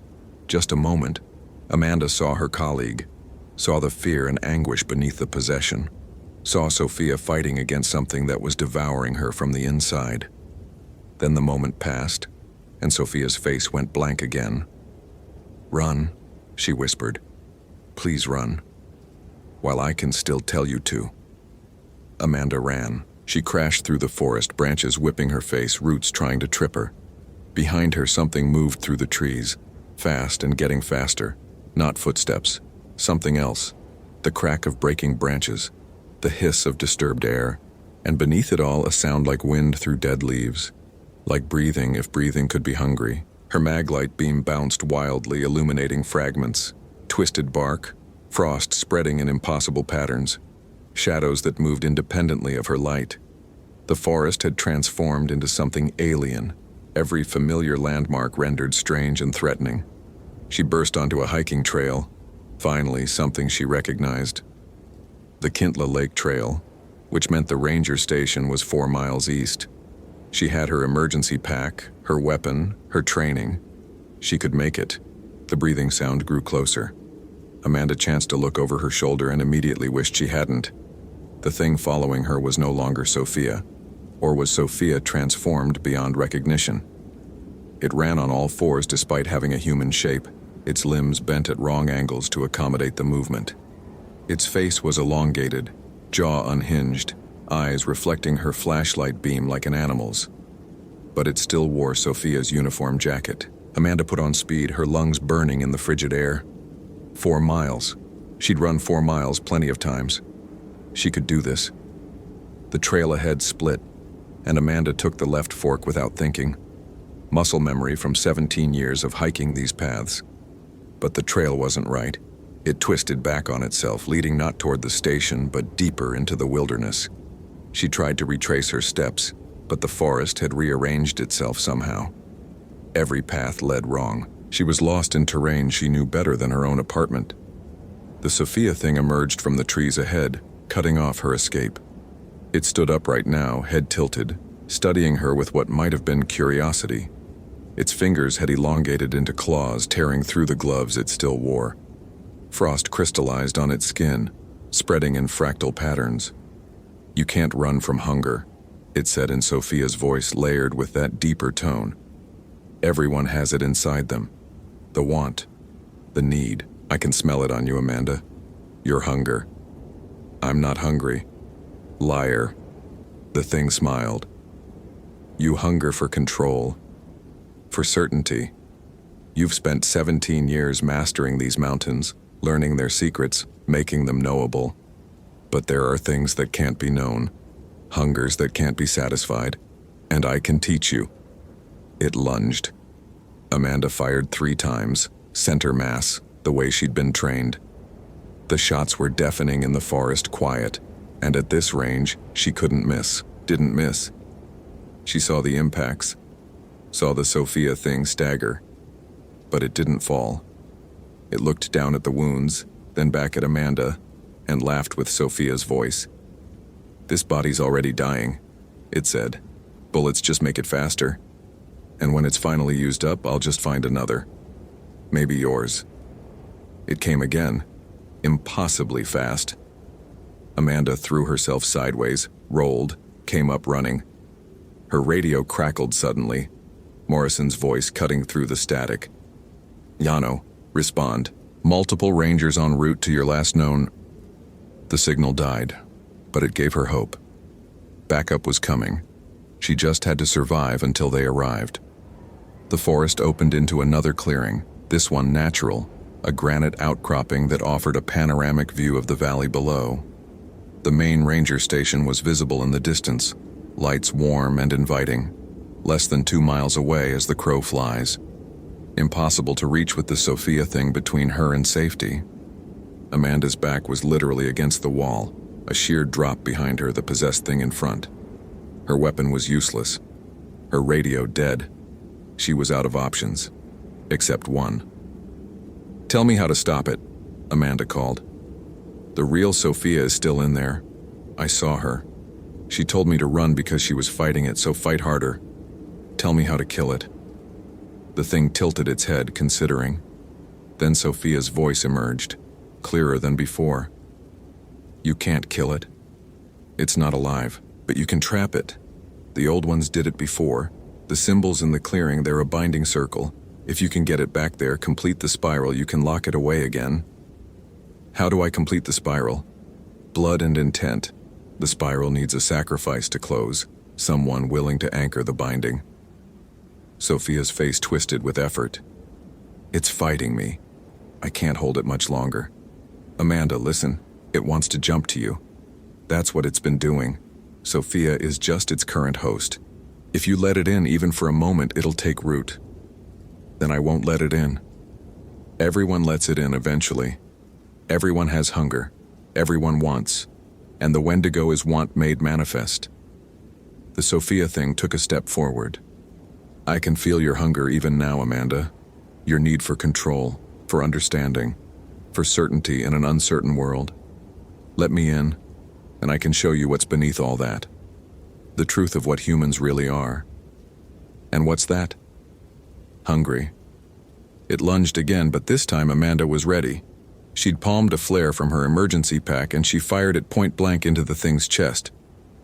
just a moment, Amanda saw her colleague, saw the fear and anguish beneath the possession, saw Sophia fighting against something that was devouring her from the inside. Then the moment passed, and Sophia's face went blank again. "Run," she whispered. "Please run. While I can still tell you to." Amanda ran. She crashed through the forest, branches whipping her face, roots trying to trip her. Behind her, something moved through the trees, fast and getting faster. Not footsteps, something else. The crack of breaking branches, the hiss of disturbed air, and beneath it all a sound like wind through dead leaves. Like breathing, if breathing could be hungry. Her maglite beam bounced wildly, illuminating fragments. Twisted bark, frost spreading in impossible patterns. Shadows that moved independently of her light. The forest had transformed into something alien, every familiar landmark rendered strange and threatening. She burst onto a hiking trail, finally something she recognized. The Kintla Lake Trail, which meant the ranger station was 4 miles east. She had her emergency pack, her weapon, her training. She could make it. The breathing sound grew closer. Amanda chanced to look over her shoulder and immediately wished she hadn't. The thing following her was no longer Sophia, or was Sophia transformed beyond recognition? It ran on all fours despite having a human shape, its limbs bent at wrong angles to accommodate the movement. Its face was elongated, jaw unhinged, eyes reflecting her flashlight beam like an animal's. But it still wore Sophia's uniform jacket. Amanda put on speed, her lungs burning in the frigid air. 4 miles. She'd run 4 miles plenty of times. She could do this. The trail ahead split, and Amanda took the left fork without thinking. Muscle memory from 17 years of hiking these paths. But the trail wasn't right. It twisted back on itself, leading not toward the station, but deeper into the wilderness. She tried to retrace her steps, but the forest had rearranged itself somehow. Every path led wrong. She was lost in terrain she knew better than her own apartment. The Sophia thing emerged from the trees ahead, cutting off her escape. It stood upright now, head tilted, studying her with what might have been curiosity. Its fingers had elongated into claws, tearing through the gloves it still wore. Frost crystallized on its skin, spreading in fractal patterns. "You can't run from hunger," it said in Sophia's voice, layered with that deeper tone. "Everyone has it inside them. The want, the need. I can smell it on you, Amanda. Your hunger." "I'm not hungry." "Liar." The thing smiled. "You hunger for control, for certainty. You've spent 17 years mastering these mountains, learning their secrets, making them knowable. But there are things that can't be known, hungers that can't be satisfied, and I can teach you." It lunged. Amanda fired 3 times, center mass, the way she'd been trained. The shots were deafening in the forest quiet, and at this range, she couldn't miss, didn't miss. She saw the impacts, saw the Sophia thing stagger, but it didn't fall. It looked down at the wounds, then back at Amanda, and laughed with Sophia's voice. "This body's already dying," it said. "Bullets just make it faster. And when it's finally used up, I'll just find another. Maybe yours." It came again, impossibly fast. Amanda threw herself sideways, rolled, came up running. Her radio crackled suddenly, Morrison's voice cutting through the static. "Yano, respond. Multiple rangers en route to your last known..." The signal died, but it gave her hope. Backup was coming. She just had to survive until they arrived. The forest opened into another clearing, this one natural, a granite outcropping that offered a panoramic view of the valley below. The main ranger station was visible in the distance, lights warm and inviting, less than 2 miles away as the crow flies. Impossible to reach with the Sophia thing between her and safety. Amanda's back was literally against the wall, a sheer drop behind her, the possessed thing in front. Her weapon was useless. Her radio dead. She was out of options. Except one. "Tell me how to stop it," Amanda called. "The real Sophia is still in there. I saw her. She told me to run because she was fighting it, so fight harder. Tell me how to kill it." The thing tilted its head, considering. Then Sophia's voice emerged, clearer than before. "You can't kill it. It's not alive, but you can trap it. The old ones did it before. The symbols in the clearing, they're a binding circle. If you can get it back there, complete the spiral, you can lock it away again." "How do I complete the spiral?" "Blood and intent. The spiral needs a sacrifice to close, someone willing to anchor the binding." Sophia's face twisted with effort. "It's fighting me. I can't hold it much longer. Amanda, listen. It wants to jump to you. That's what it's been doing. Sophia is just its current host. If you let it in even for a moment, it'll take root. Then I won't let it in. Everyone lets it in eventually. Everyone has hunger. Everyone wants. And the Wendigo is want made manifest." The Sophia thing took a step forward. "I can feel your hunger even now, Amanda. Your need for control, for understanding, for certainty in an uncertain world. Let me in, and I can show you what's beneath all that. The truth of what humans really are. And what's that? Hungry. It lunged again, but this time Amanda was ready. She'd palmed a flare from her emergency pack and she fired it point blank into the thing's chest.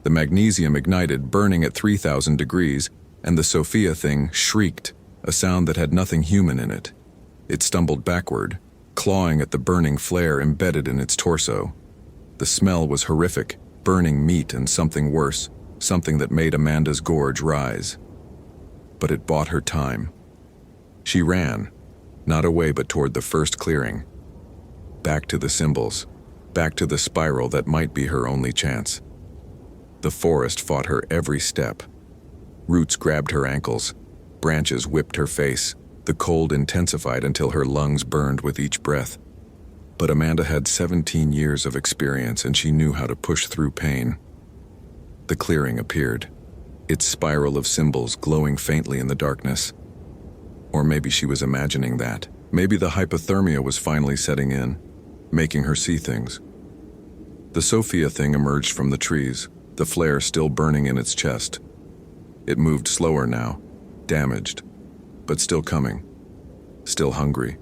The magnesium ignited, burning at 3,000 degrees, and the Sophia thing shrieked, a sound that had nothing human in it. It stumbled backward, clawing at the burning flare embedded in its torso. The smell was horrific, burning meat and something worse, something that made Amanda's gorge rise. But it bought her time. She ran, not away but toward the first clearing. Back to the symbols, back to the spiral that might be her only chance. The forest fought her every step. Roots grabbed her ankles, branches whipped her face, the cold intensified until her lungs burned with each breath. But Amanda had 17 years of experience and she knew how to push through pain. The clearing appeared, its spiral of symbols glowing faintly in the darkness. Or maybe she was imagining that. Maybe the hypothermia was finally setting in, making her see things. The Sophia thing emerged from the trees, the flare still burning in its chest. It moved slower now, damaged, but still coming, still hungry.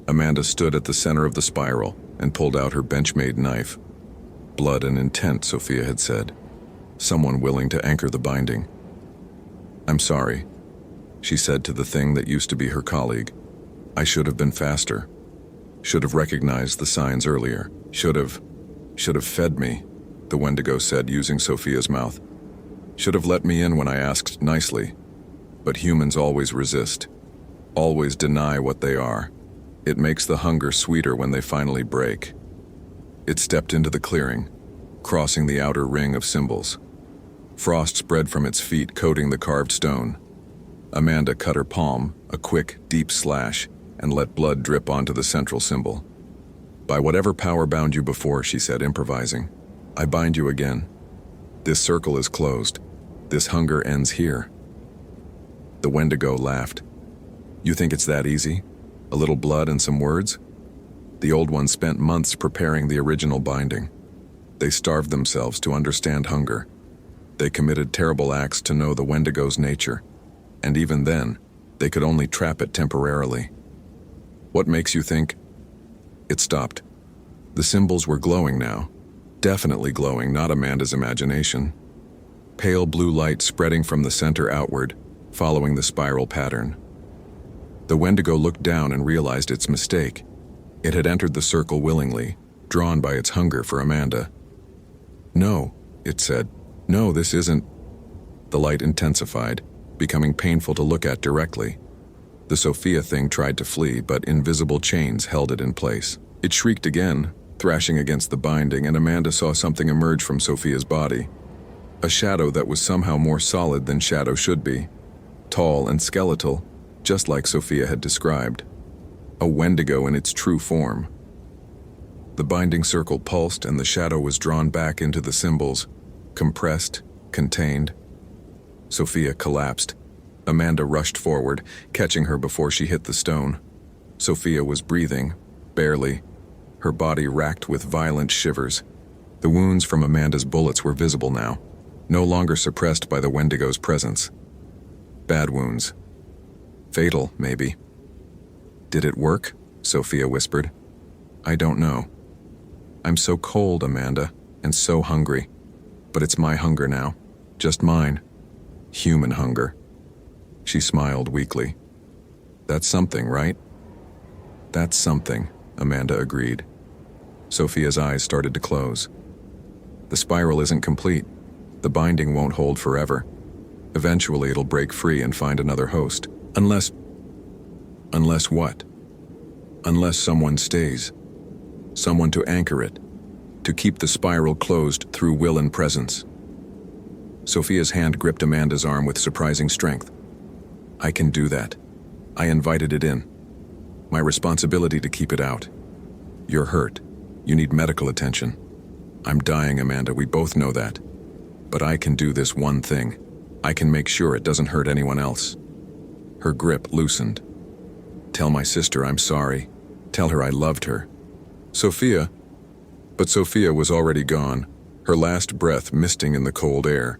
Amanda stood at the center of the spiral and pulled out her Benchmade knife. Blood and intent, Sophia had said. Someone willing to anchor the binding. "I'm sorry," she said to the thing that used to be her colleague. "I should have been faster. Should have recognized the signs earlier. Should have fed me," the Wendigo said, using Sophia's mouth. "Should have let me in when I asked nicely. But humans always resist, always deny what they are. It makes the hunger sweeter when they finally break." It stepped into the clearing, crossing the outer ring of symbols. Frost spread from its feet, coating the carved stone. Amanda cut her palm, a quick, deep slash, and let blood drip onto the central symbol. "By whatever power bound you before," she said, improvising, "I bind you again. This circle is closed. This hunger ends here." The Wendigo laughed. "You think it's that easy? A little blood and some words?" The old ones spent months preparing the original binding. They starved themselves to understand hunger. They committed terrible acts to know the Wendigo's nature. And even then, they could only trap it temporarily. "What makes you think?" It stopped. The symbols were glowing now. Definitely glowing, not Amanda's imagination. Pale blue light spreading from the center outward, following the spiral pattern. The Wendigo looked down and realized its mistake. It had entered the circle willingly, drawn by its hunger for Amanda. "No," it said. "No, this isn't." The light intensified, becoming painful to look at directly. The Sophia thing tried to flee, but invisible chains held it in place. It shrieked again, thrashing against the binding, and Amanda saw something emerge from Sophia's body. A shadow that was somehow more solid than shadow should be. Tall and skeletal, just like Sophia had described. A Wendigo in its true form. The binding circle pulsed and the shadow was drawn back into the symbols, compressed, contained. Sophia collapsed. Amanda rushed forward, catching her before she hit the stone. Sophia was breathing, barely, her body racked with violent shivers. The wounds from Amanda's bullets were visible now, no longer suppressed by the Wendigo's presence. Bad wounds. Fatal, maybe. "Did it work?" Sophia whispered. "I don't know. I'm so cold, Amanda, and so hungry. But it's my hunger now. Just mine. Human hunger." She smiled weakly. "That's something, right?" "That's something," Amanda agreed. Sophia's eyes started to close. The spiral isn't complete. The binding won't hold forever. Eventually it'll break free and find another host. Unless what? Unless someone stays. Someone to anchor it. To keep the spiral closed through will and presence. Sophia's hand gripped Amanda's arm with surprising strength. "I can do that. I invited it in. My responsibility to keep it out. You're hurt. You need medical attention. I'm dying, Amanda, we both know that. But I can do this one thing. I can make sure it doesn't hurt anyone else." Her grip loosened. "Tell my sister I'm sorry. Tell her I loved her." "Sophia." But Sophia was already gone, her last breath misting in the cold air.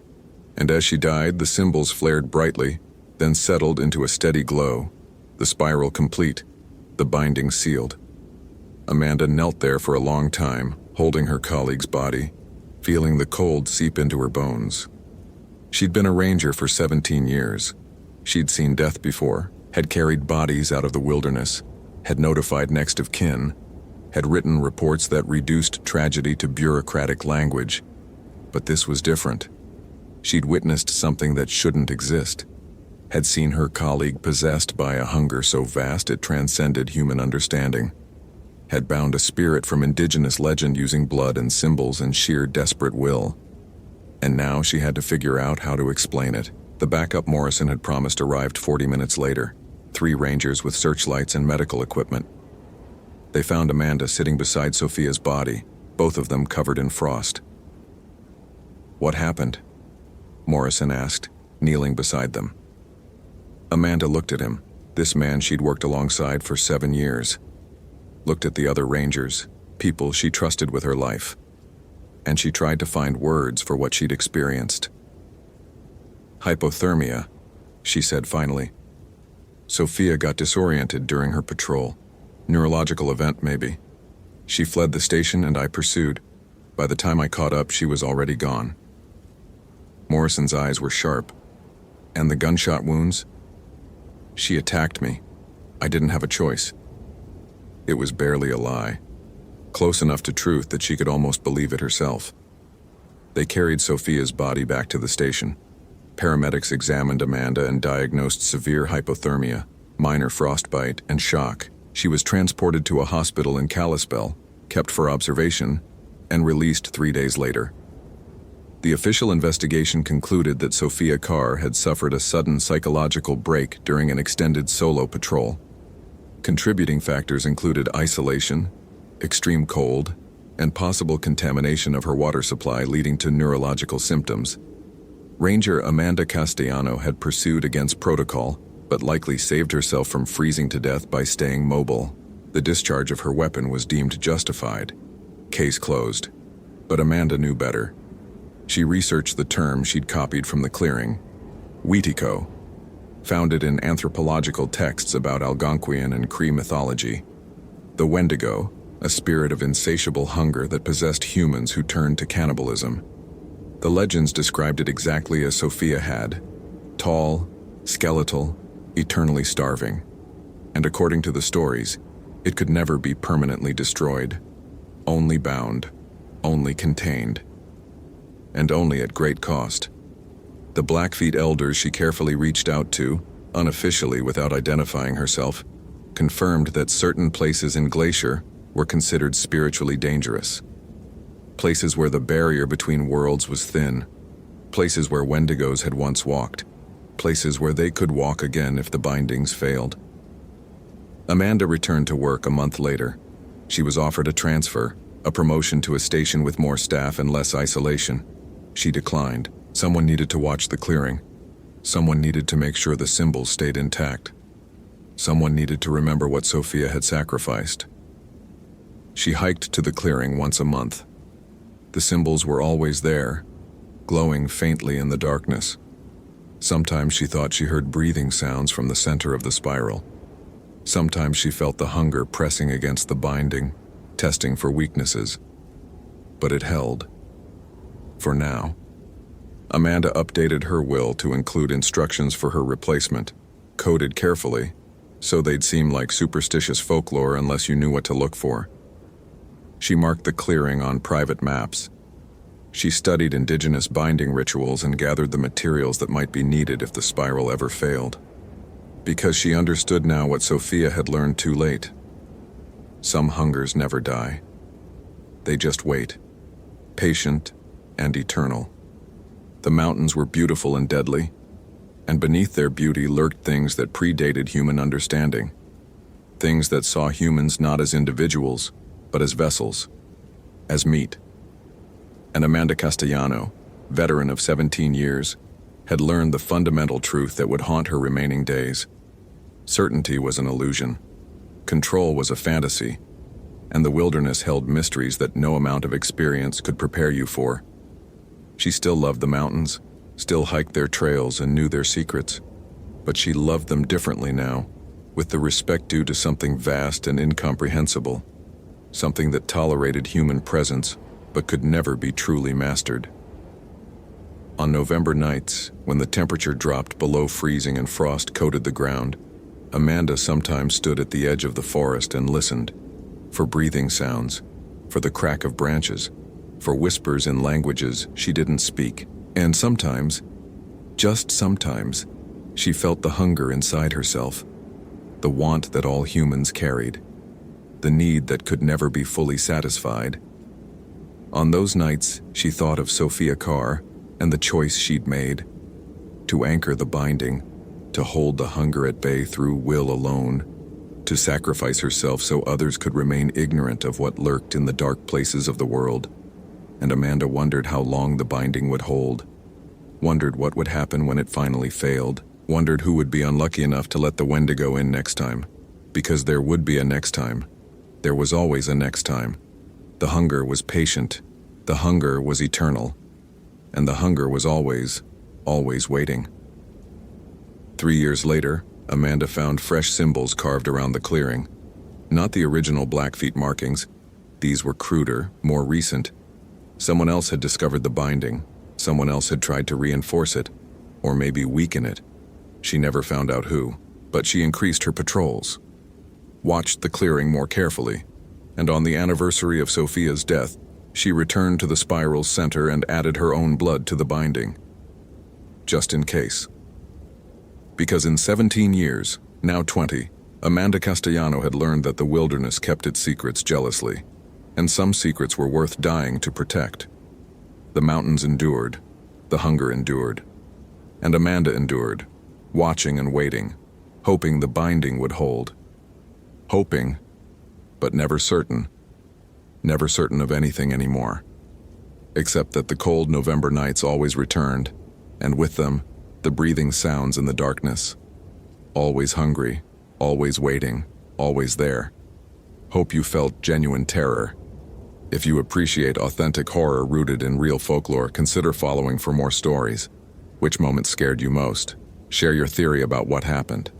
And as she died, the symbols flared brightly, then settled into a steady glow, the spiral complete, the binding sealed. Amanda knelt there for a long time, holding her colleague's body, feeling the cold seep into her bones. She'd been a ranger for 17 years. She'd seen death before, had carried bodies out of the wilderness, had notified next of kin, had written reports that reduced tragedy to bureaucratic language. But this was different. She'd witnessed something that shouldn't exist, had seen her colleague possessed by a hunger so vast it transcended human understanding, had bound a spirit from indigenous legend using blood and symbols and sheer desperate will. And now she had to figure out how to explain it. The backup Morrison had promised arrived 40 minutes later, 3 rangers with searchlights and medical equipment. They found Amanda sitting beside Sophia's body, both of them covered in frost. "What happened?" Morrison asked, kneeling beside them. Amanda looked at him, this man she'd worked alongside for 7 years. Looked at the other rangers, people she trusted with her life. And she tried to find words for what she'd experienced. "Hypothermia," she said finally. "Sophia got disoriented during her patrol. Neurological event, maybe. She fled the station and I pursued. By the time I caught up, she was already gone." Morrison's eyes were sharp. "And the gunshot wounds?" "She attacked me. I didn't have a choice." It was barely a lie. Close enough to truth that she could almost believe it herself. They carried Sophia's body back to the station. Paramedics examined Amanda and diagnosed severe hypothermia, minor frostbite, and shock. She was transported to a hospital in Kalispell, kept for observation, and released 3 days later. The official investigation concluded that Sophia Carr had suffered a sudden psychological break during an extended solo patrol. Contributing factors included isolation, extreme cold, and possible contamination of her water supply leading to neurological symptoms. Ranger Amanda Castellano had pursued against protocol, but likely saved herself from freezing to death by staying mobile. The discharge of her weapon was deemed justified. Case closed. But Amanda knew better. She researched the term she'd copied from the clearing, Wetiko, found it in anthropological texts about Algonquian and Cree mythology. The Wendigo, a spirit of insatiable hunger that possessed humans who turned to cannibalism. The legends described it exactly as Sophia had: tall, skeletal, eternally starving. And according to the stories, it could never be permanently destroyed. Only bound, only contained, and only at great cost. The Blackfeet elders she carefully reached out to, unofficially without identifying herself, confirmed that certain places in Glacier were considered spiritually dangerous. Places where the barrier between worlds was thin. Places where Wendigos had once walked. Places where they could walk again if the bindings failed. Amanda returned to work a month later. She was offered a transfer, a promotion to a station with more staff and less isolation. She declined. Someone needed to watch the clearing. Someone needed to make sure the symbols stayed intact. Someone needed to remember what Sophia had sacrificed. She hiked to the clearing once a month. The symbols were always there, glowing faintly in the darkness. Sometimes she thought she heard breathing sounds from the center of the spiral. Sometimes she felt the hunger pressing against the binding, testing for weaknesses. But it held. For now. Amanda updated her will to include instructions for her replacement, coded carefully, so they'd seem like superstitious folklore unless you knew what to look for. She marked the clearing on private maps. She studied indigenous binding rituals and gathered the materials that might be needed if the spiral ever failed. Because she understood now what Sophia had learned too late. Some hungers never die. They just wait, patient and eternal. The mountains were beautiful and deadly, and beneath their beauty lurked things that predated human understanding. Things that saw humans not as individuals, but as vessels, as meat. And Amanda Castellano, veteran of 17 years, had learned the fundamental truth that would haunt her remaining days. Certainty was an illusion. Control was a fantasy. and the wilderness held mysteries that no amount of experience could prepare you for. She still loved the mountains, still hiked their trails and knew their secrets, but she loved them differently now, with the respect due to something vast and incomprehensible, something that tolerated human presence but could never be truly mastered. On November nights, when the temperature dropped below freezing and frost coated the ground, Amanda sometimes stood at the edge of the forest and listened, for breathing sounds, for the crack of branches, for whispers in languages she didn't speak. And sometimes, just sometimes, she felt the hunger inside herself, the want that all humans carried, the need that could never be fully satisfied. On those nights, she thought of Sophia Carr and the choice she'd made, to anchor the binding, to hold the hunger at bay through will alone, to sacrifice herself so others could remain ignorant of what lurked in the dark places of the world. And Amanda wondered how long the binding would hold, wondered what would happen when it finally failed, wondered who would be unlucky enough to let the Wendigo in next time. Because there would be a next time. There was always a next time. The hunger was patient, the hunger was eternal, and the hunger was always, always waiting. 3 years later, Amanda found fresh symbols carved around the clearing. Not the original Blackfeet markings. These were cruder, more recent. Someone else had discovered the binding. Someone else had tried to reinforce it, or maybe weaken it. She never found out who, but she increased her patrols, watched the clearing more carefully, and on the anniversary of Sophia's death, she returned to the spiral's center and added her own blood to the binding. Just in case. Because in 17 years, now 20, Amanda Castellano had learned that the wilderness kept its secrets jealously, and some secrets were worth dying to protect. The mountains endured, the hunger endured, and Amanda endured, watching and waiting, hoping the binding would hold. Hoping, but never certain of anything anymore. Except that the cold November nights always returned, and with them, the breathing sounds in the darkness. Always hungry, always waiting, always there. Hope you felt genuine terror. If you appreciate authentic horror rooted in real folklore, consider following for more stories. Which moment scared you most? Share your theory about what happened.